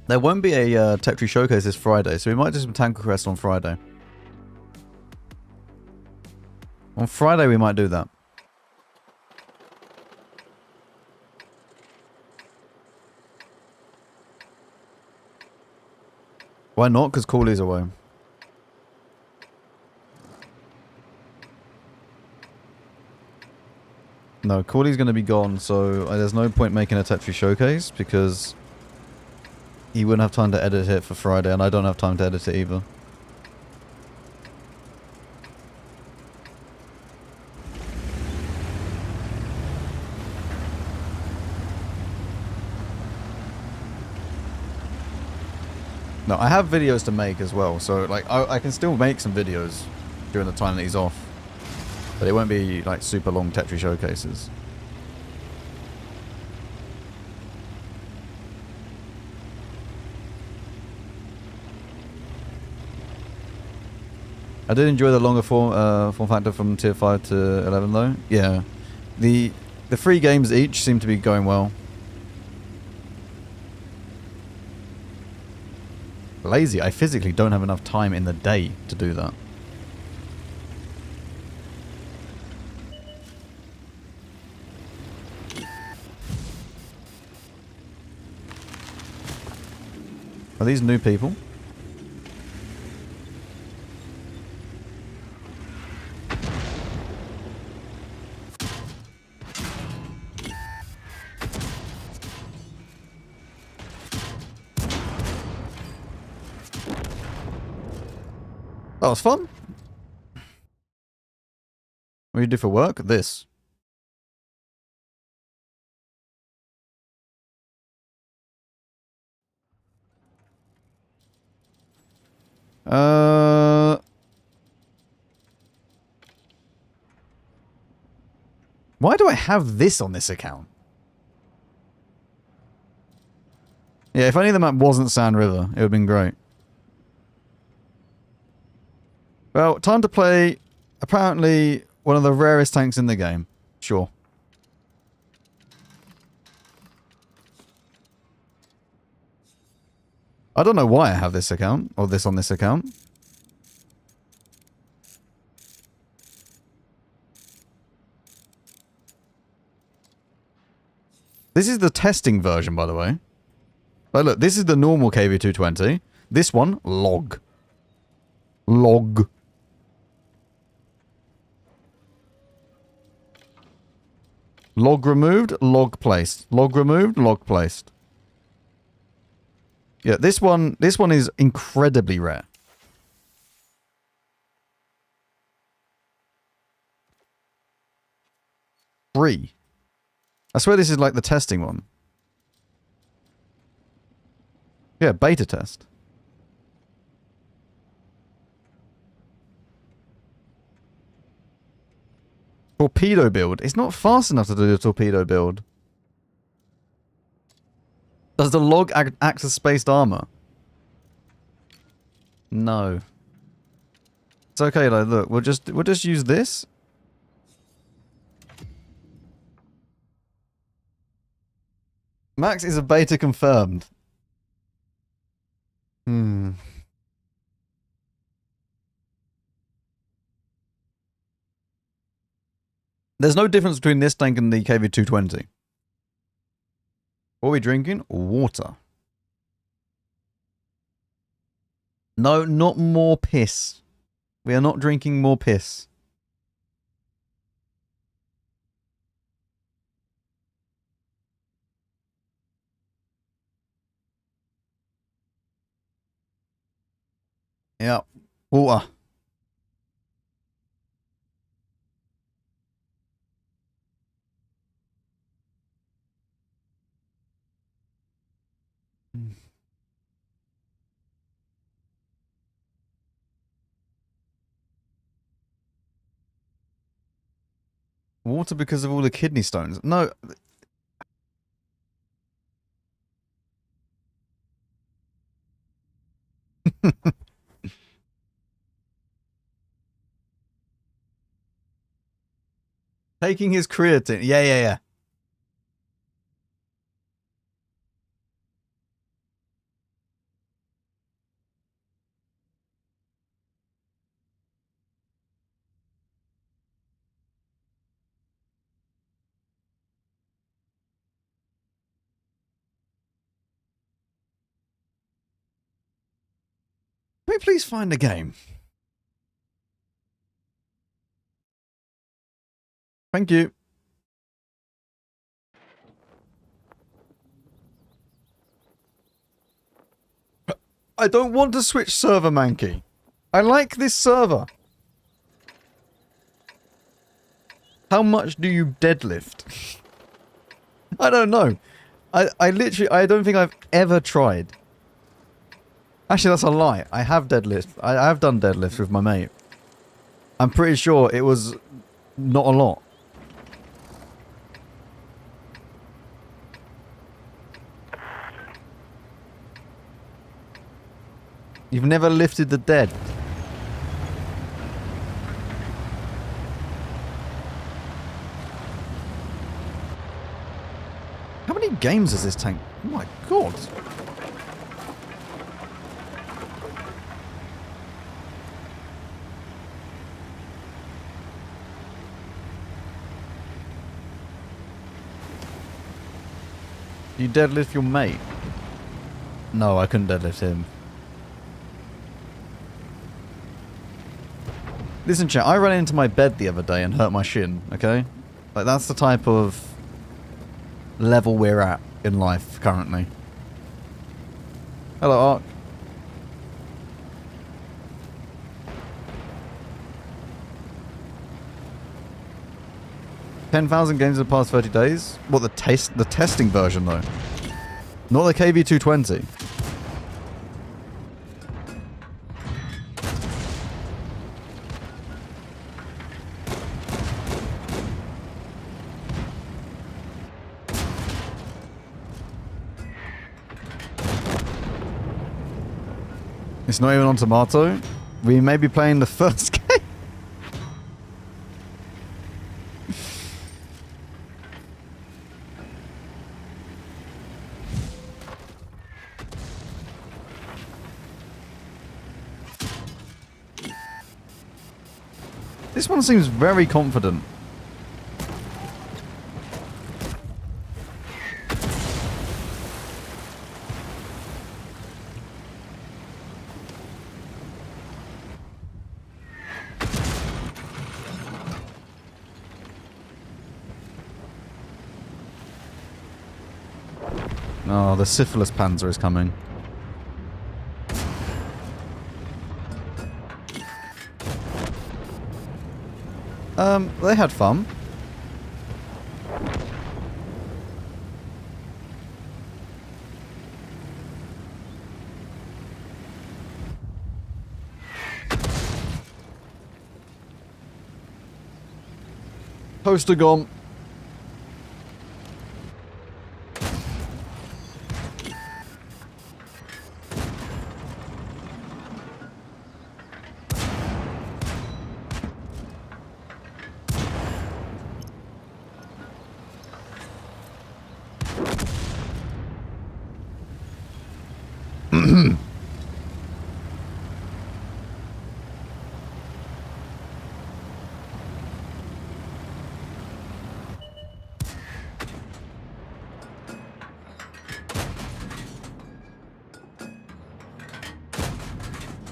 There won't be a Tech Tree Showcase this Friday, so we might do some tank quests on Friday. On Friday we might do that. Why not? Because Cooley's away. No, Cooley's going to be gone, so there's no point making a Tech Tree Showcase, because he wouldn't have time to edit it for Friday, and I don't have time to edit it either. No, I have videos to make as well, so like I can still make some videos during the time that he's off. But it won't be like super long Tech Tree Showcases. I did enjoy the longer form factor from tier 5 to 11 though. Yeah. The 3 games each seem to be going well. Lazy. I physically don't have enough time in the day to do that. Are these new people? That was fun. What do you do for work? This. Why do I have this on this account? Yeah, if only the map wasn't Sand River, it would have been great. Well, time to play, apparently, one of the rarest tanks in the game. Sure. I don't know why I have this account, or this on this account. This is the testing version, by the way. Like, look, this is the normal KV220. This one, log. Log. Log removed, log placed. Log removed, log placed. Yeah, this one is incredibly rare. Free. I swear this is like the testing one. Yeah, beta test. Torpedo build. It's not fast enough to do a torpedo build. Does the log act as spaced armor? No. It's okay though. Look, we'll just use this. Max is a beta confirmed. Hmm. There's no difference between this tank and the KV-220. What are we drinking? Water. No, not more piss. We are not drinking more piss. Yeah, water. Water because of all the kidney stones. No. Taking his creatine. Yeah. Can we please find a game? Thank you. I don't want to switch server, Mankey. I like this server. How much do you deadlift? I don't know. I literally, I don't think I've ever tried. Actually, that's a lie. I have deadlift. I have done deadlifts with my mate. I'm pretty sure it was not a lot. You've never lifted the dead. How many games is this tank? Oh my god. You deadlift your mate? No, I couldn't deadlift him. Listen, chat, I ran into my bed the other day and hurt my shin, okay? Like, that's the type of level we're at in life currently. Hello, Ark. $10,000 games in the past 30 days? What, the testing version, though? Not the KV-220. It's not even on Tomato. We may be playing the first game. This one seems very confident. Oh, the syphilis panzer is coming. They had fun. Poster gone.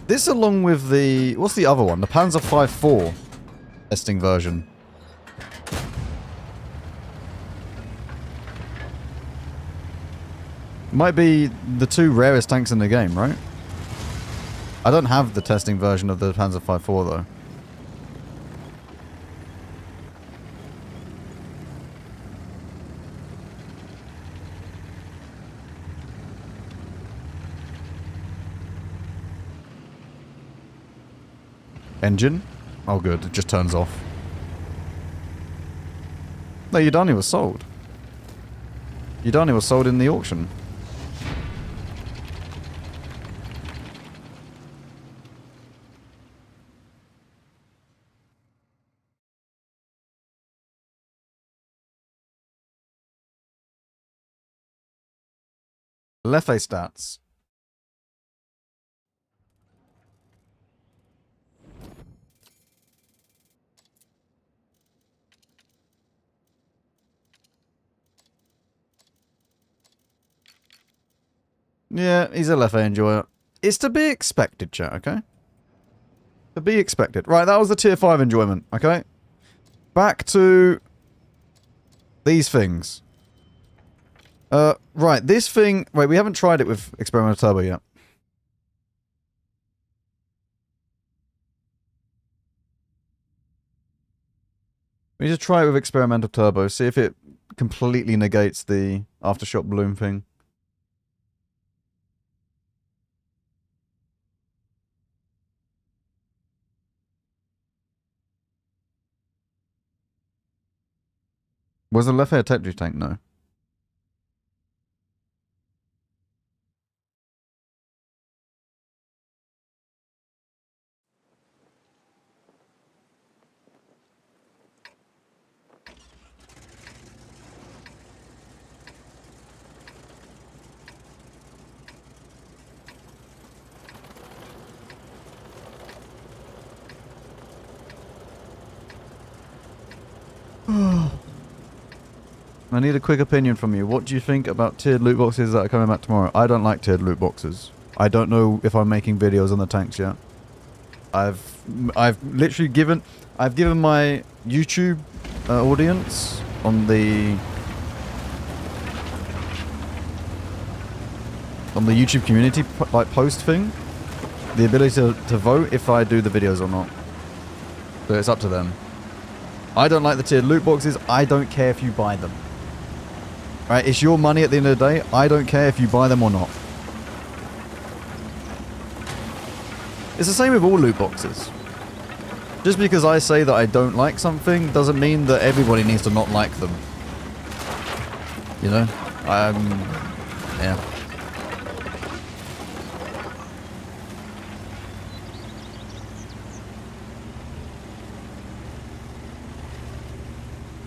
This along with the... What's the other one? The Panzer 5.4 testing version. Might be the two rarest tanks in the game, right? I don't have the testing version of the Panzer 5.4 though. Engine? Oh good, it just turns off. No, Udani was sold. Udani was sold in the auction. Lefe stats. Yeah, he's a Lefe enjoyer. It's to be expected, chat, okay? To be expected. Right, that was the tier 5 enjoyment, okay? Back to these things. Right, this thing... Wait, we haven't tried it with Experimental Turbo yet. We need to try it with Experimental Turbo, see if it completely negates the Aftershock Balloon thing. Was the Lefe a Tetris tank? No. I need a quick opinion from you. What do you think about tiered loot boxes that are coming back tomorrow? I don't like tiered loot boxes. I don't know if I'm making videos on the tanks yet. I've literally given my YouTube audience on the YouTube community post thing the ability to vote if I do the videos or not. So it's up to them. I don't like the tiered loot boxes. I don't care if you buy them. Right, it's your money at the end of the day. I don't care if you buy them or not. It's the same with all loot boxes. Just because I say that I don't like something doesn't mean that everybody needs to not like them. You know? Yeah.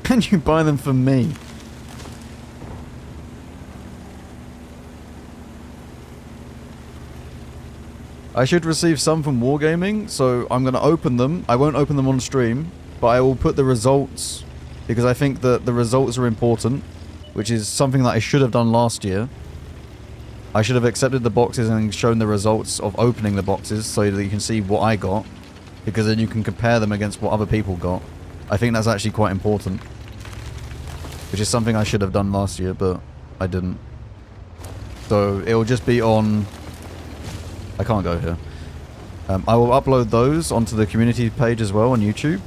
Can you buy them for me? I should receive some from Wargaming, so I'm going to open them. I won't open them on stream, but I will put the results, because I think that the results are important, which is something that I should have done last year. I should have accepted the boxes and shown the results of opening the boxes so that you can see what I got, because then you can compare them against what other people got. I think that's actually quite important, which is something I should have done last year, but I didn't. So it will just be on... I can't go here. I will upload those onto the community page as well on YouTube.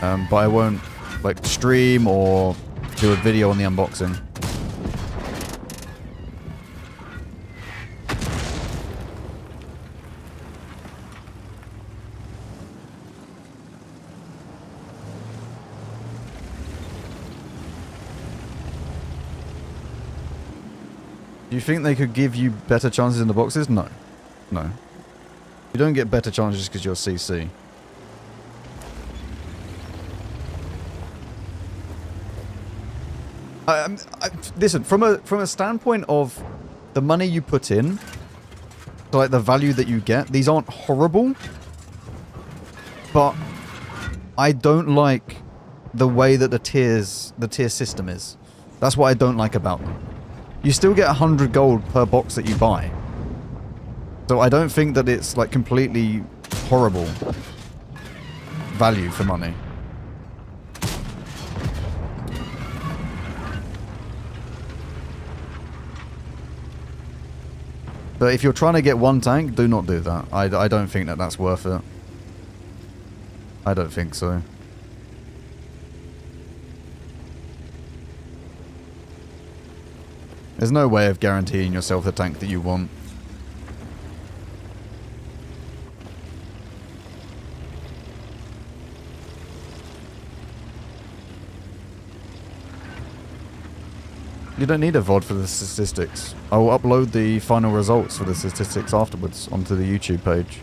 But I won't like stream or do a video on the unboxing. Do you think they could give you better chances in the boxes? No. No. You don't get better chances just because you're CC. Listen, from a standpoint of the money you put in, so like the value that you get, these aren't horrible, but I don't like the way that the tier system is. That's what I don't like about them. You still get 100 gold per box that you buy. So I don't think that it's like completely horrible value for money. But if you're trying to get one tank, do not do that. I don't think that that's worth it. I don't think so. There's no way of guaranteeing yourself the tank that you want. You don't need a VOD for the statistics. I will upload the final results for the statistics afterwards onto the YouTube page.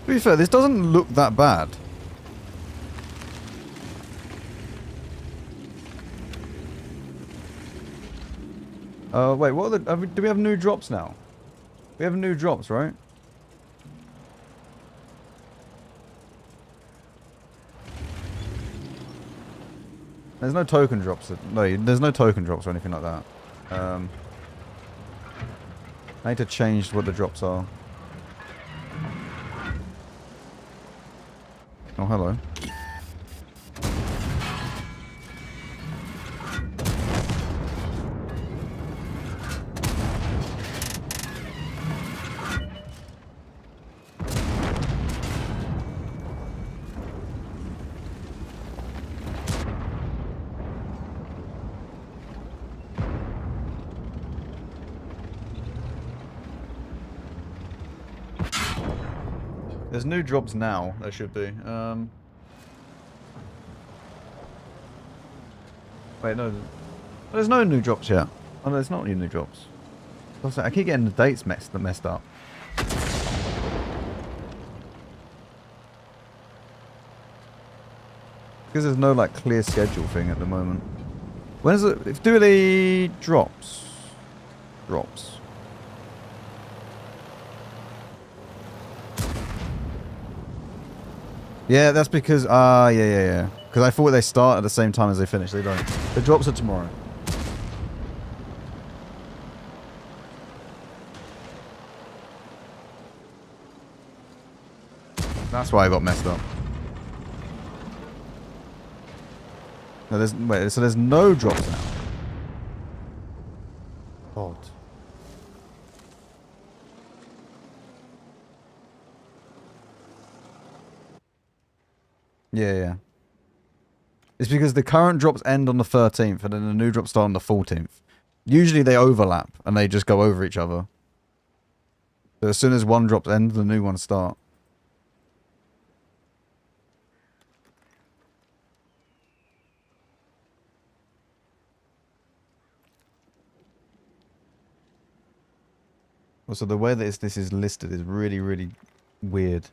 To be fair, this doesn't look that bad. Wait, what are the... do we have new drops now? We have new drops, right? There's no token drops. No, there's no token drops or anything like that. I need to change what the drops are. Oh, hello. There's new drops now, there should be. Wait, no. There's no new drops yet. Oh, there's not new drops. I keep getting the dates messed up. Because there's no, like, clear schedule thing at the moment. When is it? Do the drops? Drops. Yeah, that's because, yeah. Because I thought they start at the same time as they finish. They don't. The drops are tomorrow. That's why I got messed up. No, wait, so there's no drops now. Odd. Yeah. It's because the current drops end on the 13th and then the new drops start on the 14th. Usually they overlap and they just go over each other. So as soon as one drops end, the new ones start. Also, the way that this is listed is really, really weird.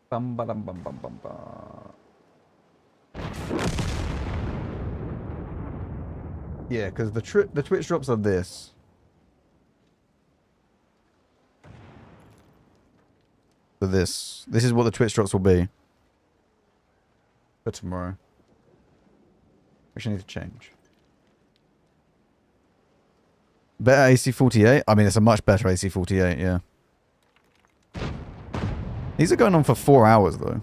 Bum ba dum bum bum bum ba. Yeah, because the Twitch drops are this. For this is what the Twitch drops will be for tomorrow, which I need to change. Better AC48? I mean, it's a much better AC48, yeah. These are going on for 4 hours, though.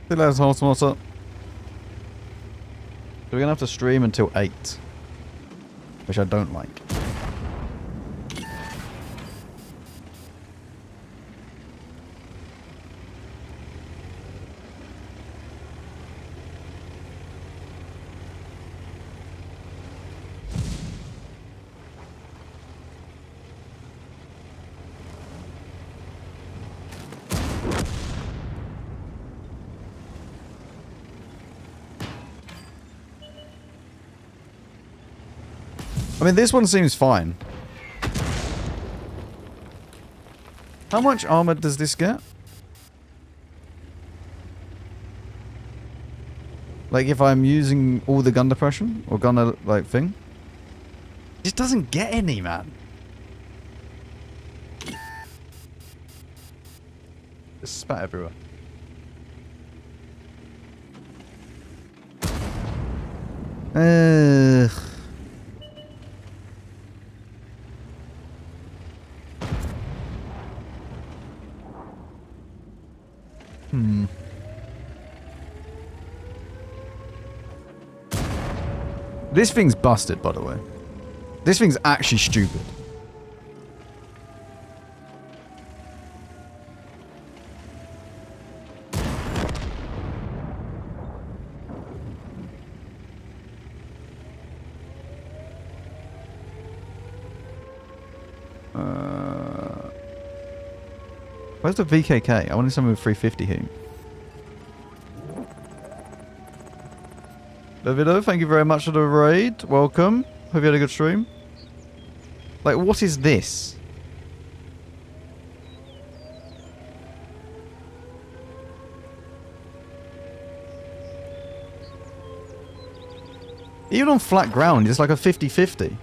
Hey, lads, what's up? So we're going to have to stream until 8. Which I don't like. I mean, this one seems fine. How much armor does this get? Like, if I'm using all the gun depression? Or gun, like, thing? It just doesn't get any, man. It's spat everywhere. Ugh. This thing's busted, by the way. This thing's actually stupid. Where's the VKK? I wanted something with 350 here. Davido, thank you very much for the raid. Welcome. Hope you had a good stream. Like, what is this? Even on flat ground, it's like a 50-50.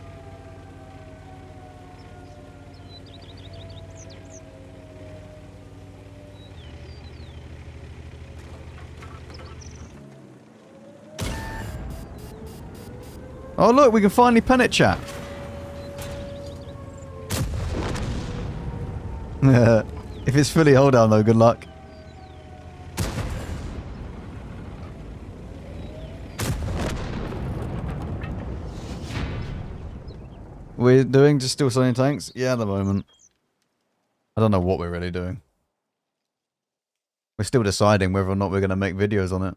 Oh look, we can finally pen it, chat. If it's fully hold down though, good luck. We're doing just still selling tanks? Yeah, at the moment. I don't know what we're really doing. We're still deciding whether or not we're going to make videos on it.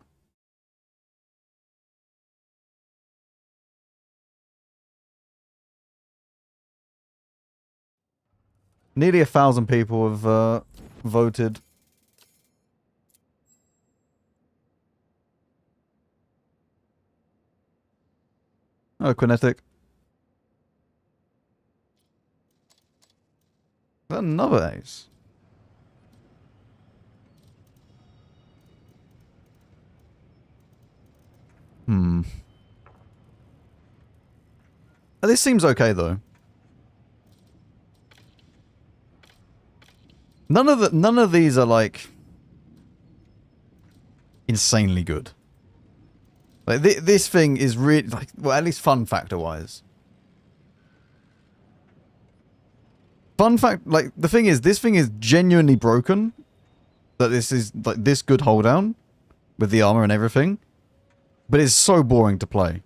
Nearly 1,000 people have voted. Oh, Kinetic. Is that another ace? Oh, this seems okay though. None of these are like insanely good. Like this thing is really like, well, at least fun factor wise. Fun fact, like the thing is, this thing is genuinely broken. That this is like this good hold down with the armor and everything, but it's so boring to play.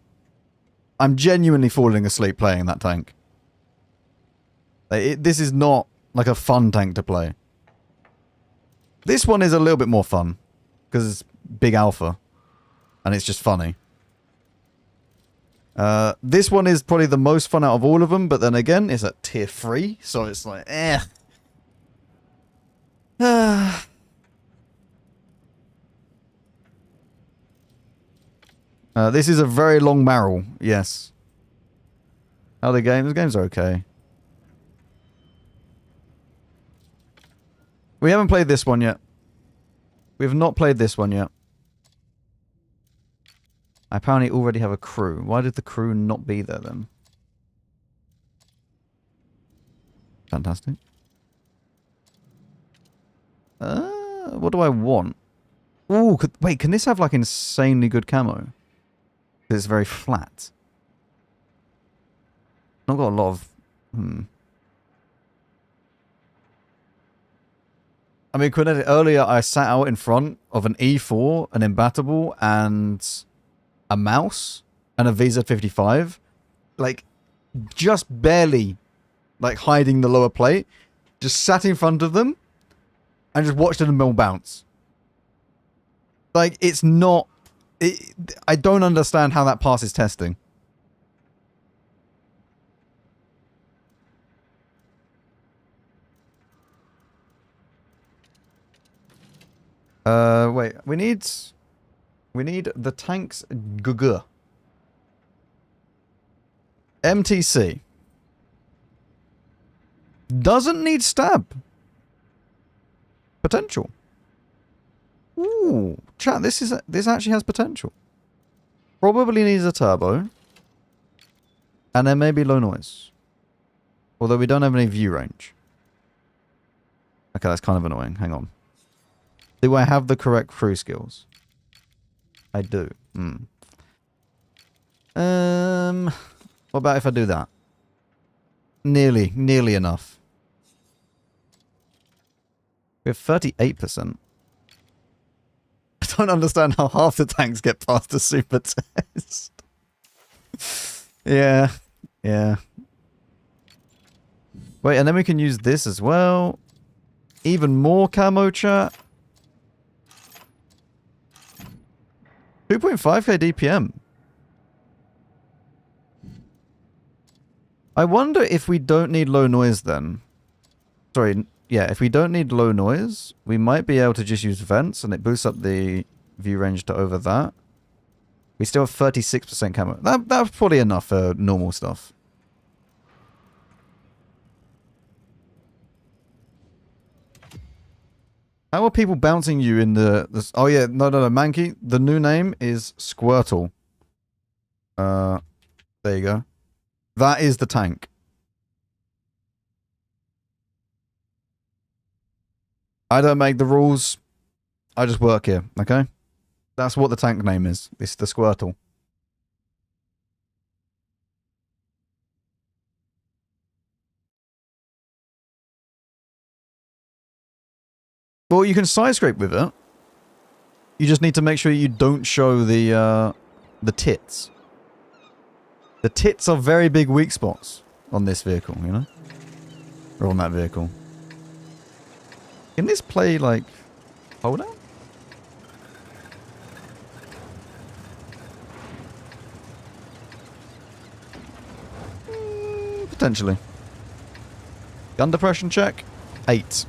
I'm genuinely falling asleep playing that tank. Like, this is not like a fun tank to play. This one is a little bit more fun because it's big alpha and it's just funny. This one is probably the most fun out of all of them, but then again, it's at tier 3, so it's like, eh. This is a very long barrel, yes. How are the games? The games are okay. We haven't played this one yet. We have not played this one yet. I apparently already have a crew. Why did the crew not be there then? Fantastic. What do I want? Ooh, wait, can this have like insanely good camo? It's very flat. Not got a lot of... I mean, earlier I sat out in front of an E4, an imbattable, and a mouse, and a VZ55. Like, just barely, like, hiding the lower plate. Just sat in front of them, and just watched them all bounce. Like, it's not... I don't understand how that passes testing. Wait, we need the tank's GG. MTC. Doesn't need stab. Potential. Ooh, chat, this actually has potential. Probably needs a turbo. And then maybe low noise. Although we don't have any view range. Okay, that's kind of annoying. Hang on. Do I have the correct crew skills? I do. What about if I do that? Nearly enough. We have 38%. I don't understand how half the tanks get past the super test. Yeah. Wait, and then we can use this as well. Even more camo, chat. 2.5k DPM. I wonder if we don't need low noise then. Sorry, yeah, if we don't need low noise, we might be able to just use vents and it boosts up the view range to over that. We still have 36% camo. That's probably enough for normal stuff. How are people bouncing you in the... Oh yeah, no, Mankey. The new name is Squirtle. There you go. That is the tank. I don't make the rules. I just work here, okay? That's what the tank name is. It's the Squirtle. Well, you can side scrape with it. You just need to make sure you don't show the tits. The tits are very big weak spots on this vehicle, you know? Or on that vehicle. Can this play, like, hold out? Potentially. Gun depression check. 8.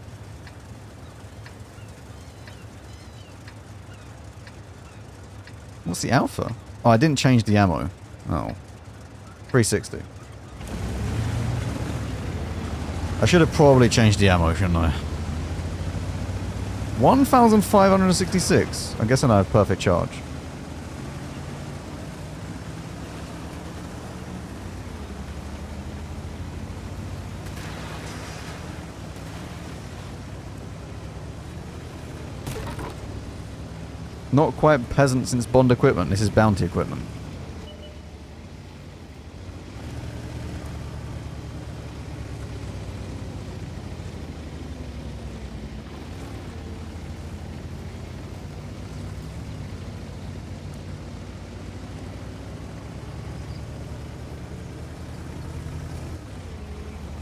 What's the alpha? Oh, I didn't change the ammo. Oh. 360. I should have probably changed the ammo, shouldn't I? 1,566. I guess I have perfect charge. Not quite peasant since Bond equipment. This is bounty equipment.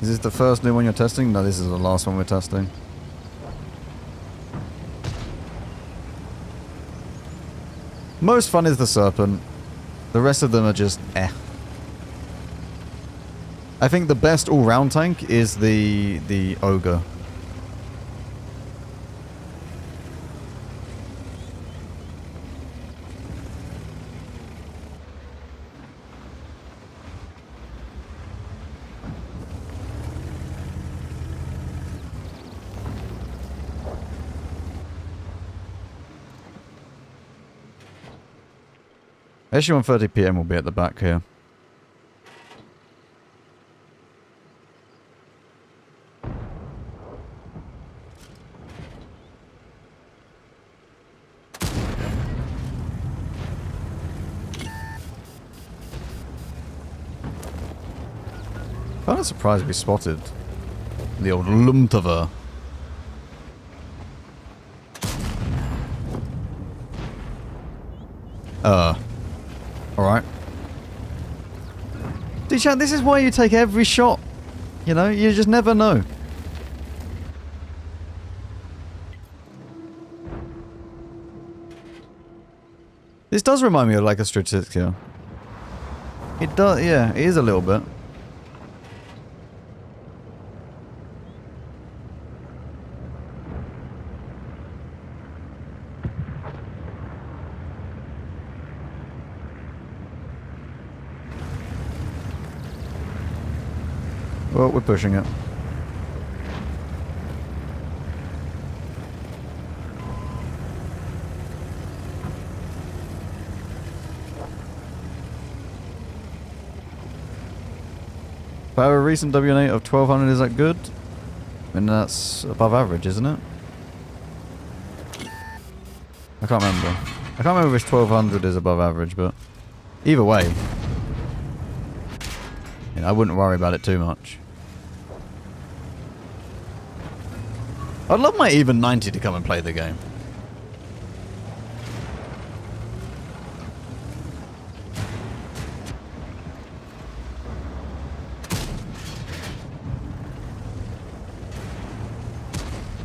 Is this the first new one you're testing? No, this is the last one we're testing. Most fun is the Serpent. The rest of them are just eh. I think the best all-round tank is the Ogre. SU-130 PM will be at the back here. Kind of surprised we spotted the old Lumtava. Alright. Dude, chat, this is why you take every shot. You know, you just never know. This does remind me of like a Strategia. It does, yeah, it is a little bit. Well, we're pushing it. If I have a recent WN8 of 1200, is that good? I mean, that's above average, isn't it? I can't remember. I can't remember if 1200 is above average, but either way, you know, I wouldn't worry about it too much. I'd love my even 90 to come and play the game.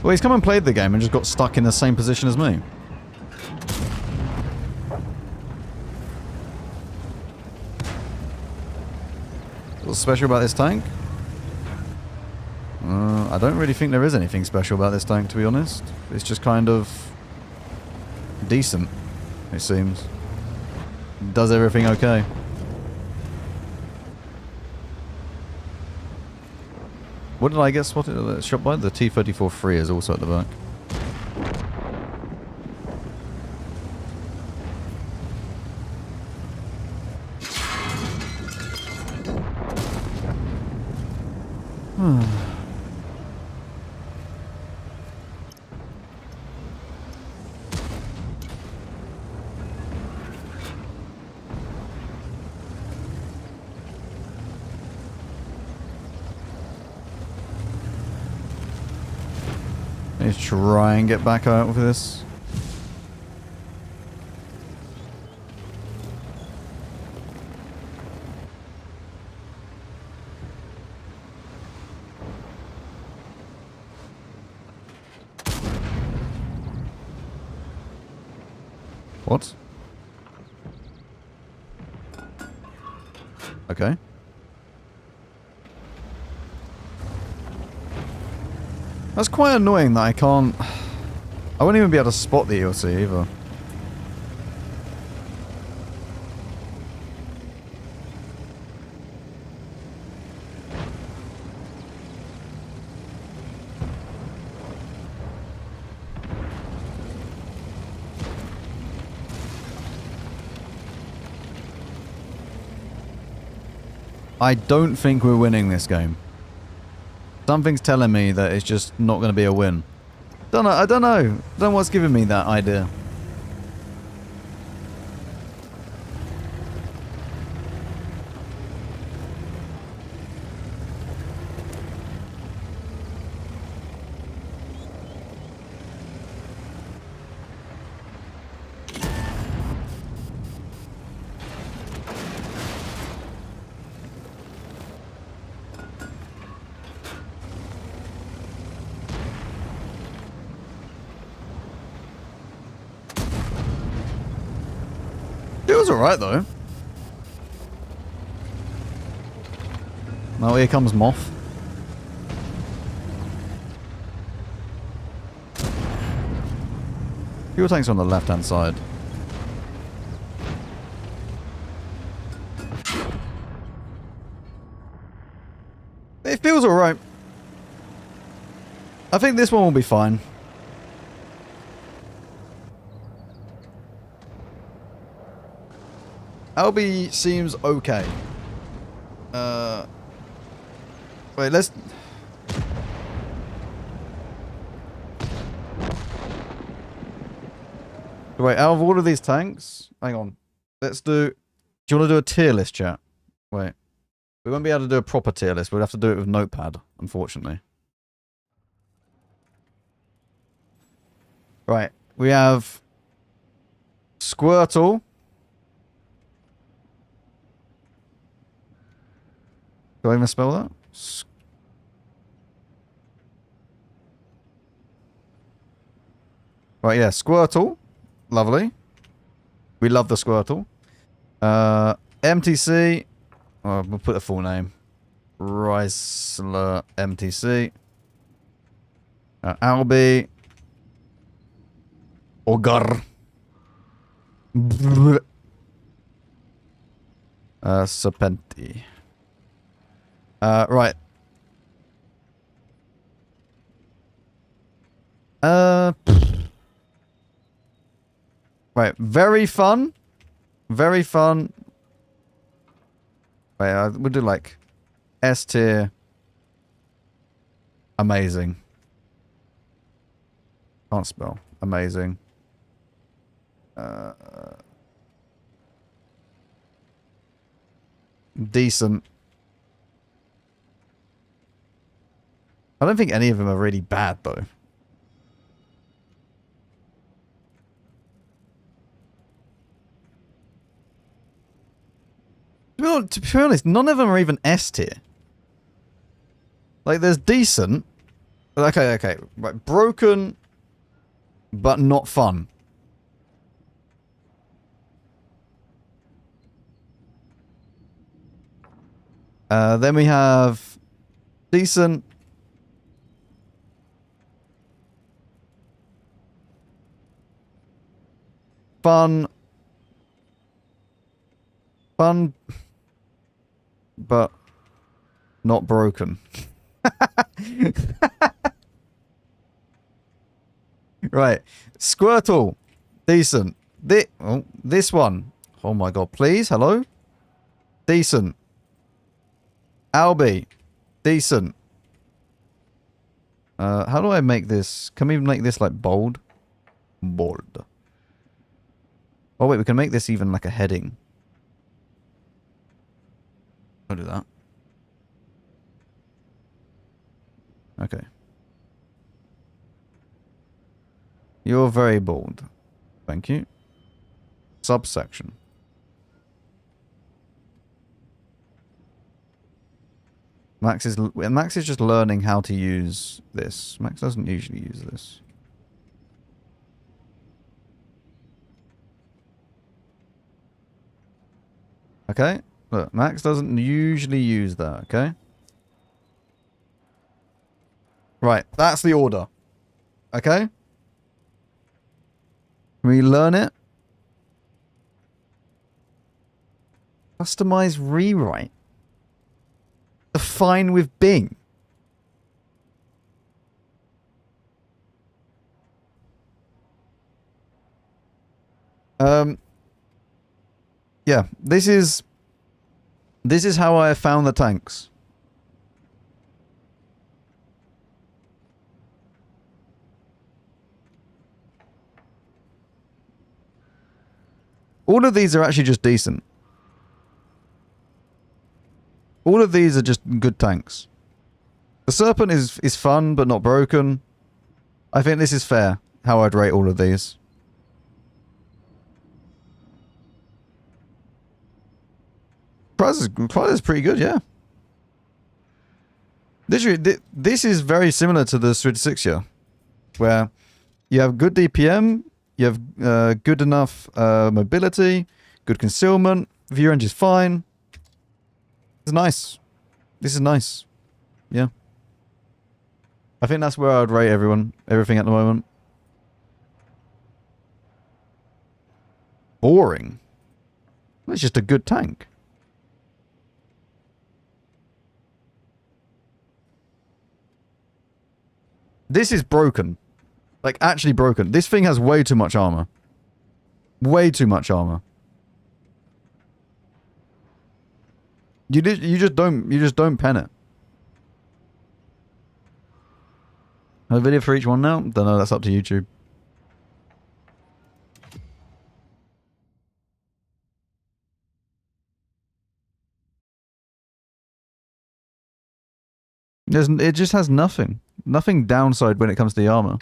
Well, he's come and played the game and just got stuck in the same position as me. What's special about this tank? I don't really think there is anything special about this tank, to be honest. It's just kind of decent, it seems. Does everything okay. What did I get spotted? Shot by? The T-34-3 is also at the back. Let's try and get back out with this. What? Okay. That's quite annoying that I can't... I won't even be able to spot the ELC either. I don't think we're winning this game. Something's telling me that it's just not going to be a win. I don't know. I don't know what's giving me that idea. It was alright though. Oh, here comes Moth. Fuel tanks on the left-hand side. It feels alright. I think this one will be fine. Albie seems okay. Wait, let's... Wait, out of all of these tanks... Hang on. Let's do... Do you want to do a tier list, chat? Wait. We won't be able to do a proper tier list. We'll have to do it with Notepad, unfortunately. Right. We have... Squirtle. Do I even spell that? Right, yeah. Squirtle. Lovely. We love the Squirtle. MTC. Oh, we'll put the full name. Chrysler MTC. Albie. Ogar. Serpenti. Right. Right. Very fun. Very fun. Wait, we'll do like S tier. Amazing. Can't spell. Amazing. Decent. I don't think any of them are really bad, though. To be honest, none of them are even S tier. Like, there's decent. Okay. Right, broken, but not fun. Then we have decent. Fun, but not broken. Right. Squirtle. Decent. This one. Oh my god, please. Hello? Decent. Albie. Decent. How do I make this? Can we make this like bold? Bold. Oh wait, we can make this even like a heading. I'll do that. Okay. You're very bold. Thank you. Subsection. Max is just learning how to use this. Max doesn't usually use this. Okay? Look, Max doesn't usually use that, okay? Right, that's the order. Okay? Can we learn it? Customize rewrite. Define with Bing. Yeah, this is how I found the tanks. All of these are actually just decent. All of these are just good tanks. The Serpent is fun, but not broken. I think this is fair, how I'd rate all of these. Price is pretty good, yeah. Literally, this is very similar to the Street 6 here, where you have good DPM, you have good enough mobility, good concealment, view range is fine. It's nice. This is nice. Yeah. I think that's where I would rate everything at the moment. Boring. It's just a good tank. This is broken. Like, actually broken. This thing has way too much armor. Way too much armor. You just don't pen it. A video for each one now? Don't know, that's up to YouTube. It just has nothing. Nothing downside when it comes to the armor.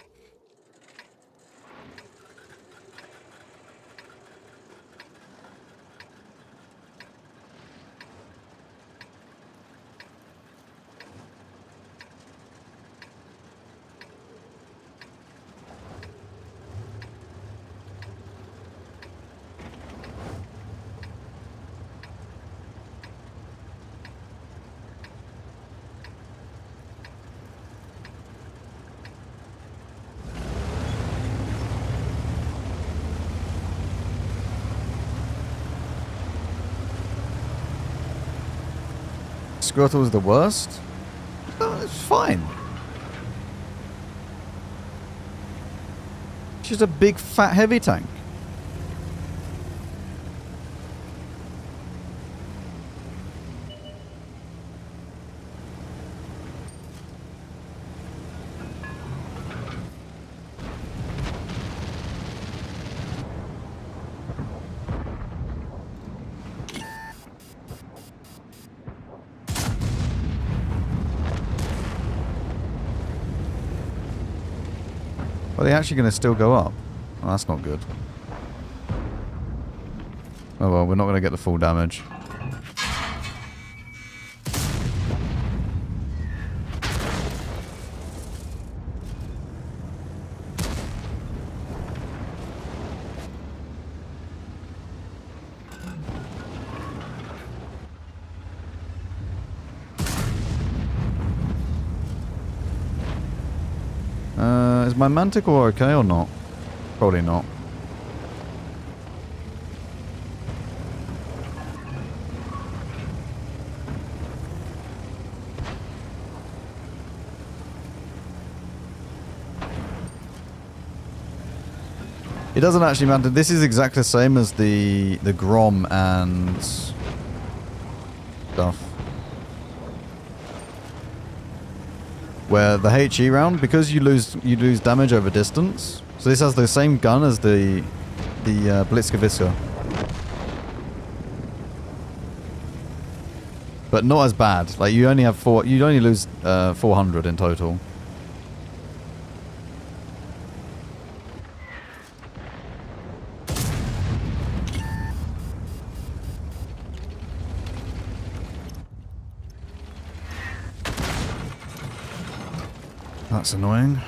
Squirtle was the worst? No, it's fine. It's just a big, fat, heavy tank. Are they actually going to still go up? Oh, that's not good. Oh well, we're not going to get the full damage. Is my Manticore okay or not? Probably not. It doesn't actually matter. This is exactly the same as the Grom and stuff. Where the HE round, because you lose damage over distance. So this has the same gun as the Blitzgewisker. But not as bad. Like you only have you only lose 400 in total. That's annoying.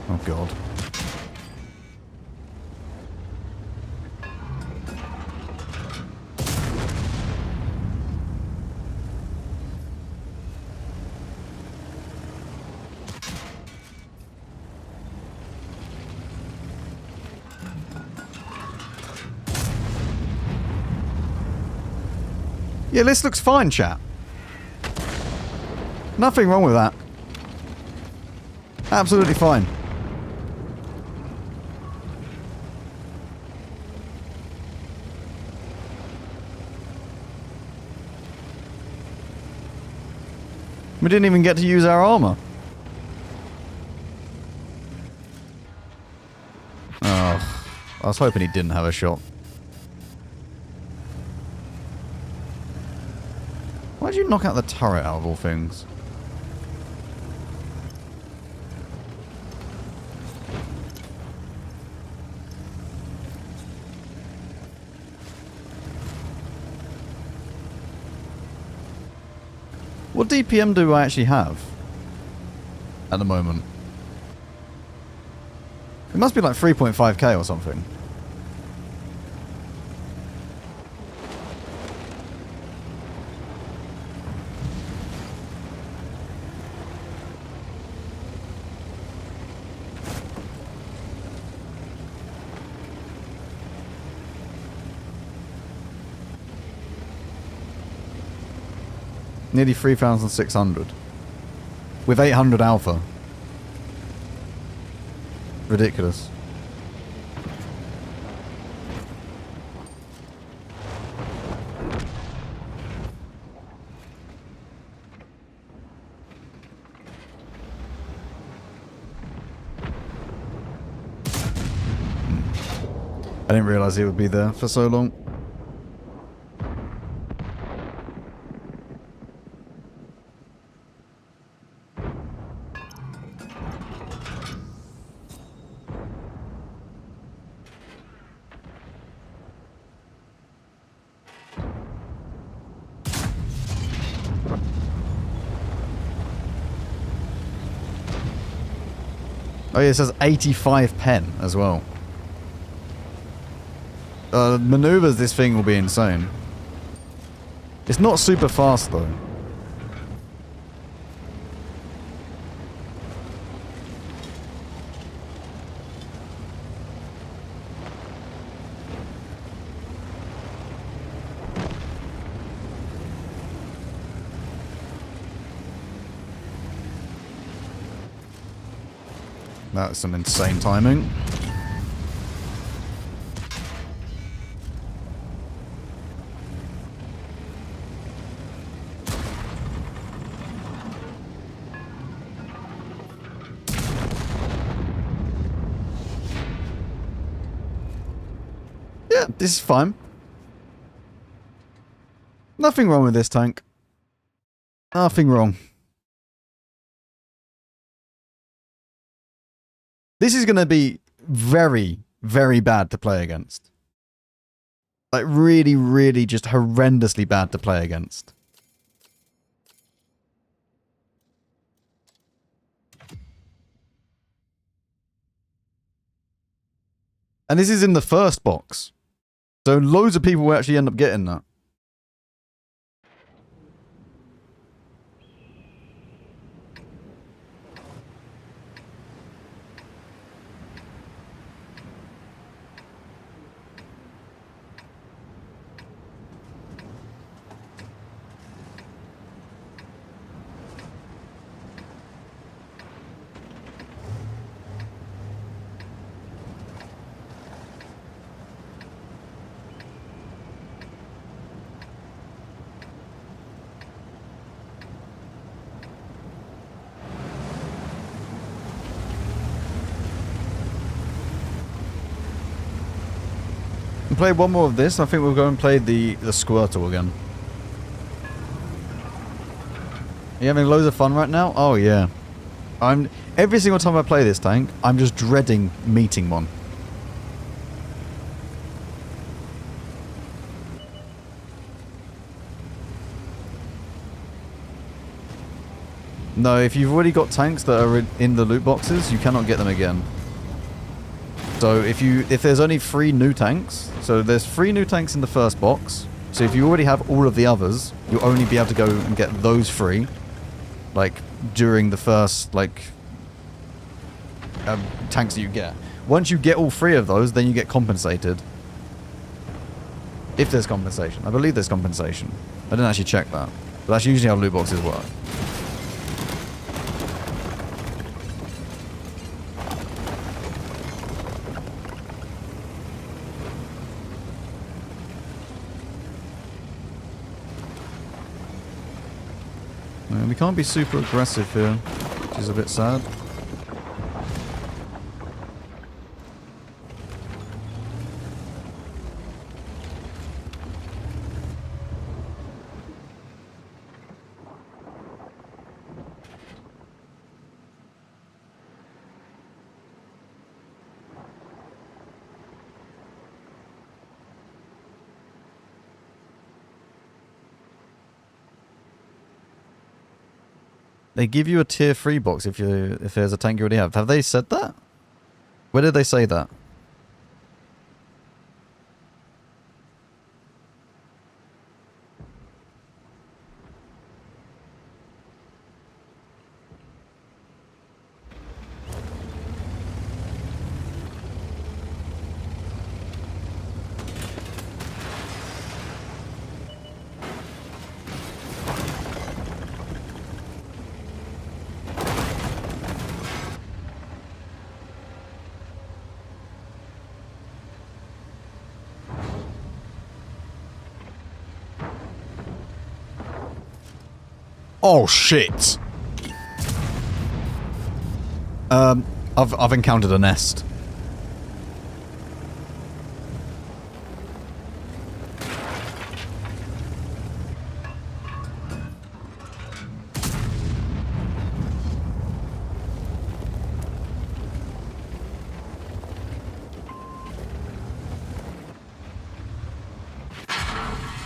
Oh god. Yeah, this looks fine, chat. Nothing wrong with that. Absolutely fine. We didn't even get to use our armor. Oh, I was hoping he didn't have a shot. Why'd you knock out the turret out of all things? What DPM do I actually have at the moment? It must be like 3.5k or something. Nearly 3,600. With 800 alpha. Ridiculous. I didn't realize it would be there for so long. Oh yeah, it says 85 pen as well. Maneuvers, this thing will be insane. It's not super fast though. That's some insane timing. Yeah, this is fine. Nothing wrong with this tank. Nothing wrong. This is going to be very, very bad to play against. Like, really, really just horrendously bad to play against. And this is in the first box. So loads of people will actually end up getting that. Play one more of this. I think we'll go and play the Squirtle again. Are you having loads of fun right now? Oh yeah. Every single time I play this tank, I'm just dreading meeting one. No, if you've already got tanks that are in the loot boxes, you cannot get them again. So if there's only 3 new tanks, so there's 3 new tanks in the first box. So if you already have all of the others, you'll only be able to go and get those 3, like during the first tanks that you get. Once you get all 3 of those, then you get compensated. If there's compensation, I believe there's compensation. I didn't actually check that, but that's usually how loot boxes work. We can't be super aggressive here, which is a bit sad. They give you a tier 3 box if there's a tank you already have. Have they said that? Where did they say that? Oh shit! I've encountered a nest.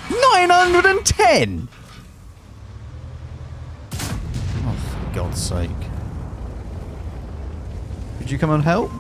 $910! For God's sake. Could you come and help?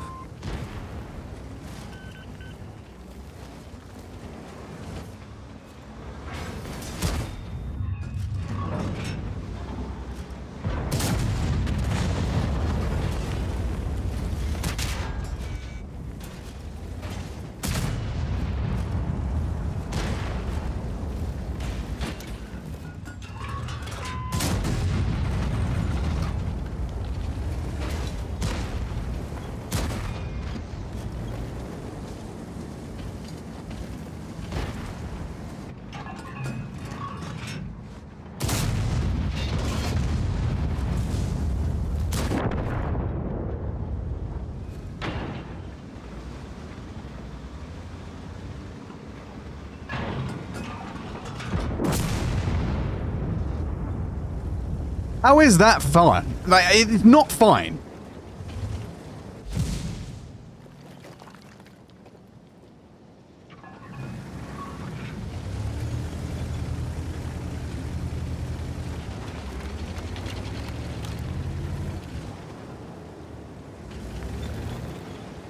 How is that fine? Like, it's not fine.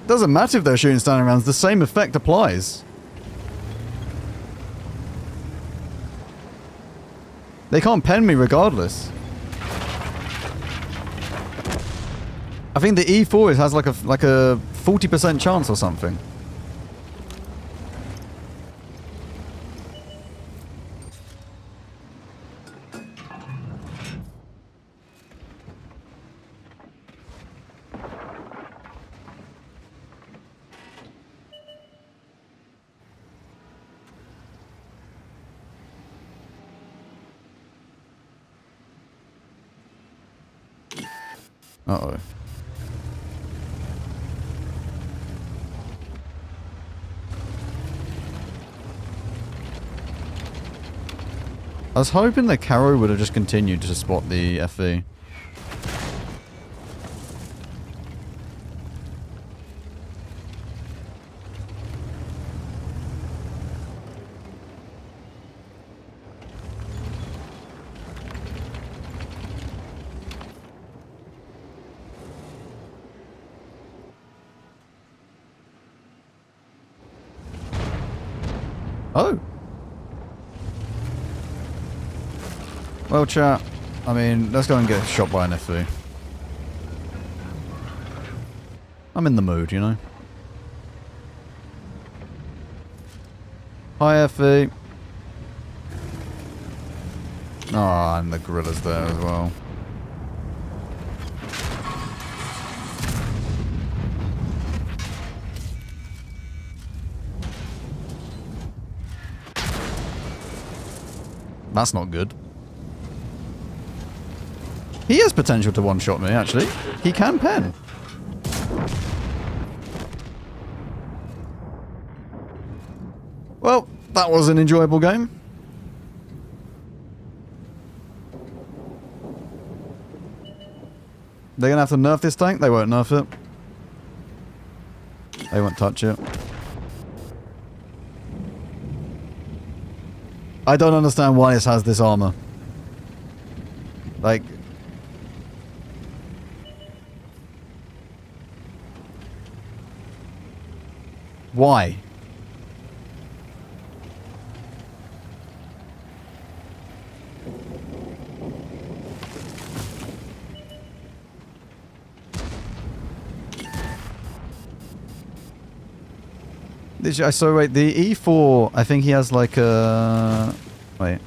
Doesn't matter if they're shooting standing rounds, the same effect applies. They can't pen me regardless. I think the E4 has like a 40% chance or something. Uh-oh. I was hoping the Caro would have just continued to spot the FE. Oh! Well, chat, I mean, let's go and get shot by an FE. I'm in the mood, you know. Hi, FE. Oh, and the gorilla's there as well. That's not good. He has potential to one-shot me, actually. He can pen. Well, that was an enjoyable game. They're gonna have to nerf this tank? They won't nerf it. They won't touch it. I don't understand why this has this armor. Like... Why? So wait, the E4, I think he has like a... Wait.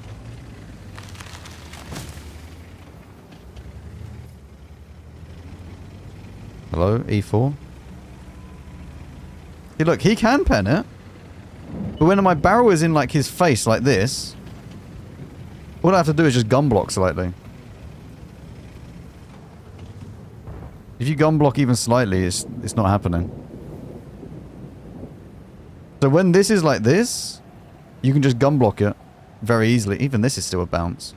Hello, E4? Hey, look, he can pen it. But when my barrel is in like his face like this, all I have to do is just gun block slightly. If you gun block even slightly, it's not happening. So when this is like this, you can just gun block it very easily. Even this is still a bounce.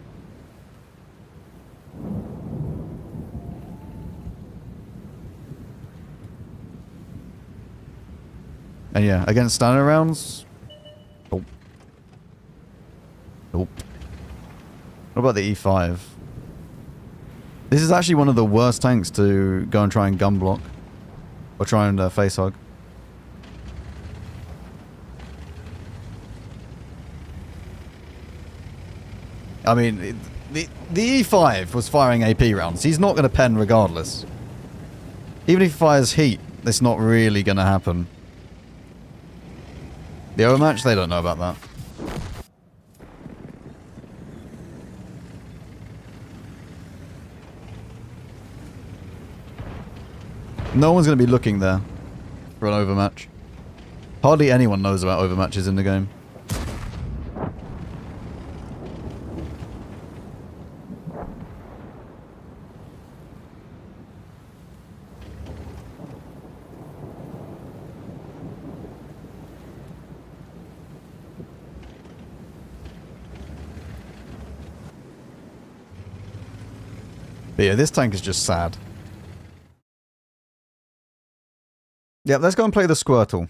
And yeah, against standard rounds... Nope. Nope. What about the E5? This is actually one of the worst tanks to go and try and gun block. Or try and face hug. I mean, the E5 was firing AP rounds. He's not going to pen regardless. Even if he fires heat, it's not really going to happen. The overmatch, they don't know about that. No one's going to be looking there for an overmatch. Hardly anyone knows about overmatches in the game. But yeah, this tank is just sad. Yeah, let's go and play the Squirtle.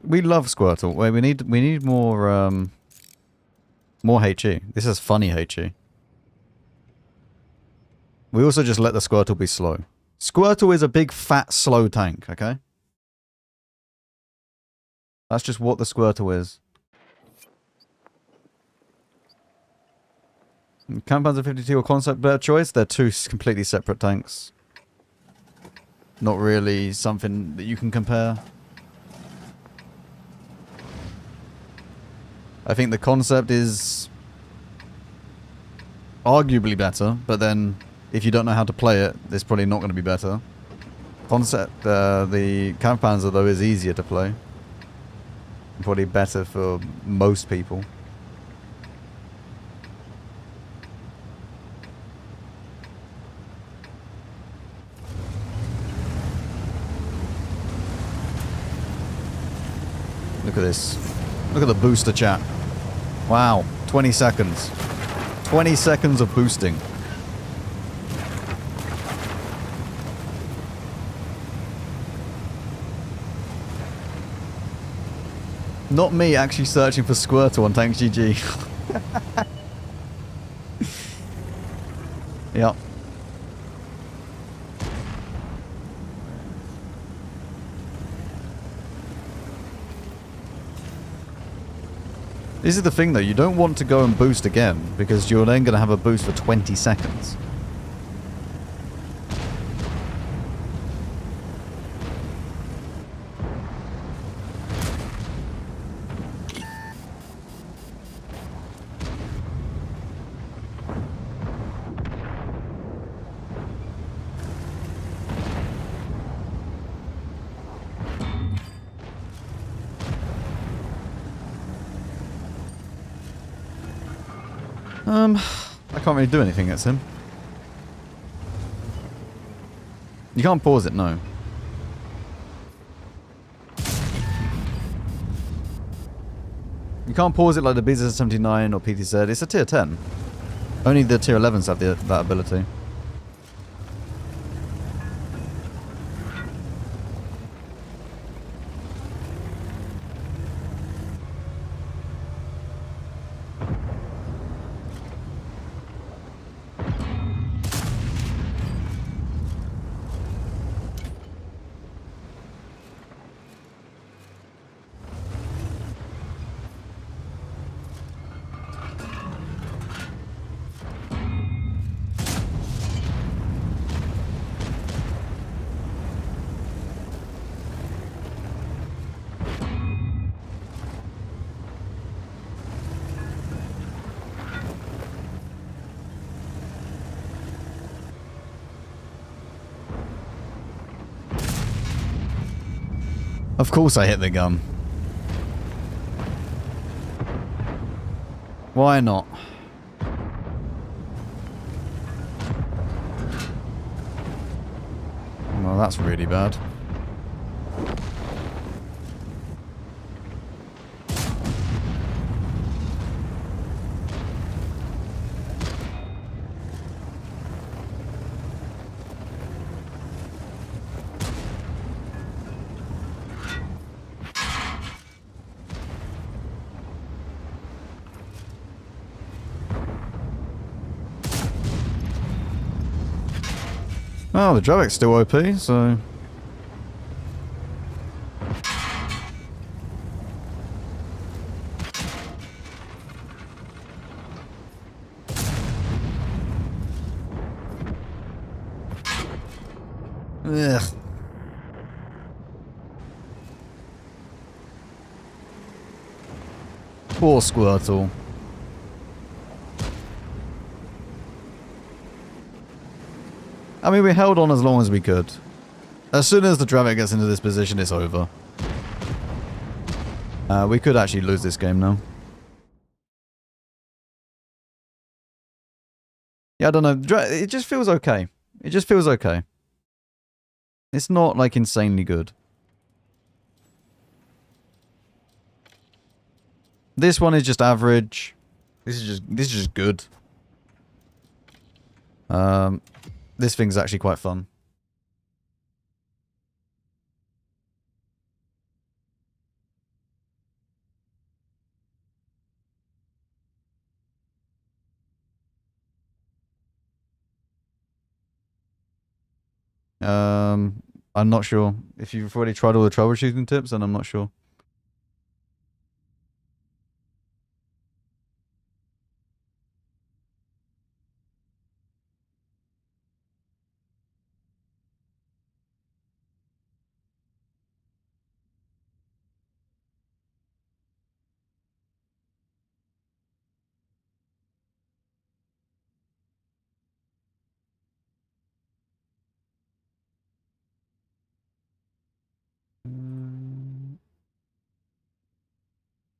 We love Squirtle. Wait, we need more more HE. This is funny HE. We also just let the Squirtle be slow. Squirtle is a big, fat, slow tank, okay? That's just what the Squirtle is. Campanzer 52 or Concept better choice? They're two completely separate tanks. Not really something that you can compare. I think the Concept is arguably better, but then if you don't know how to play it, it's probably not going to be better. Concept, the Kampfpanzer though is easier to play. Probably better for most people. Look at this. Look at the booster chat. Wow, 20 seconds. 20 seconds of boosting. Not me actually searching for Squirtle on Tanks GG. Yep. This is the thing though, you don't want to go and boost again, because you're then going to have a boost for 20 seconds. I can't really do anything against him. You can't pause it, no. You can't pause it like the BZ-79 or PTZ. It's a tier 10. Only the tier 11s have that ability. Of course I hit the gun. Why not? Well, that's really bad. Oh, the Dravek's still OP, so... Ugh. Poor Squirtle. I mean, we held on as long as we could. As soon as the Dravek gets into this position, it's over. We could actually lose this game now. Yeah, I don't know. It just feels okay. It just feels okay. It's not, like, insanely good. This one is just average. This is just good. This thing's actually quite fun. I'm not sure. If you've already tried all the troubleshooting tips, then I'm not sure.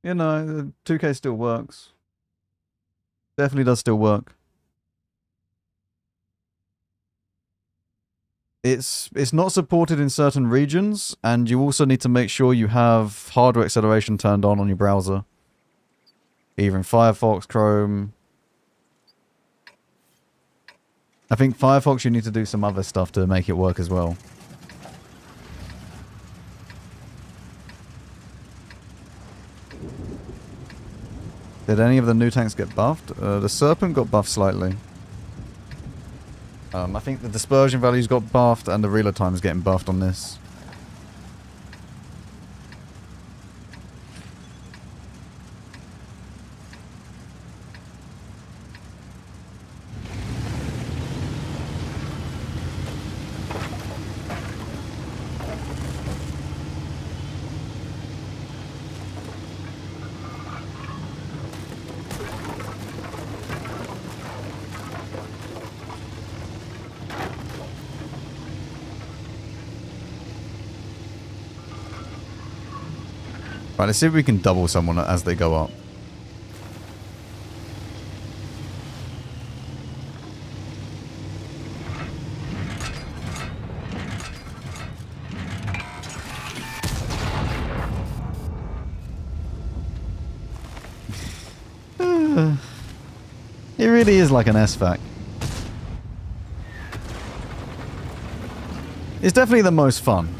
You know, 2K still works. Definitely does still work. It's not supported in certain regions, and you also need to make sure you have hardware acceleration turned on your browser. Either in Firefox, Chrome. I think Firefox you need to do some other stuff to make it work as well. Did any of the new tanks get buffed? The Serpent got buffed slightly. I think the dispersion values got buffed and the reload time is getting buffed on this. Right, let's see if we can double someone as they go up. It really is like an SFAC. It's definitely the most fun.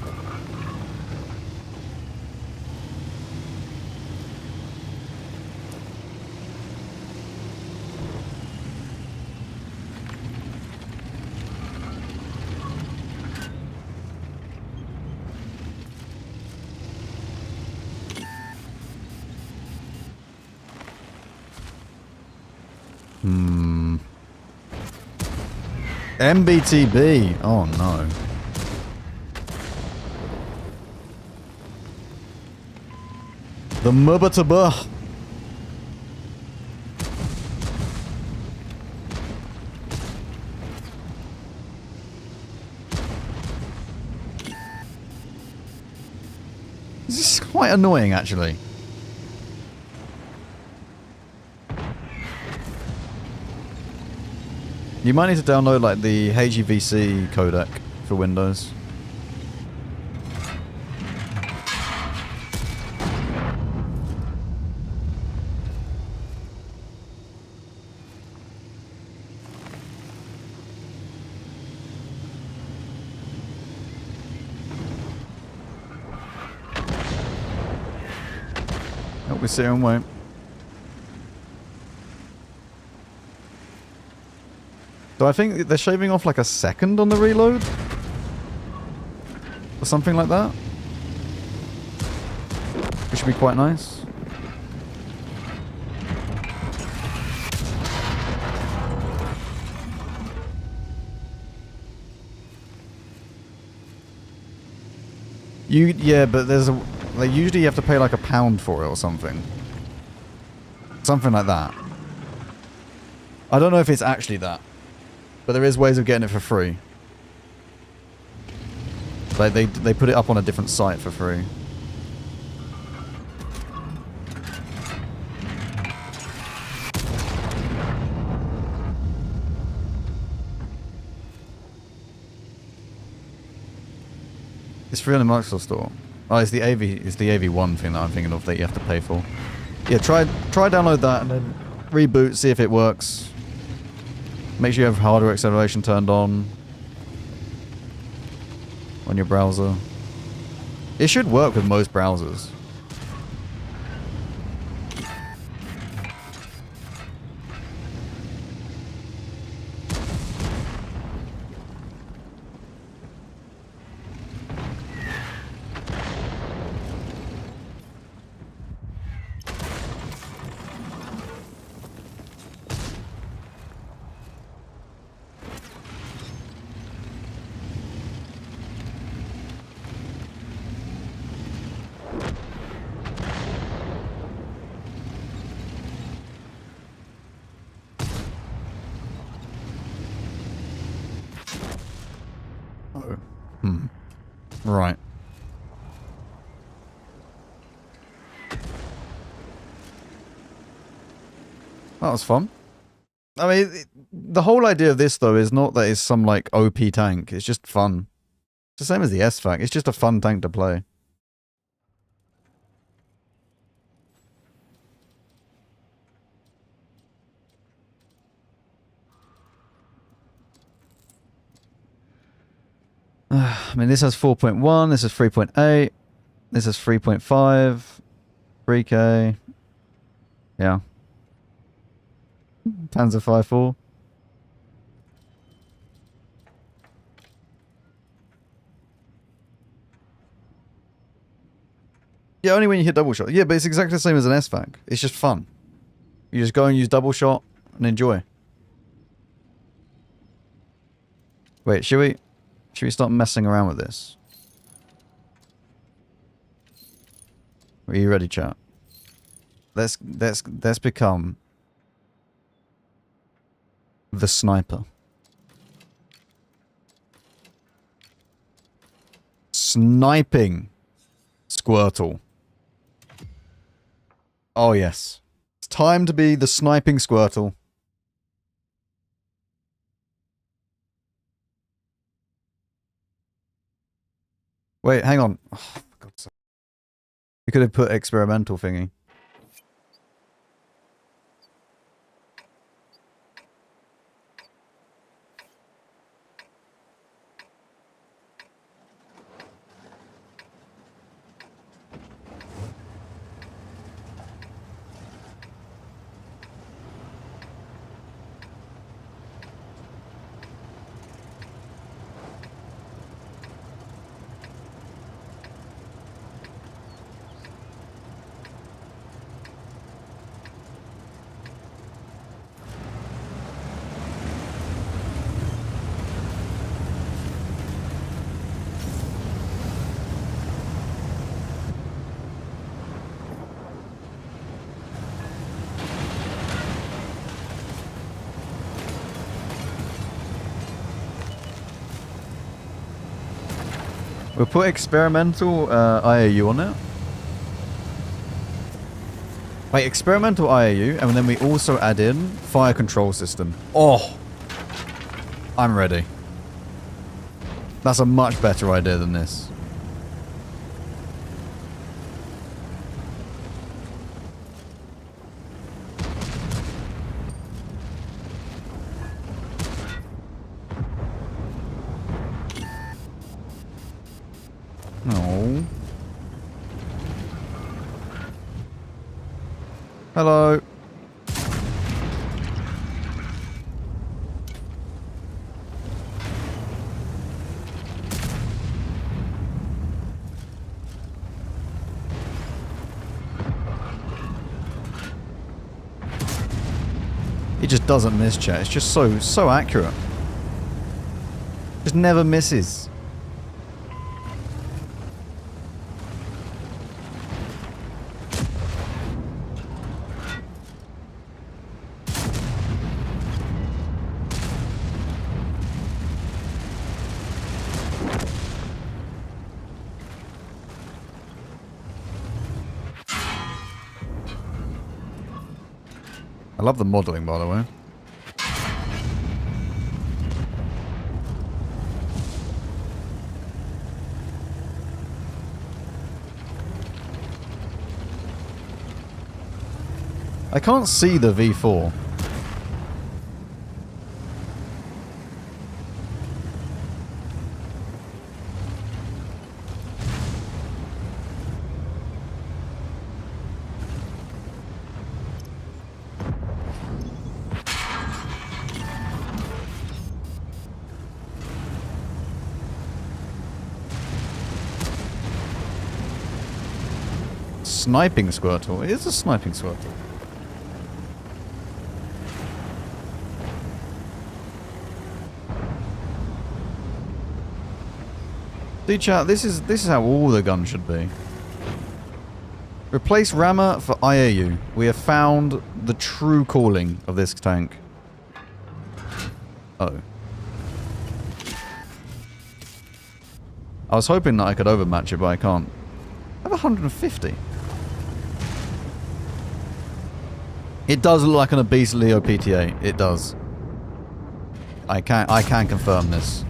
MBTB. Oh no. The Mubbataba. This is quite annoying, actually. You might need to download like the HEVC codec for Windows. Hope we sit here and wait. So I think they're shaving off like a second on the reload? Or something like that? Which should be quite nice. Yeah, but there's a... Like, usually you have to pay like £1 for it or something. Something like that. I don't know if it's actually that. But there is ways of getting it for free. Like, they put it up on a different site for free. It's free on the Microsoft Store. Oh, it's the AV1 thing that I'm thinking of that you have to pay for. Yeah, try download that and then reboot, see if it works. Make sure you have hardware acceleration turned on your browser. It should work with most browsers. Right. That was fun. I mean, the whole idea of this, though, is not that it's some, like, OP tank. It's just fun. It's the same as the SFAC. It's just a fun tank to play. I mean, this has 4.1, this is 3.8, this is 3.5, 3K. Yeah. Panzer 5.4. Yeah, only when you hit double shot. Yeah, but it's exactly the same as an SFAC. It's just fun. You just go and use double shot and enjoy. Wait, should we start messing around with this? Are you ready, chat? Let's become the sniper. Sniping Squirtle. Oh yes. It's time to be the sniping Squirtle. Wait, hang on. Oh, for God's sake. We could have put experimental thingy. We'll put experimental IAU on it. Wait, experimental IAU, and then we also add in fire control system. Oh! I'm ready. That's a much better idea than this. No. Hello. It just doesn't miss, chat. It's just so accurate. Just never misses. I love the modeling, by the way. I can't see the V4. Sniping Squirtle. It is a sniping Squirtle. See, chat, this is how all the guns should be. Replace rammer for IAU. We have found the true calling of this tank. Oh. I was hoping that I could overmatch it, but I can't. I have 150. It does look like an obese Leo PTA. It does. I can confirm this.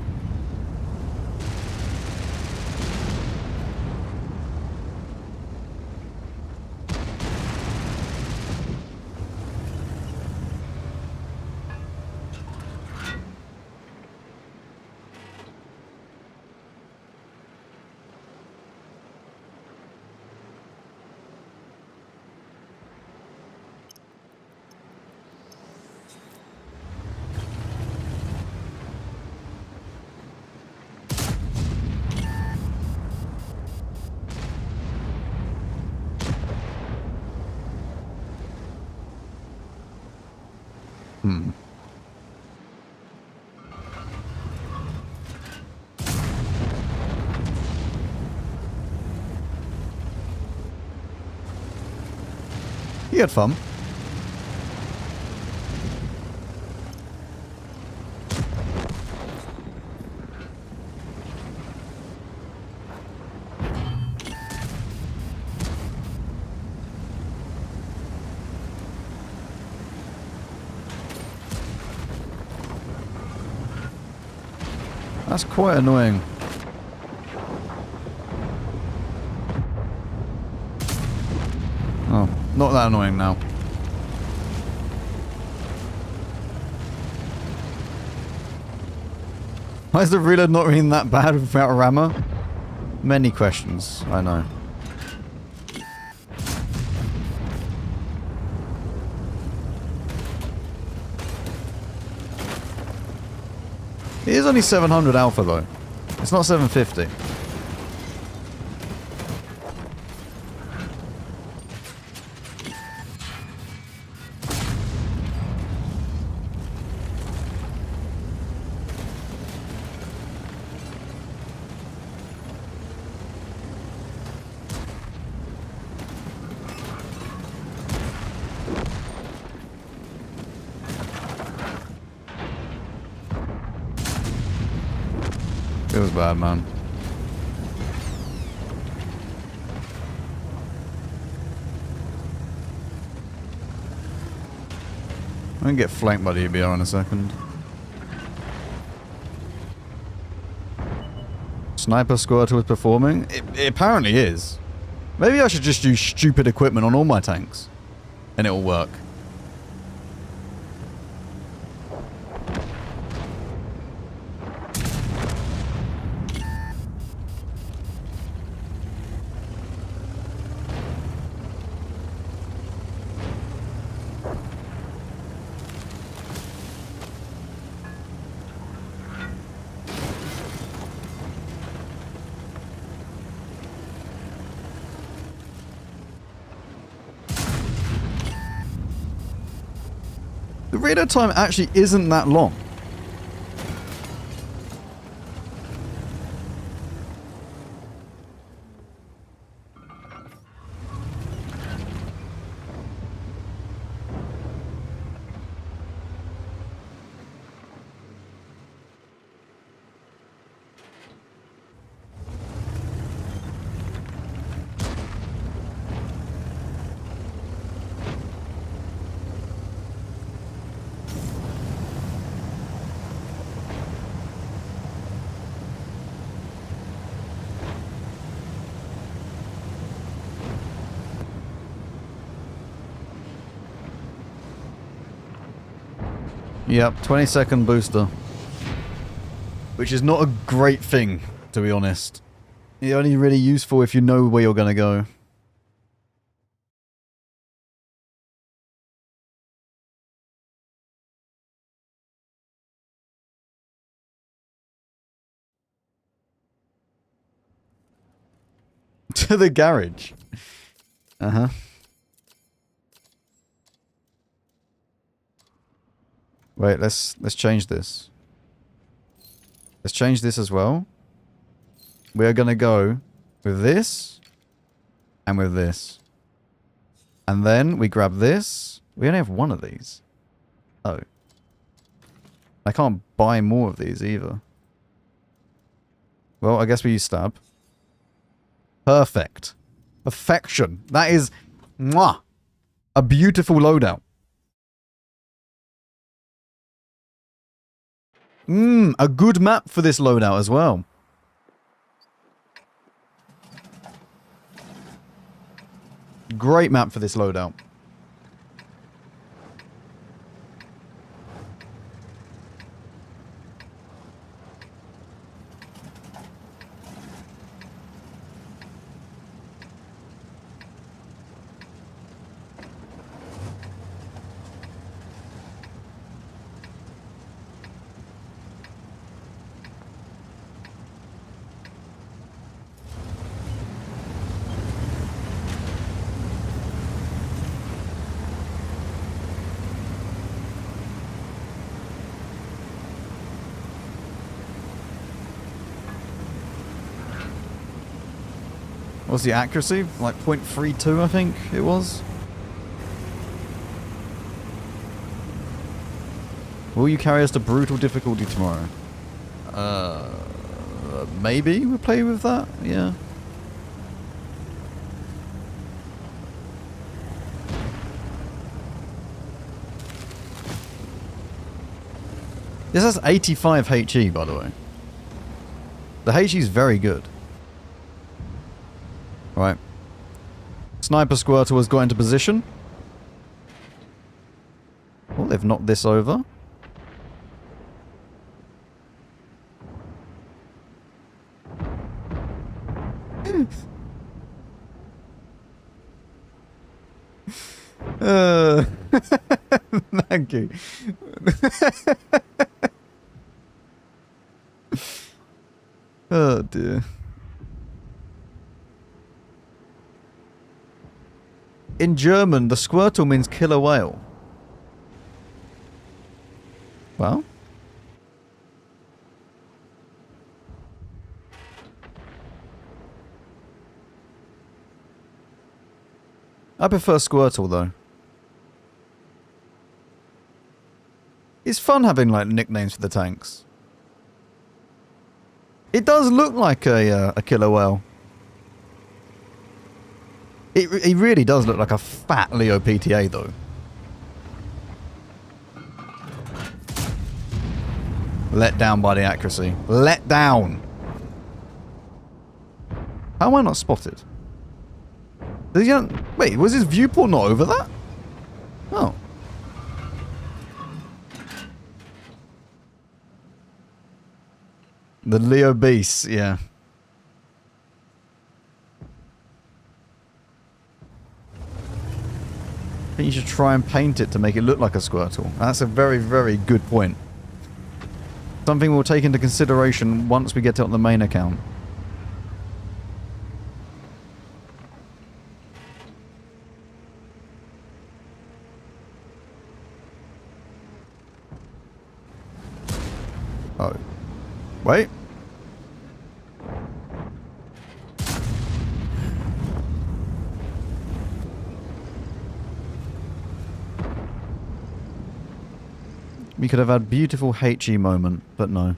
He had fun. That's quite annoying. Oh, not that annoying now. Why is the reload not really that bad without a rammer? Many questions, I know. It is only 700 alpha though. It's not 750. Feels bad, man. I'm gonna get flanked by the EBR in a second. Sniper Squirtle is performing? It apparently is. Maybe I should just use stupid equipment on all my tanks. And it'll work. The radar time actually isn't that long. Yep, 20-second booster. Which is not a great thing, to be honest. It's only really useful if you know where you're gonna go. To the garage. Uh-huh. Wait, let's change this. Let's change this as well. We are gonna go with this and with this. And then we grab this. We only have one of these. Oh. I can't buy more of these either. Well, I guess we use stab. Perfect. Perfection. That is mwah, a beautiful loadout. A good map for this loadout as well. Great map for this loadout. What's the accuracy? Like 0.32, I think it was. Will you carry us to brutal difficulty tomorrow? Maybe we'll play with that, yeah. This has 85 HE, by the way. The HE is very good. Right. Sniper Squirtle has got into position. Oh, they've knocked this over. Thank you. Oh dear. In German, the Squirtle means killer whale. Well. I prefer Squirtle, though. It's fun having, like, nicknames for the tanks. It does look like a killer whale. It really does look like a fat Leo PTA, though. Let down by the accuracy. Let down! How am I not spotted? Did he, wait, was his viewport not over that? Oh. The Leo Beast, yeah. I think you should try and paint it to make it look like a Squirtle. That's a very, very good point. Something we'll take into consideration once we get it on the main account. Oh. Wait. We could have had beautiful HE moment, but no.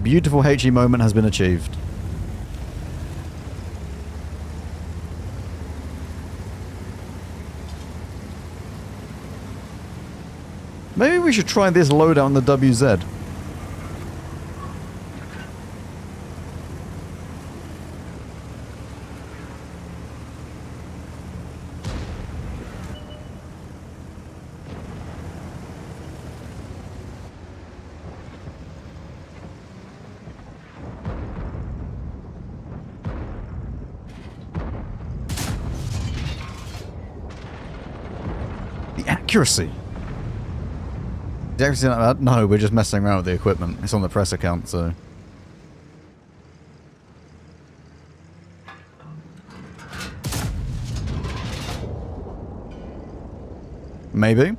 Beautiful HE moment has been achieved. Maybe we should try this loadout on the WZ. The accuracy. The accuracy not bad? No, we're just messing around with the equipment. It's on the press account, so. Maybe.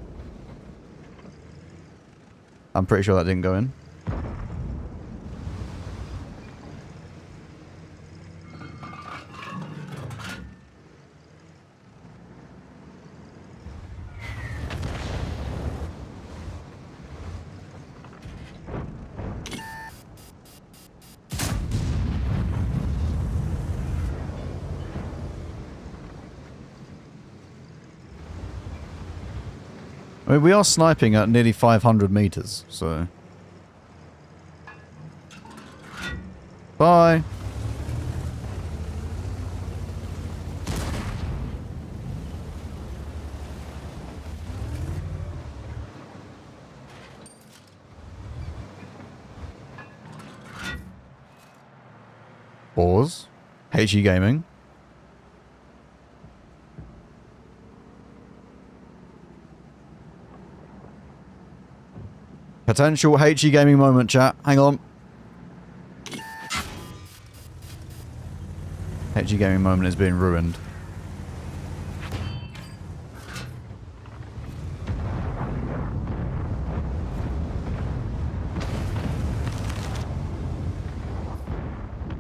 I'm pretty sure that didn't go in. I mean, we are sniping at nearly 500 meters, so... Bye! Pause. HE Gaming. Potential HE Gaming moment, chat. Hang on. HE Gaming moment is being ruined.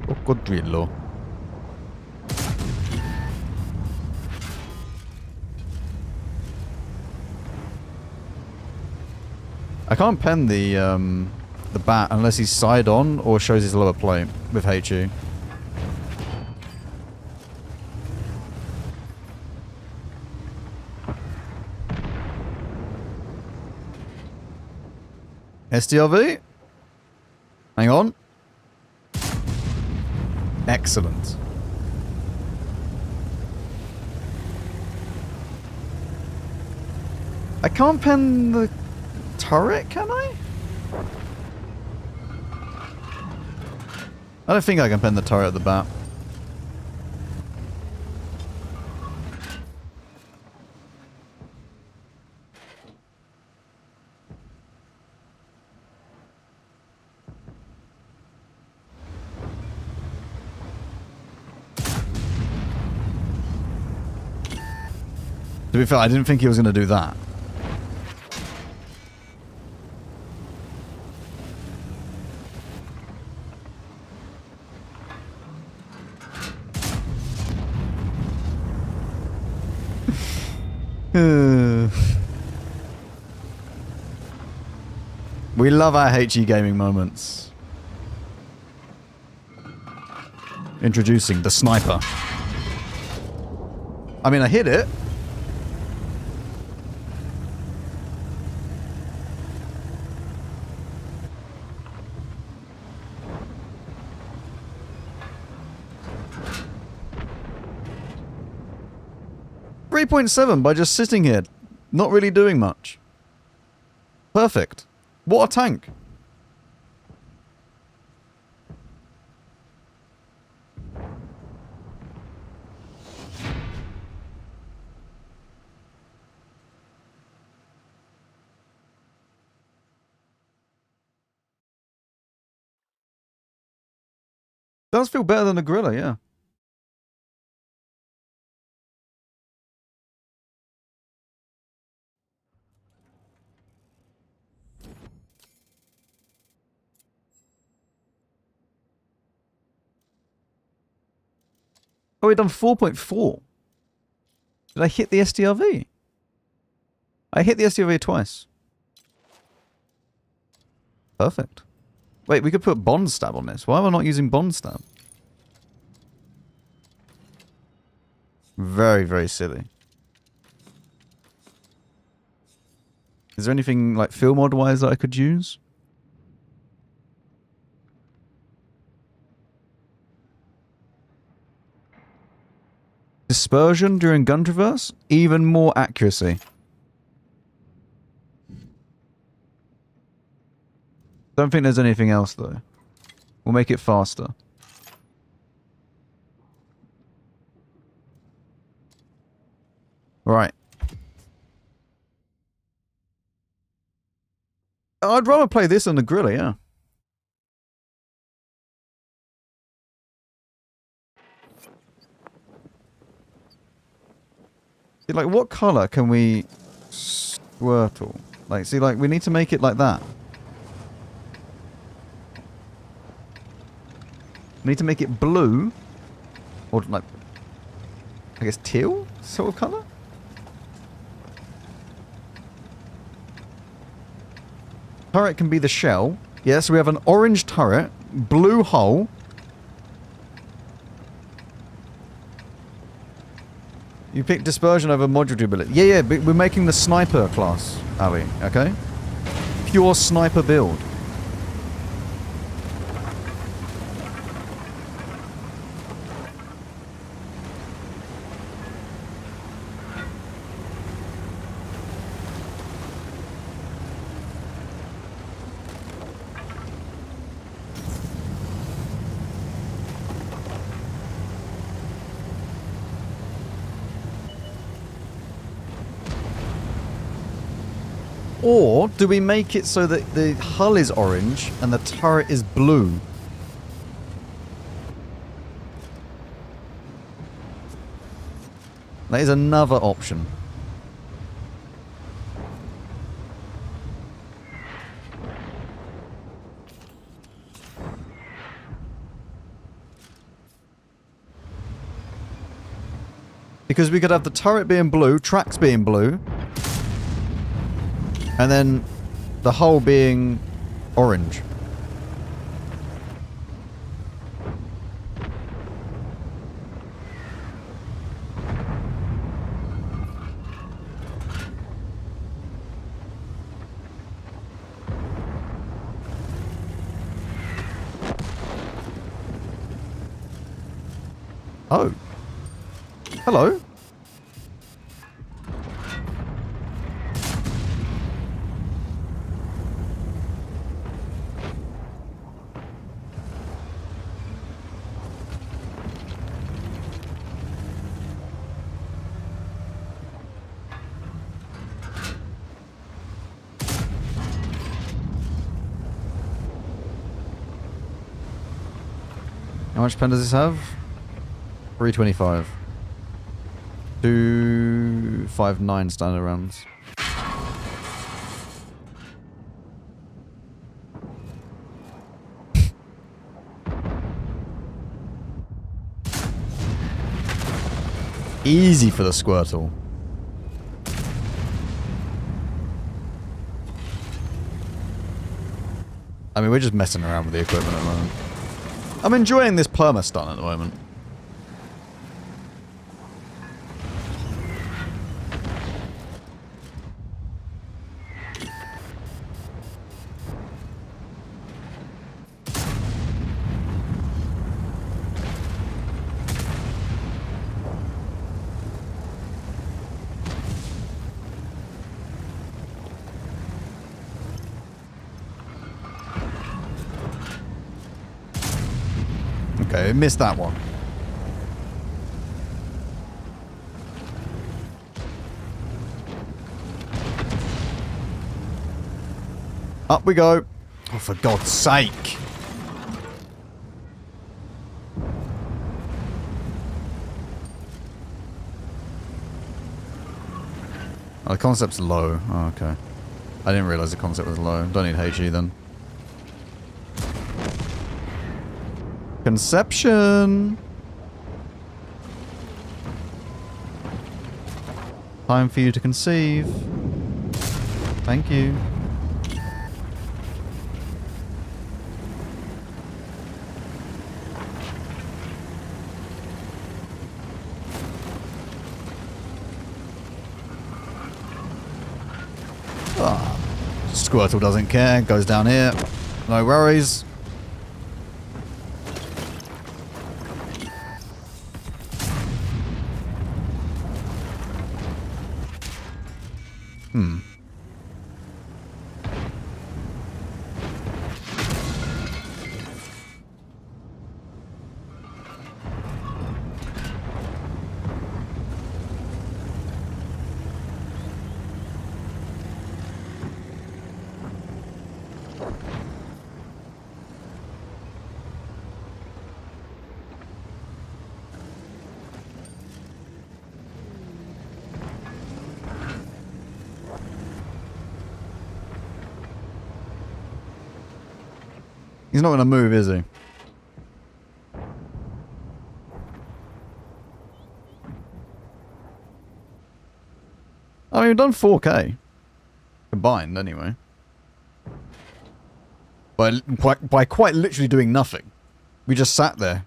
Coccodrillo. I can't pen the bat unless he's side on or shows his lower plate with HE. STRV? Hang on. Excellent. I can't pen the turret, can I? I don't think I can pen the turret at the bat. To be fair, I didn't think he was going to do that. We love our HE Gaming moments. Introducing the sniper. I mean, I hit it. .7 by just sitting here, not really doing much. Perfect. What a tank. Does feel better than a gorilla, yeah. Oh, we done 4.4. Did I hit the STRV? I hit the STRV twice. Perfect. Wait, we could put Bond Stab on this. Why am I not using Bond Stab? Very, very silly. Is there anything, like, field mod-wise that I could use? Dispersion during gun traverse? Even more accuracy. Don't think there's anything else, though. We'll make it faster. Right. I'd rather play this on the gorilla, yeah. See, like, what color can we squirtle? Like, see, like, we need to make it like that. We need to make it blue. Or, like, I guess teal sort of color? Turret can be the shell. Yeah, so we have an orange turret, blue hull. You pick dispersion over module durability. Yeah, yeah, but we're making the sniper class, Ali, okay? Pure sniper build. Or do we make it so that the hull is orange and the turret is blue? That is another option. Because we could have the turret being blue, tracks being blue, and then the hull being orange. Oh. Hello. How much pen does this have? 325. 259 standard rounds. Easy for the Squirtle. I mean, we're just messing around with the equipment at the moment. I'm enjoying this perma stun at the moment. Okay, missed that one. Up we go. Oh, for God's sake. Oh, the concept's low. Oh, okay. I didn't realize the concept was low. Don't need HE then. Conception! Time for you to conceive. Thank you. Ah, Squirtle doesn't care. Goes down here. No worries. He's not going to move, is he? I mean, we've done 4K. Combined, anyway. By quite literally doing nothing. We just sat there.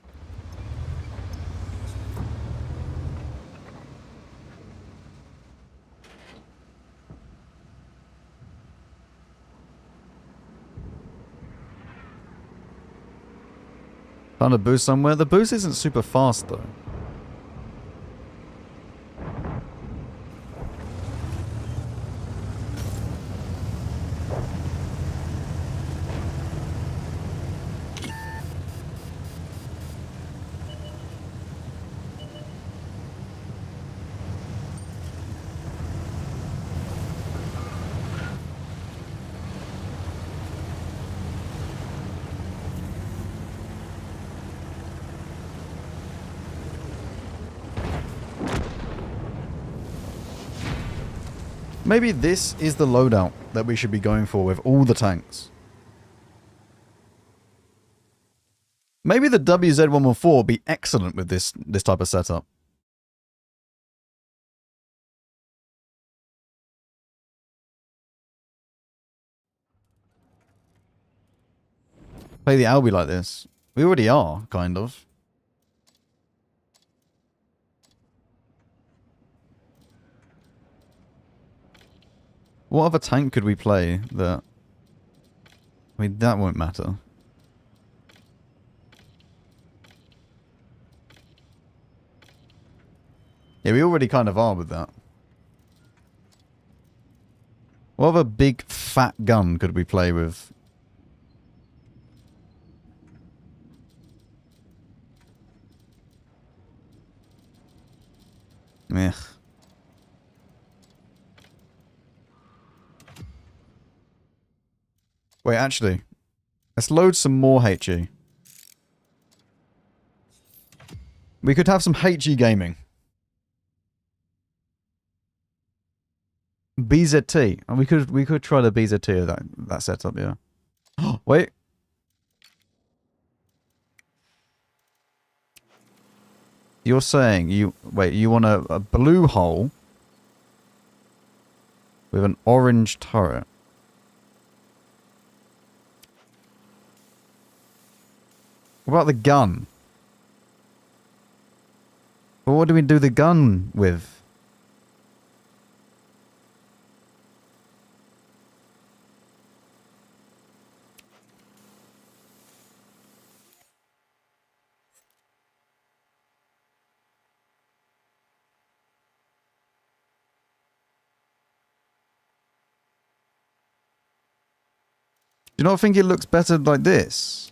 Found a boost somewhere. The boost isn't super fast, though. Maybe this is the loadout that we should be going for with all the tanks. Maybe the WZ-114 will be excellent with this type of setup. Play the Albi like this. We already are, kind of. What other tank could we play that... I mean, that won't matter. Yeah, we already kind of are with that. What other big fat gun could we play with? Meh. Wait, actually. Let's load some more HE. We could have some HE gaming. BZT. And we could try the BZT of that setup, yeah. Wait. You're saying you want a blue hole with an orange turret. What about the gun? Well, what do we do the gun with? Do you not think it looks better like this?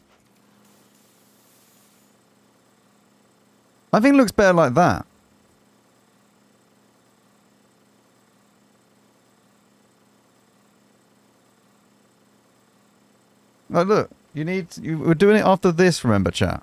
I think it looks better like that. Like, look, we're doing it after this, remember, chat?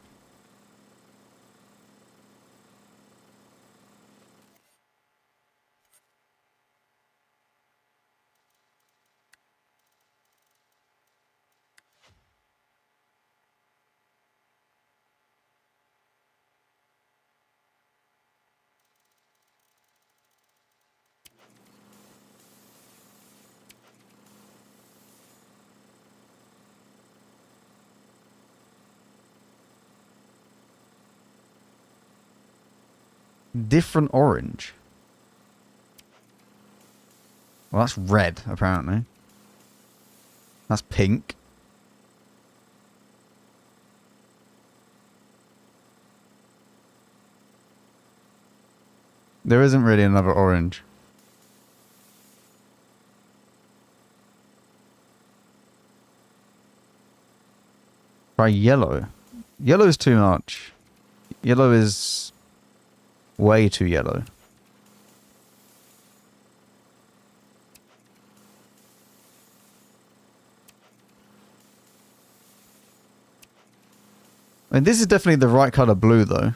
Different orange. Well, that's red, apparently. That's pink. There isn't really another orange. Try yellow. Yellow is too much. Yellow is way too yellow. I mean, this is definitely the right color blue, though.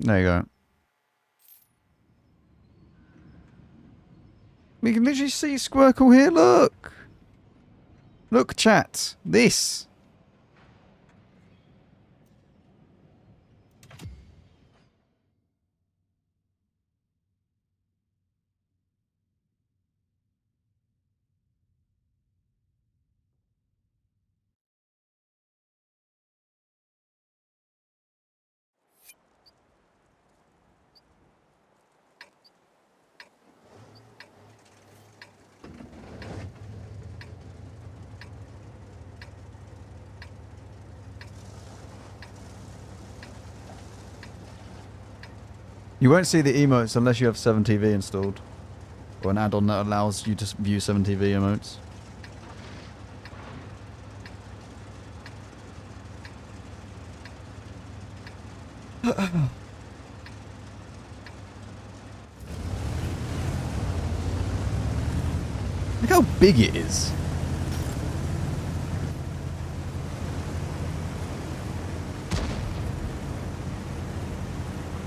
There you go. We can literally see Squircle here, look! Look, chat. This. You won't see the emotes unless you have 7TV installed. Or an add-on that allows you to view 7TV emotes. Look how big it is.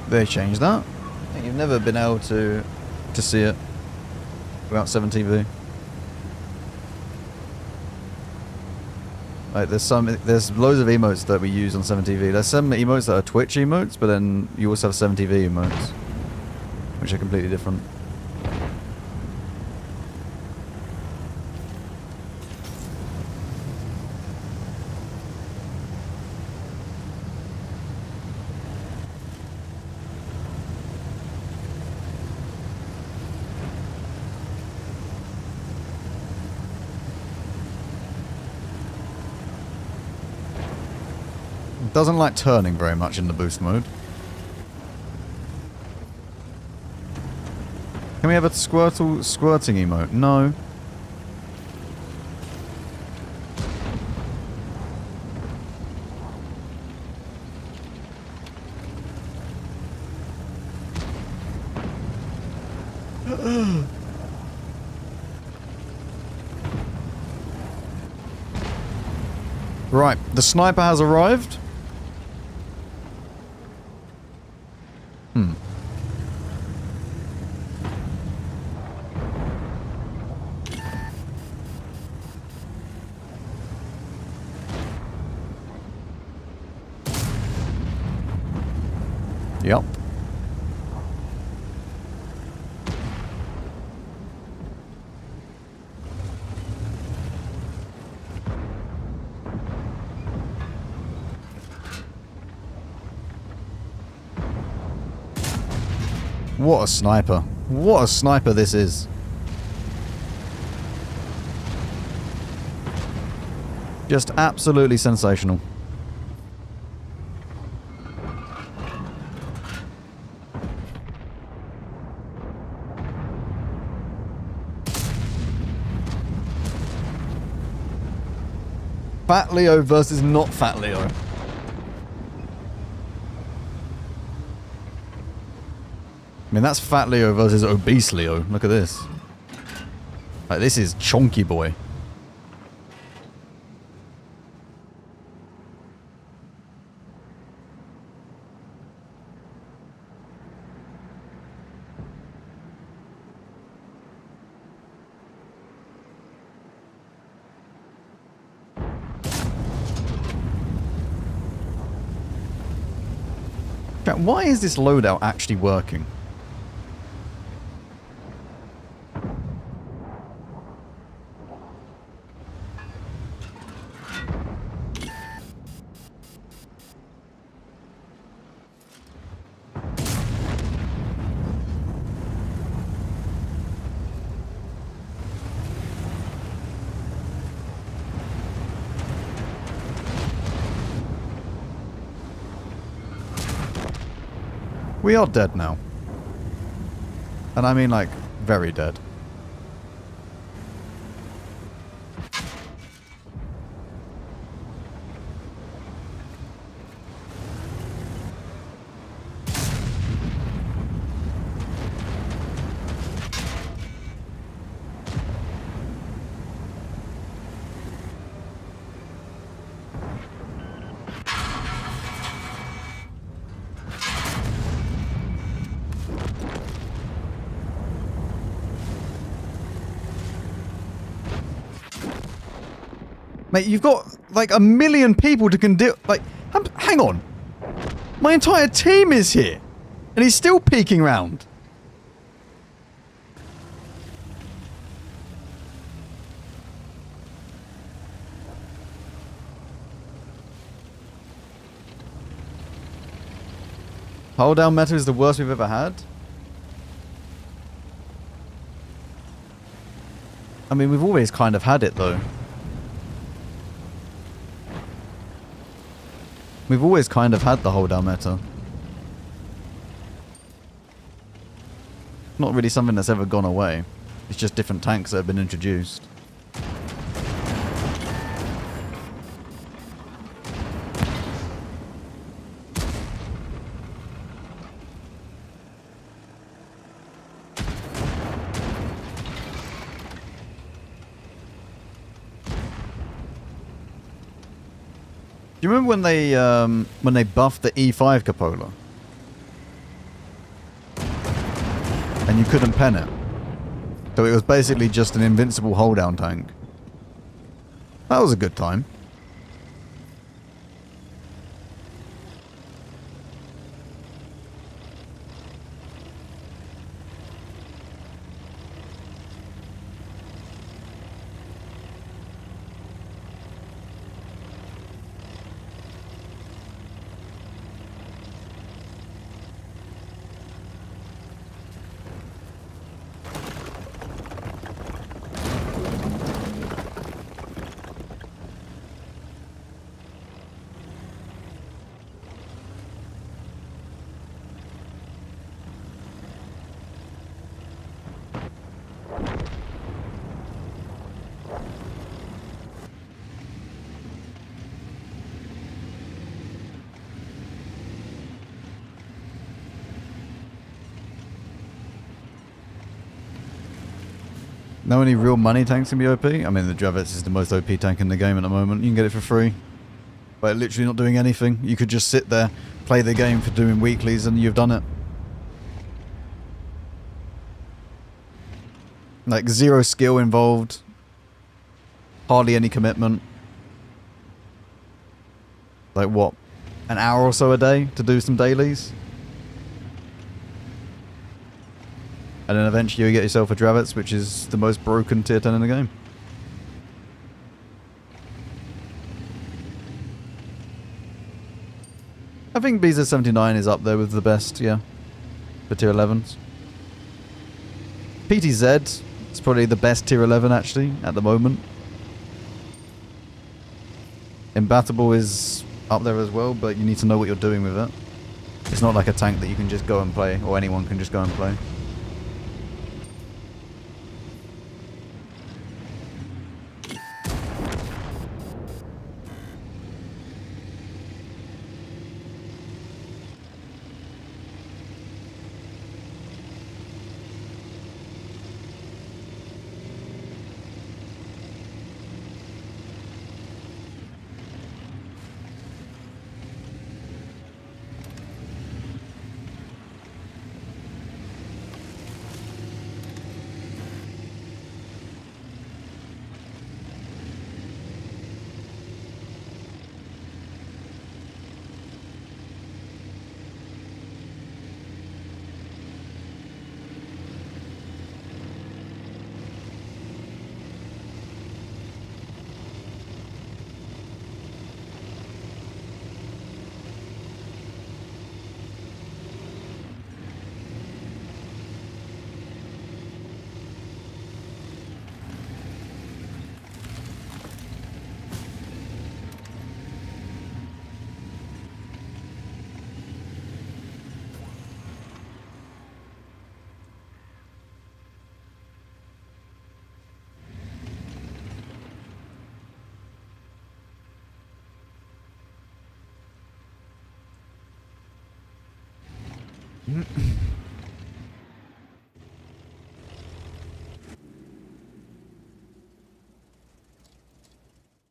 They changed that. I think you've never been able to see it without 7TV. Like there's loads of emotes that we use on 7TV. There's some emotes that are Twitch emotes, but then you also have 7TV emotes, which are completely different. Doesn't like turning very much in the boost mode. Can we have a Squirtle squirting emote? No. Right, the sniper has arrived. Yep. What a sniper. What a sniper this is. Just absolutely sensational. Fat Leo versus not Fat Leo. I mean, that's Fat Leo versus Obese Leo. Look at this. Like, this is Chonky Boy. Why is this loadout actually working? We are dead now. And I mean, like, very dead. Mate, you've got, like, 1 million people to condemn. Like, hang on. My entire team is here. And he's still peeking round. Hold down meta is the worst we've ever had. I mean, we've always kind of had it, though. We've always kind of had the hold down meta. Not really something that's ever gone away. It's just different tanks that have been introduced. Do you remember when they buffed the E5 cupola? And you couldn't pen it. So it was basically just an invincible hold down tank. That was a good time. Know any real money tanks can be OP? I mean, the Dravets is the most OP tank in the game at the moment. You can get it for free. By literally not doing anything. You could just sit there, play the game for doing weeklies, and you've done it. Like, zero skill involved. Hardly any commitment. Like, what? An hour or so a day to do some dailies? And then eventually you get yourself a Dravets, which is the most broken tier 10 in the game. I think BZ79 is up there with the best, yeah, for tier 11s. PTZ is probably the best tier 11 actually at the moment. Imbattable is up there as well, but you need to know what you're doing with it. It's not like a tank that you can just go and play, or anyone can just go and play.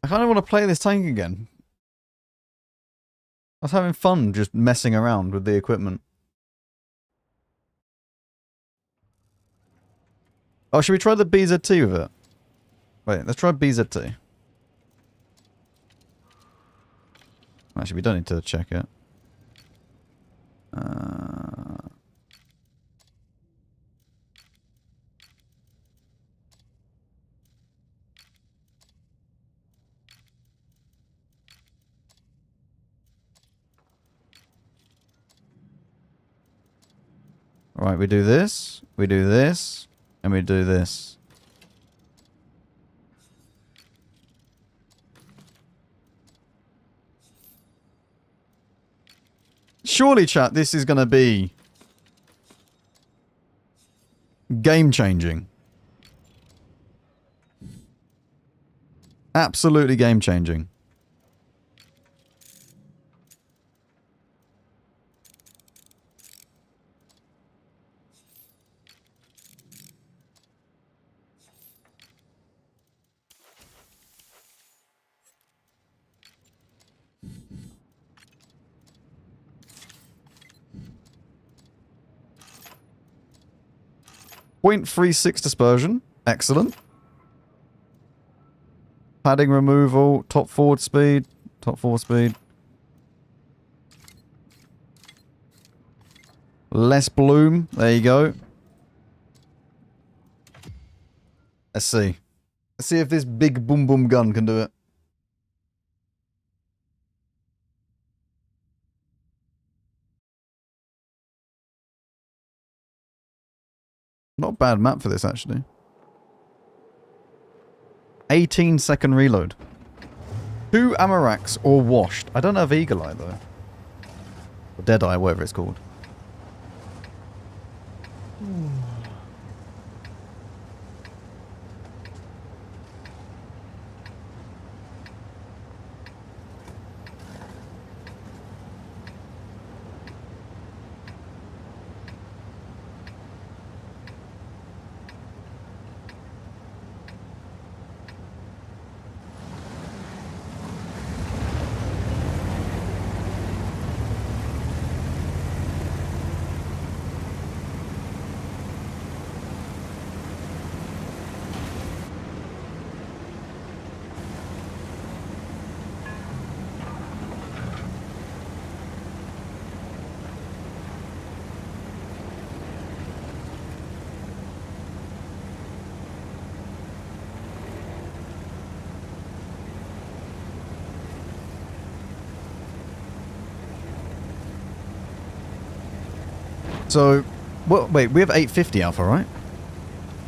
I kind of want to play this tank again. I was having fun just messing around with the equipment. Oh, should we try the BZT with it? Wait, let's try BZT. Actually, we don't need to check it. Right, we do this, and we do this. Surely, chat, this is going to be game-changing. Absolutely game-changing. .36 dispersion. Excellent. Padding removal. Top forward speed. Top forward speed. Less bloom. There you go. Let's see. Let's see if this big boom boom gun can do it. Not a bad map for this, actually. 18-second reload. 2 Amaraks or washed. I don't have Eagle Eye, though. Or Deadeye, whatever it's called. So, wait, we have 850 alpha, right?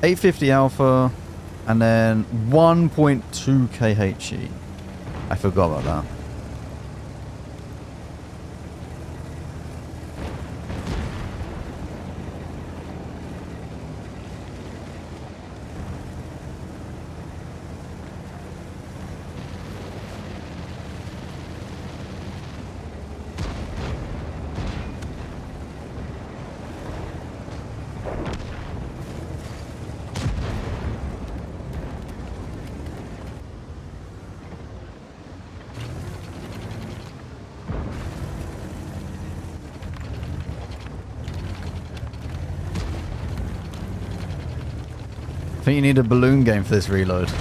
850 alpha, and then 1.2 khe. I forgot about that. I think you need a balloon game for this reload.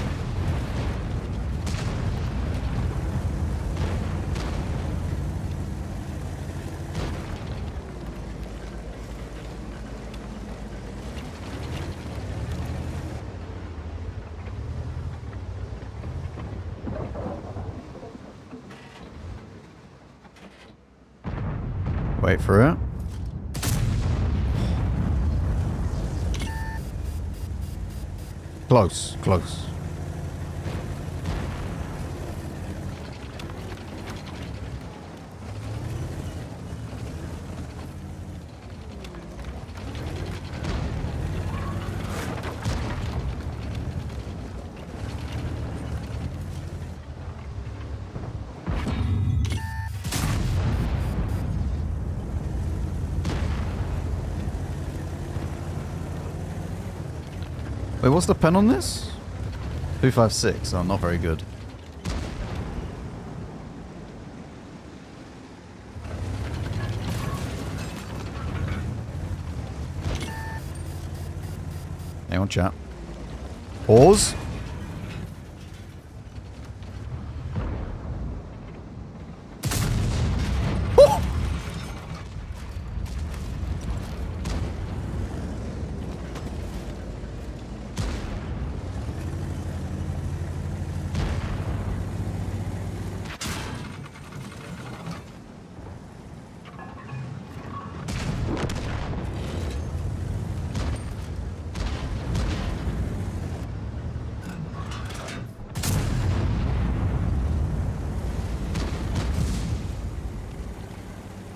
Wait for it. Close, close. Wait, what's the pen on this? 256. Oh, not very good. Hang on, chat. Pause.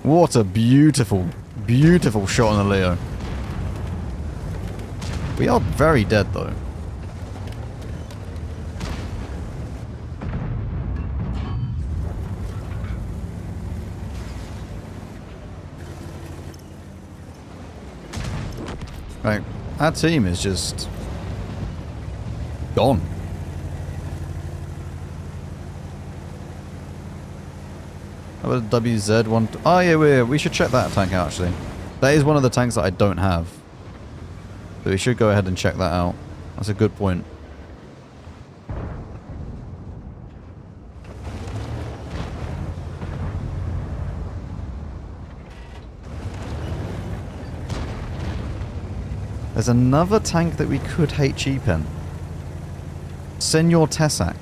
What a beautiful, beautiful shot on the Leo. We are very dead though. Right, our team is just gone. How about a WZ1? Oh yeah, we should check that tank out actually. That is one of the tanks that I don't have. So we should go ahead and check that out. That's a good point. There's another tank that we could HE pen. Senor Tessak.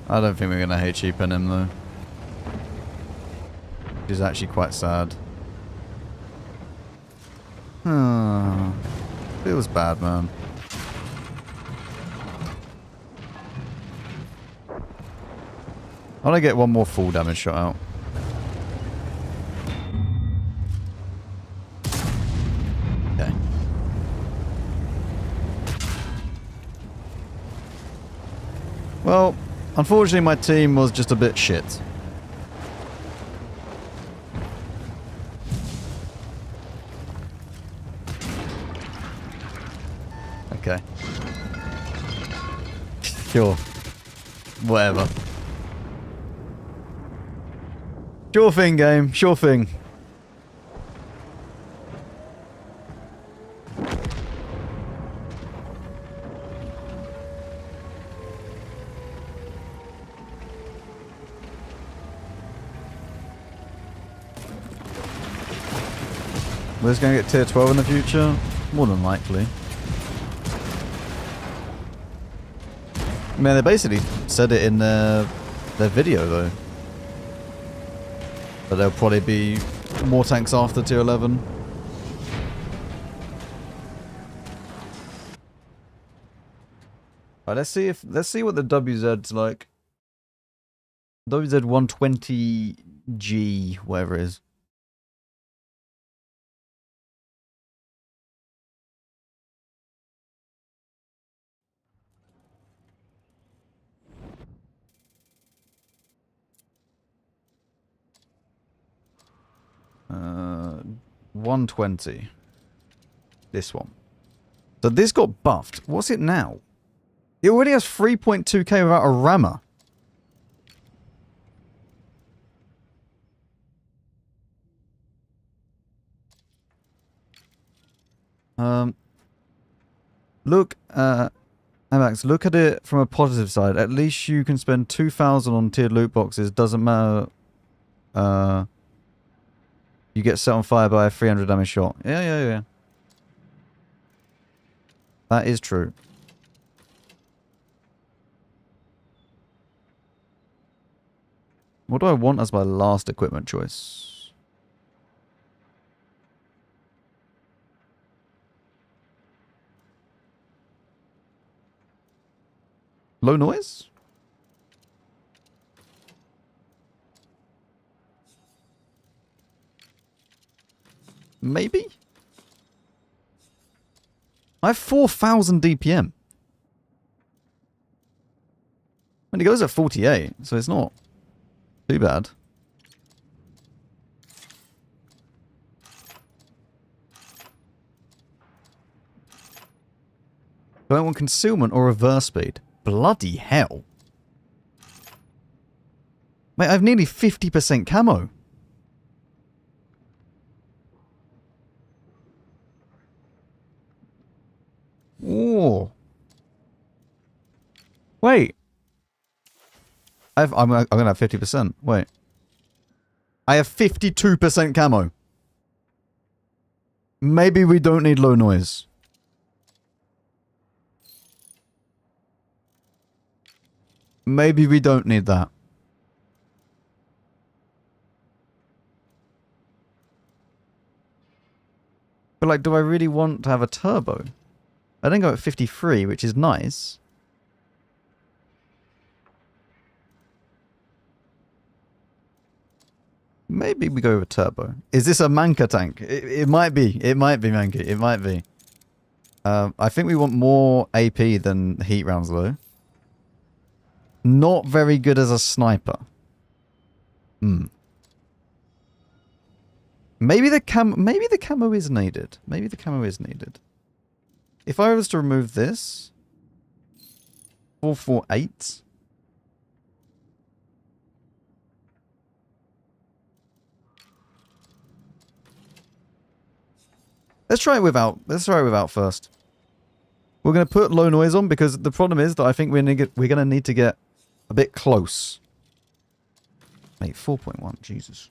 I don't think we're going to HE pen him though. Which is actually quite sad. Feels bad, man. I want to get one more full damage shot out. Okay. Well, unfortunately my team was just a bit shit. Okay. Sure. Whatever. Sure thing, game. Sure thing. We're just going to get tier 12 in the future? More than likely. Man, they basically said it in their video, though. But there'll probably be more tanks after tier 11. Alright, let's see what the WZ's like. WZ120G, whatever it is. Uh, 120. This one. So this got buffed. What's it now? It already has 3.2k without a rammer. Look, Max, look at it from a positive side. At least you can spend 2,000 on tiered loot boxes. Doesn't matter. You get set on fire by a 300 damage shot. Yeah. That is true. What do I want as my last equipment choice? Low noise? Maybe? I have 4,000 DPM. And it goes at 48, so it's not too bad. Do I want concealment or reverse speed? Bloody hell. Mate, I have nearly 50% camo. Oh. Wait. I'm going to have 50%. Wait. I have 52% camo. Maybe we don't need low noise. Maybe we don't need that. But like, do I really want to have a turbo? I then go at 53, which is nice. Maybe we go with turbo. Is this a Manka tank? It might be. It might be Manka. It might be. I think we want more AP than heat rounds though. Not very good as a sniper. Maybe the camo is needed. Maybe the camo is needed. If I was to remove this, 448. Let's try it without. Let's try it without first. We're going to put low noise on because the problem is that I think we're going to need to get a bit close. Mate, 4.1. Jesus.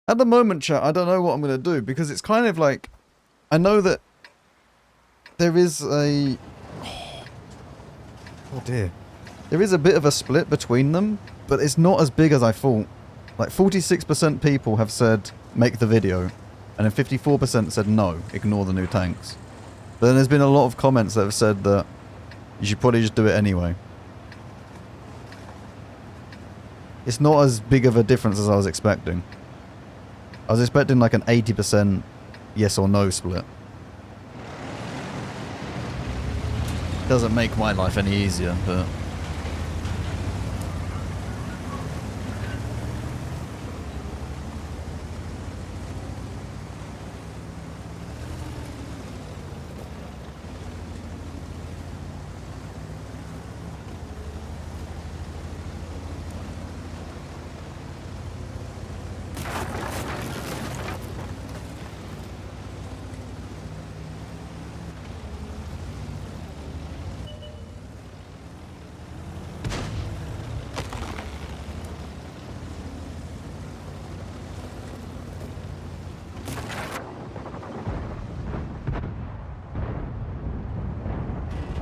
At the moment, chat, I don't know what I'm going to do because it's kind of like... I know that there is a... Oh dear. There is a bit of a split between them, but it's not as big as I thought. Like 46% people have said, make the video. And then 54% said no, ignore the new tanks. But then there's been a lot of comments that have said that you should probably just do it anyway. It's not as big of a difference as I was expecting. I was expecting like an 80% yes or no split. Doesn't make my life any easier, but...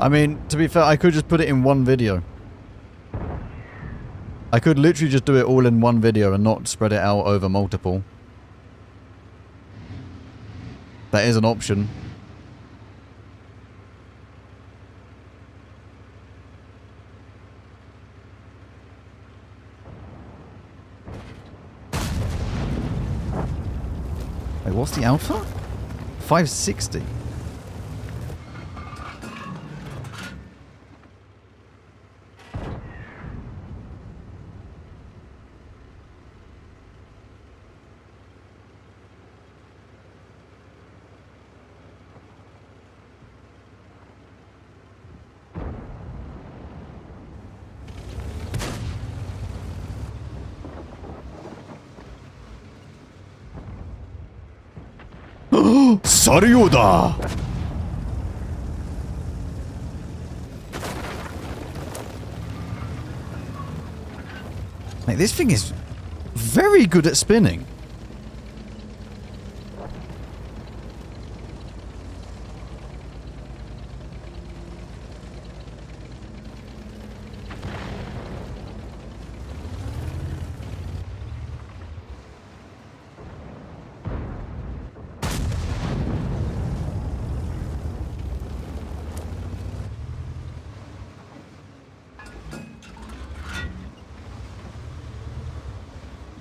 I mean, to be fair, I could just put it in one video. I could literally just do it all in one video and not spread it out over multiple. That is an option. Wait, what's the alpha? 560. Saryoda! Mate, this thing is very good at spinning.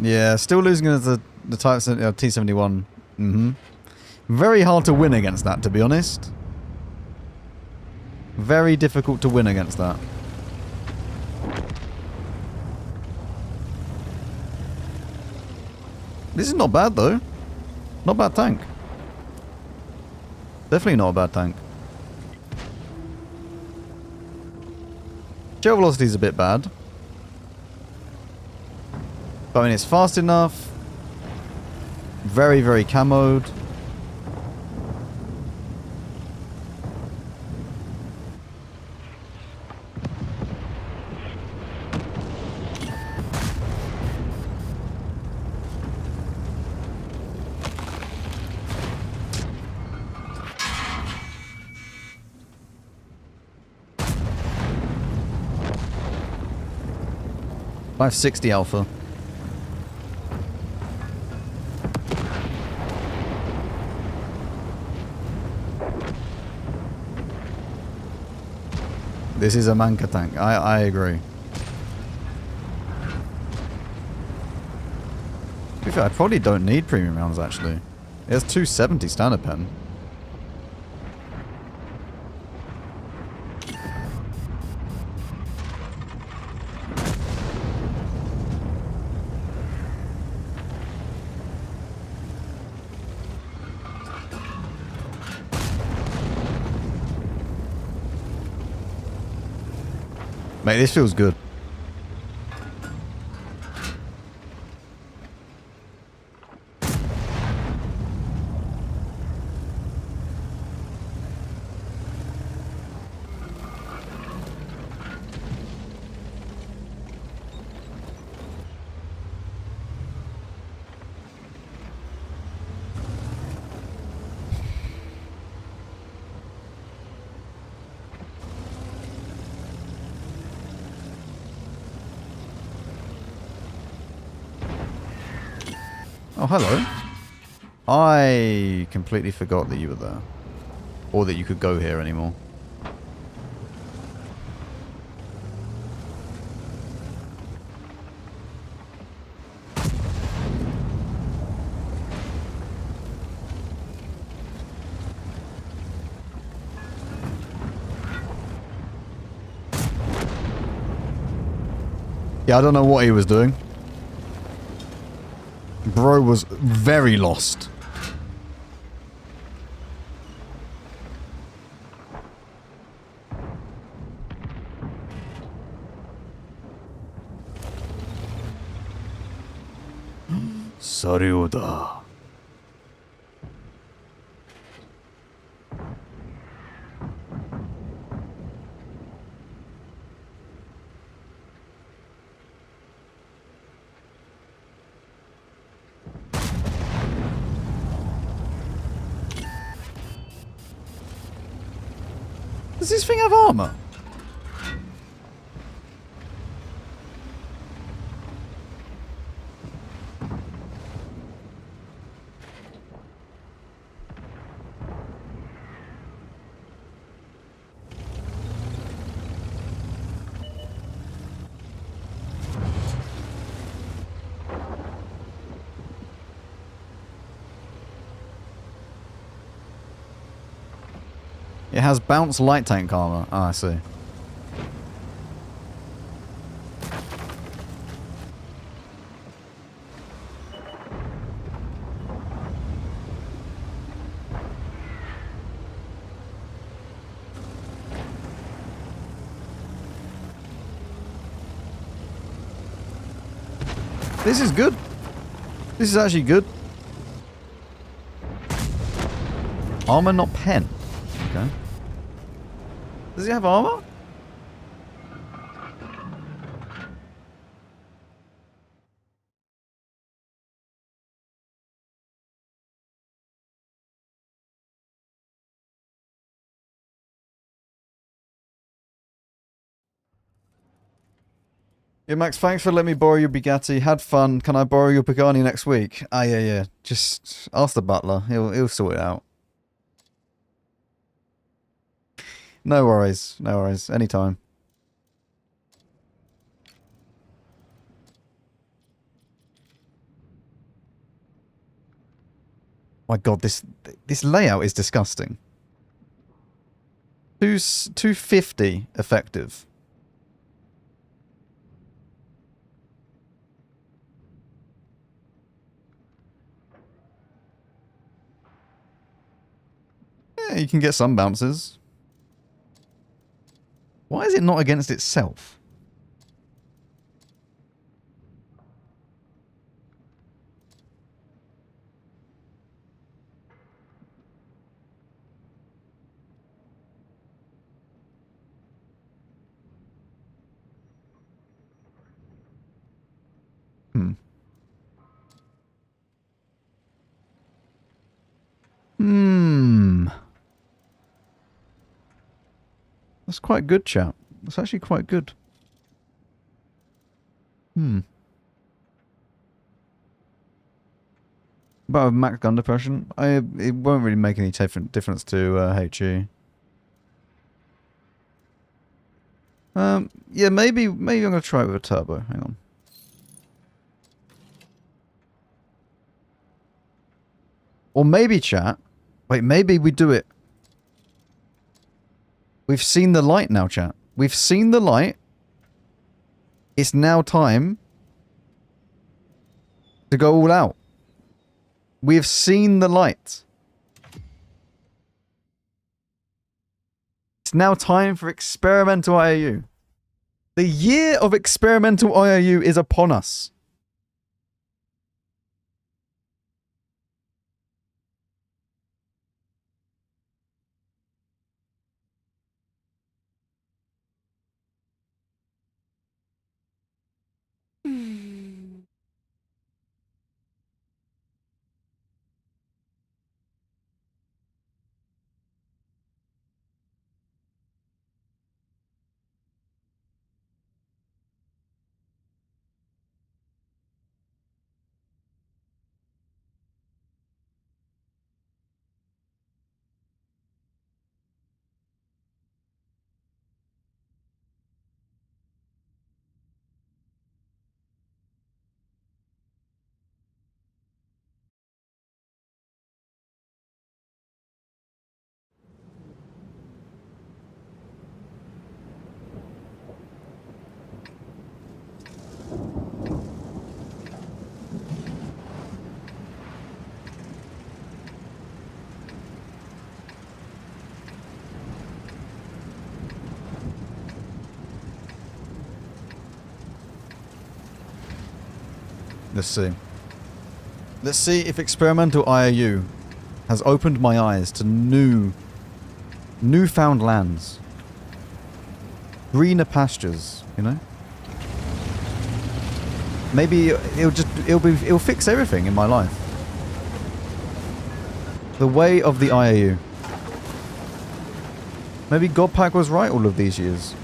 Yeah, still losing to the Type T71. Very hard to win against that, to be honest. Very difficult to win against that. This is not bad, though. Not a bad tank. Definitely not a bad tank. Gel velocity is a bit bad. But I mean, it's fast enough. Very, very camoed. .560 alpha. This is a Manka tank. I agree. To be fair, I probably don't need premium rounds, actually. It has 270 standard pen. Mate, this feels good. Oh, hello. I completely forgot that you were there. Or that you could go here anymore. Yeah, I don't know what he was doing. Bro was very lost. Saryoda. Does this thing have armor? It has bounce light tank armor. Ah, I see. This is good. This is actually good. Armor, not pen. Okay. Does he have armor? Yeah, Max, thanks for letting me borrow your Bugatti. Had fun. Can I borrow your Pagani next week? Ah, yeah. Just ask the butler. He'll sort it out. No worries. No worries. Anytime. My God, this layout is disgusting. 250 effective. Yeah, you can get some bounces. Why is it not against itself? That's quite good, chat. That's actually quite good. About max gun depression, it won't really make any difference to HE. Yeah, maybe I'm gonna try it with a turbo. Hang on. Or maybe, chat. Wait, maybe we do it. We've seen the light now, chat. We've seen the light. It's now time to go all out. We've seen the light. It's now time for experimental IOU. The year of experimental IOU is upon us. Let's see. Let's see if experimental IOU has opened my eyes to newfound lands. Greener pastures, you know? Maybe it'll fix everything in my life. The way of the IOU. Maybe Godpack was right all of these years.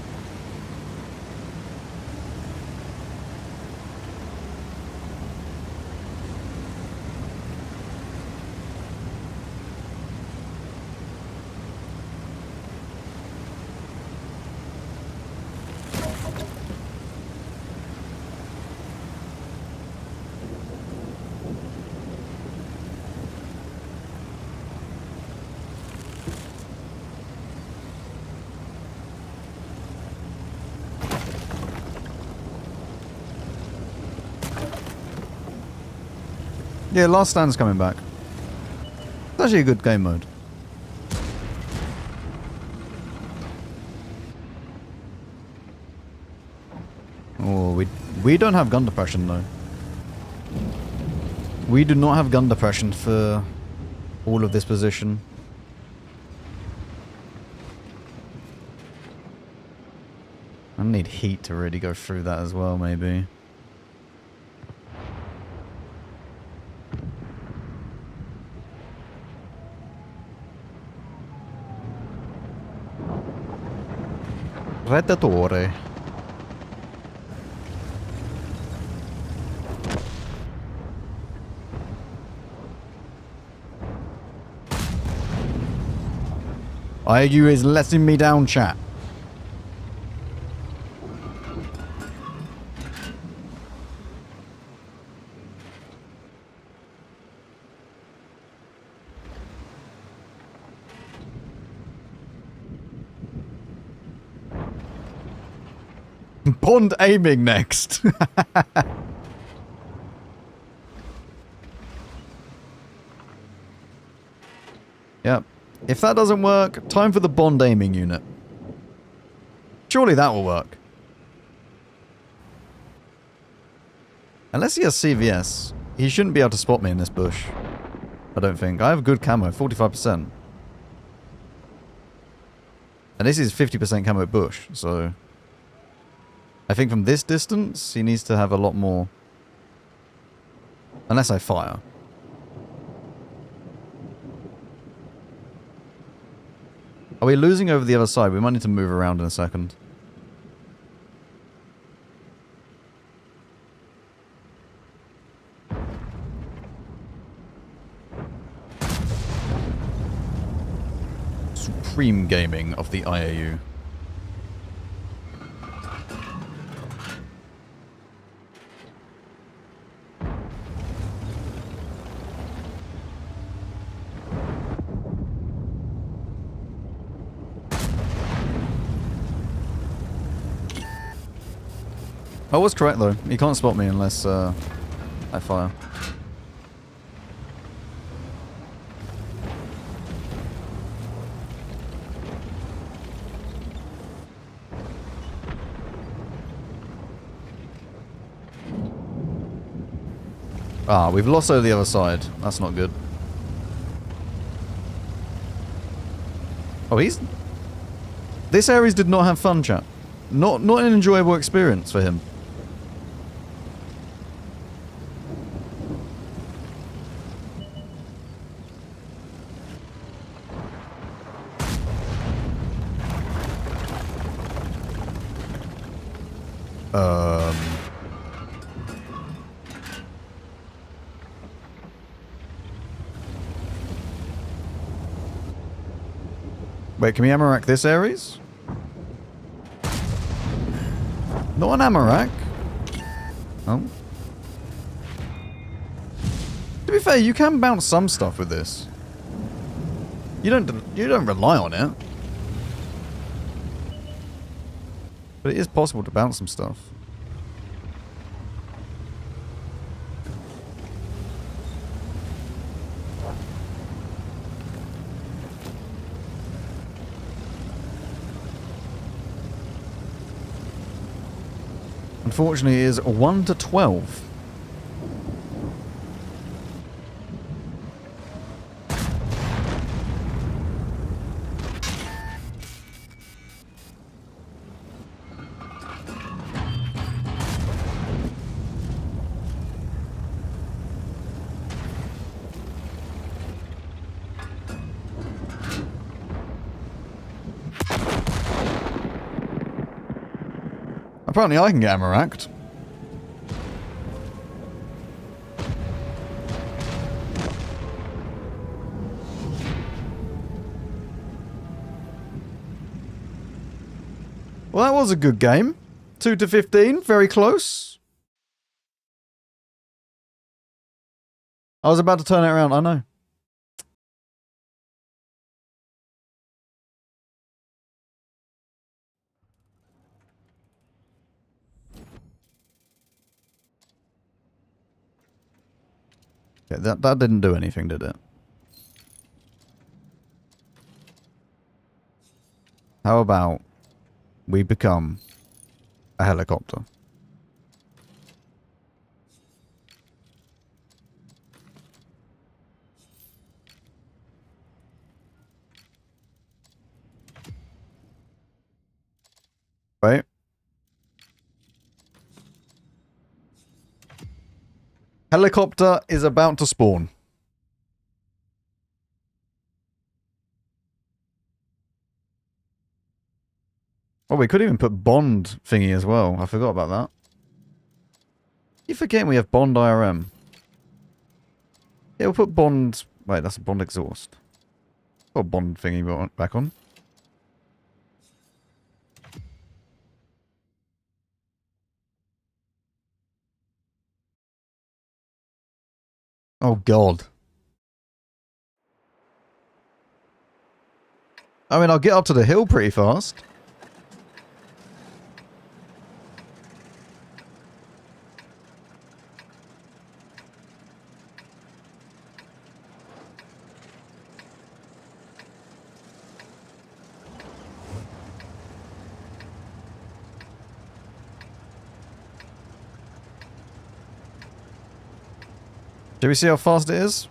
Yeah, Last Stand's coming back. It's actually a good game mode. Oh, we don't have gun depression though. We do not have gun depression for all of this position. I need heat to really go through that as well, maybe. Predatore. IU is letting me down, chat. Bond aiming next. Yep. If that doesn't work, time for the Bond aiming unit. Surely that will work. Unless he has CVS, he shouldn't be able to spot me in this bush. I don't think. I have good camo, 45%. And this is 50% camo bush, so... I think from this distance, he needs to have a lot more. Unless I fire. Are we losing over the other side? We might need to move around in a second. Supreme gaming of the IAU. I was correct though. He can't spot me unless I fire. Ah, we've lost over the other side. That's not good. Oh, he's... This Ares did not have fun, chat. Not an enjoyable experience for him. Wait, can we Amarak this Ares? Not an Amarak. Oh. To be fair, you can bounce some stuff with this. You don't rely on it. But it is possible to bounce some stuff. Unfortunately, it is 1 to 12. Apparently I can get ammo-racked. Well, that was a good game. 2 to 15, very close. I was about to turn it around, I know. Yeah, that didn't do anything, did it? How about we become a helicopter? Right? Helicopter is about to spawn. Oh, we could even put Bond thingy as well. I forgot about that. You forget we have Bond IRM. Yeah, we'll put Bond... Wait, that's a Bond exhaust. Put Bond thingy back on. Oh, God. I mean, I'll get up to the hill pretty fast. Do we see how fast it is?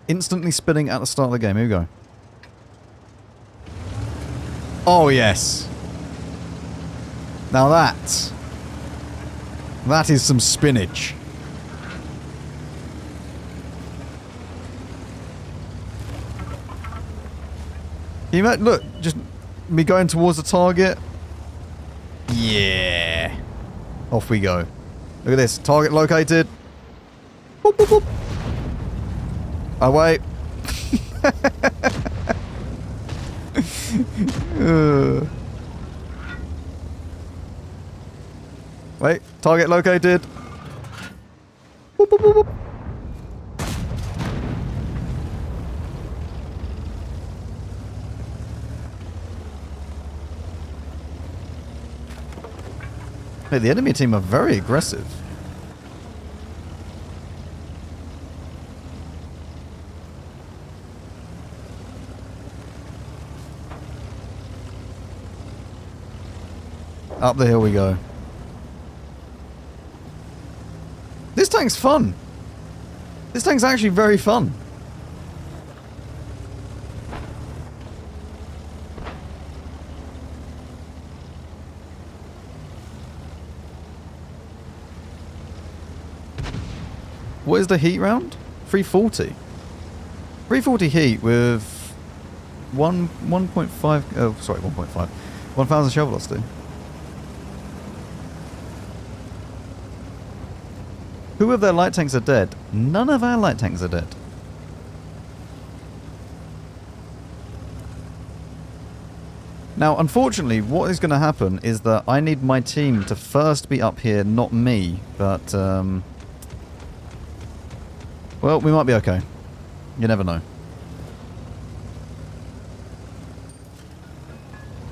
Instantly spinning at the start of the game. Here we go. Oh, yes. Now that is some spinach. Can you imagine, look, just me going towards the target. Yeah. Off we go. Look at this. Target located. Boop, boop, boop. Oh, wait. Wait. Target located. Boop, boop, boop, boop. Hey, the enemy team are very aggressive. Up the hill we go. This tank's fun. This tank's actually very fun. What is the heat round? 340. 340 heat with 1.5... Oh, sorry, 1.5. 1,000 shell velocity. Who of their light tanks are dead? None of our light tanks are dead. Now, unfortunately, what is going to happen is that I need my team to first be up here, not me, but, well, we might be okay. You never know.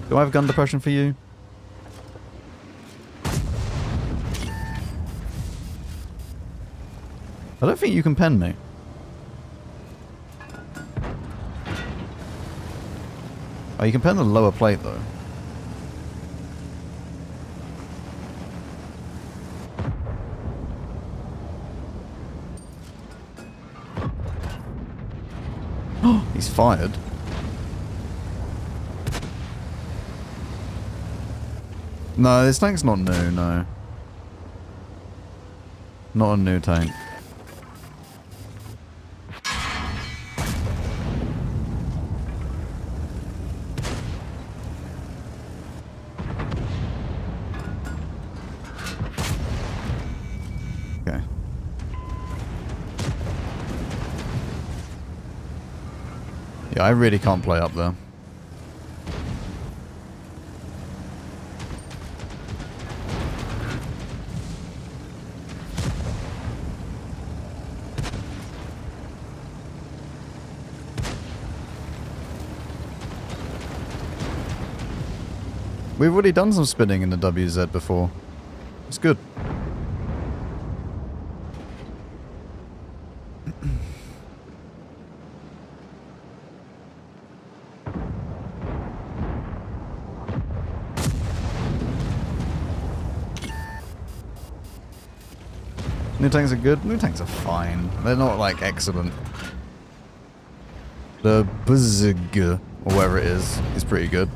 Do I have gun depression for you? I don't think you can pen me. Oh, you can pen the lower plate, though. Oh, he's fired. No, this tank's not new, no. Not a new tank. Yeah, I really can't play up there. We've already done some spinning in the WZ before. It's good. New tanks are good. New tanks are fine. They're not like excellent. The Buzg, or whatever it is pretty good.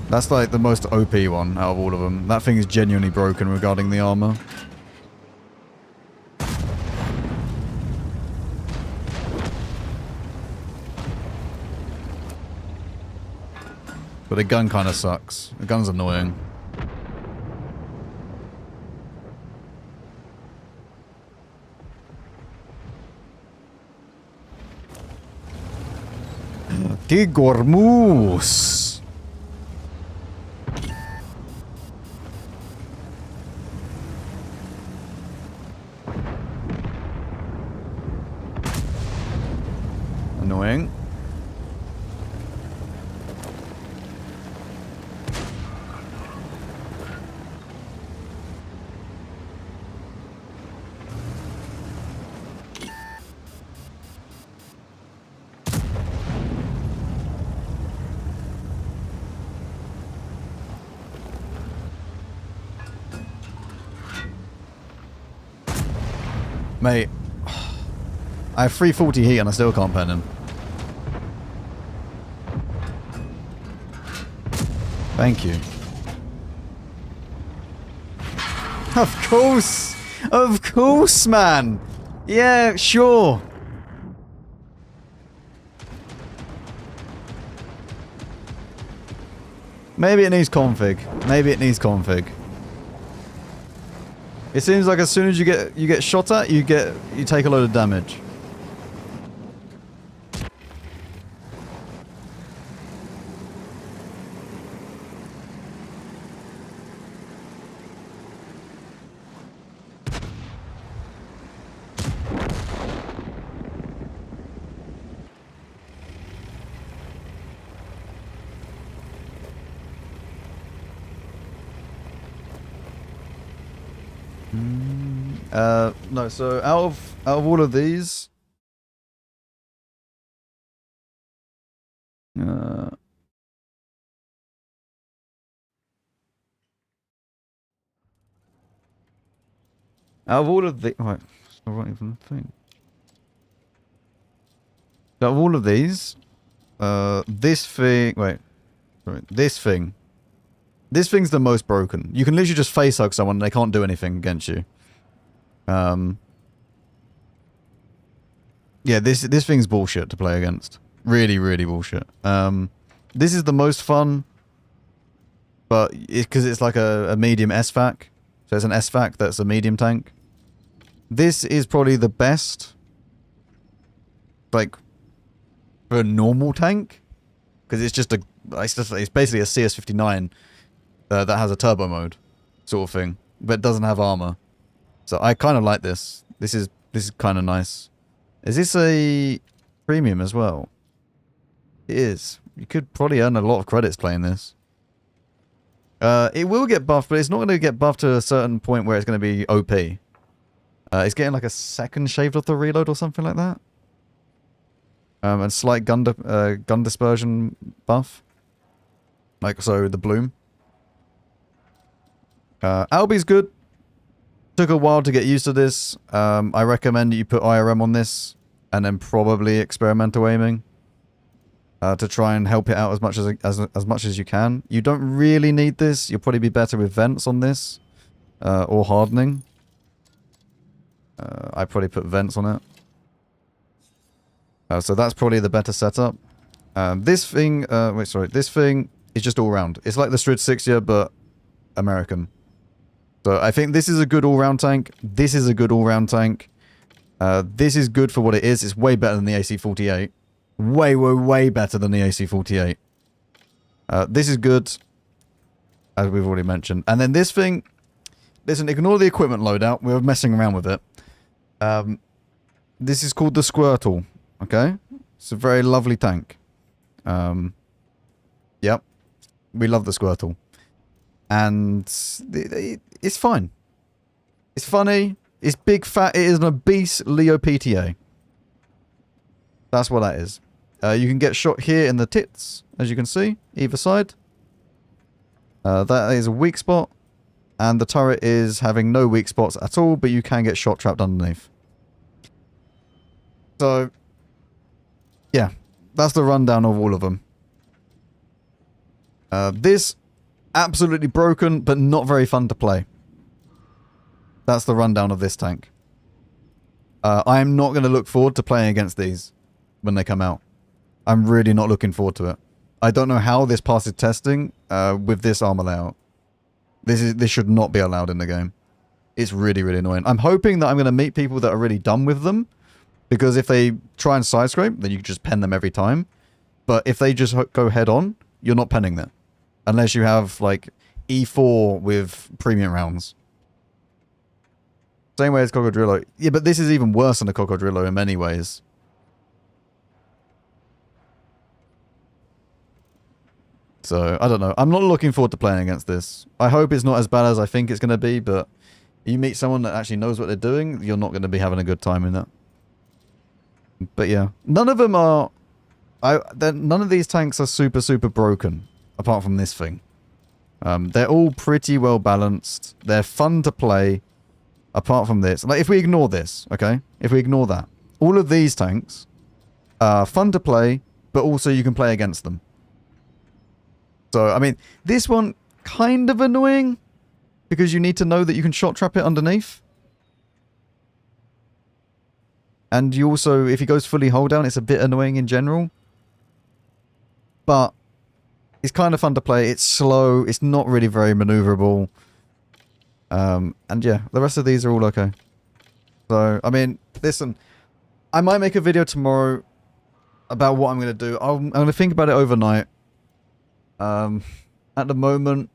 That's like the most OP one out of all of them. That thing is genuinely broken regarding the armor. But the gun kind of sucks. The gun's annoying. Tigormus. Annoying. Mate, I have 340 heat and I still can't pen him. Thank you. Of course! Of course, man! Yeah, sure. Maybe it needs config. Maybe it needs config. It seems like as soon as you get shot at, you take a load of damage. No, so out of all of these, out of all of the right, it's not even a thing. Out of all of these, this thing, wait, sorry, this thing's the most broken. You can literally just face hug someone and they can't do anything against you. Yeah, this thing's bullshit to play against. Really, really bullshit. This is the most fun, but because it's like a medium SFAC. So it's an SFAC that's a medium tank. This is probably the best, like, for a normal tank. Because it's just it's basically a CS59 that has a turbo mode, sort of thing. But it doesn't have armor. So I kind of like this. This is kind of nice. Is this a premium as well? It is. You could probably earn a lot of credits playing this. It will get buffed, but it's not going to get buffed to a certain point where it's going to be OP. It's getting like a second shaved off the reload or something like that. And slight gun dispersion buff. Like, so the bloom. Albi's good. Took a while to get used to this. I recommend you put IRM on this and then probably experimental aiming to try and help it out as much as you can. You don't really need this. You'll probably be better with vents on this or hardening. I probably put vents on it. So that's probably the better setup. This thing, this thing is just all round. It's like the Strid 60, but American. So I think this is a good all-round tank. This is a good all-round tank. This is good for what it is. It's way better than the AC-48. Way, way, way better than the AC-48. This is good, as we've already mentioned. And then this thing, listen, ignore the equipment loadout. We were messing around with it. This is called the Squirtle, okay? It's a very lovely tank. Yep. We love the Squirtle. And it's fine. It's funny. It's big fat. It is an obese Leo PTA. That's what that is. You can get shot here in the tits, as you can see, either side. That is a weak spot. And the turret is having no weak spots at all, but you can get shot trapped underneath. So, yeah. That's the rundown of all of them. This, absolutely broken, but not very fun to play. That's the rundown of this tank. I am not going to look forward to playing against these when they come out. I'm really not looking forward to it. I don't know how this passes testing with this armor layout. This should not be allowed in the game. It's really, really annoying. I'm hoping that I'm going to meet people that are really done with them. Because if they try and side scrape, then you can just pen them every time. But if they just go head on, you're not penning them. Unless you have, like, E4 with premium rounds. Same way as Cocodrillo. Yeah, but this is even worse than a Cocodrillo in many ways. So, I don't know. I'm not looking forward to playing against this. I hope it's not as bad as I think it's going to be, but you meet someone that actually knows what they're doing, you're not going to be having a good time in that. But yeah, none of them are... none of these tanks are super, super broken, apart from this thing. They're all pretty well balanced. They're fun to play, apart from this. Like, if we ignore this, okay? If we ignore that. All of these tanks are fun to play, but also you can play against them. So, I mean, this one, kind of annoying, because you need to know that you can shot trap it underneath. And you also, if he goes fully hold down, it's a bit annoying in general. But it's kind of fun to play. It's slow. It's not really very maneuverable. And yeah, the rest of these are all okay. So, I mean, listen, I might make a video tomorrow about what I'm going to do. I'm going to think about it overnight. At the moment,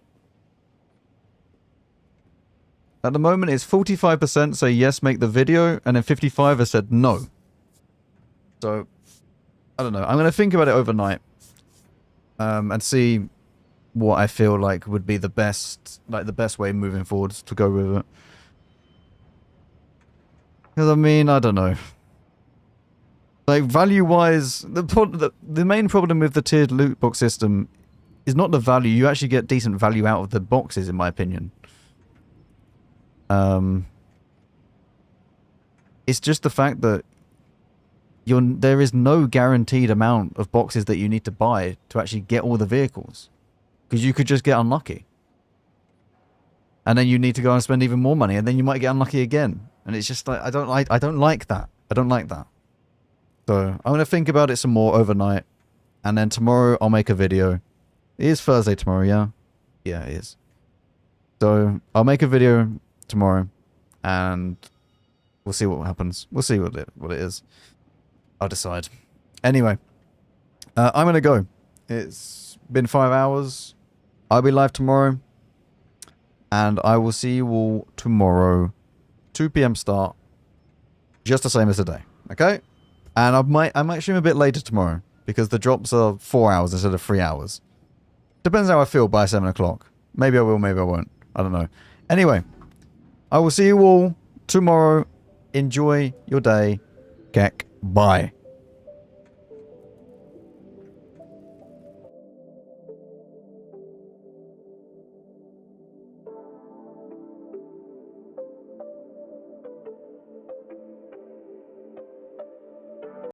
it's 45% say yes, make the video, and then 55% have said no. So, I don't know. I'm going to think about it overnight. And see what I feel like would be the best way moving forward to go with it. Because, I mean, I don't know. Like, value-wise, the main problem with the tiered loot box system is not the value. You actually get decent value out of the boxes, in my opinion. It's just the fact that there is no guaranteed amount of boxes that you need to buy to actually get all the vehicles. Because you could just get unlucky. And then you need to go and spend even more money, and then you might get unlucky again. And it's just like, I don't like that. I don't like that. So, I'm going to think about it some more overnight. And then tomorrow, I'll make a video. It is Thursday tomorrow, yeah? Yeah, it is. So, I'll make a video tomorrow. And we'll see what happens. We'll see what it is. I'll decide. Anyway, I'm going to go. It's been 5 hours. I'll be live tomorrow. And I will see you all tomorrow. 2 p.m. start. Just the same as today. Okay? And I might stream a bit later tomorrow. Because the drops are 4 hours instead of 3 hours. Depends how I feel by 7 o'clock. Maybe I will, maybe I won't. I don't know. Anyway, I will see you all tomorrow. Enjoy your day. Kek. Bye.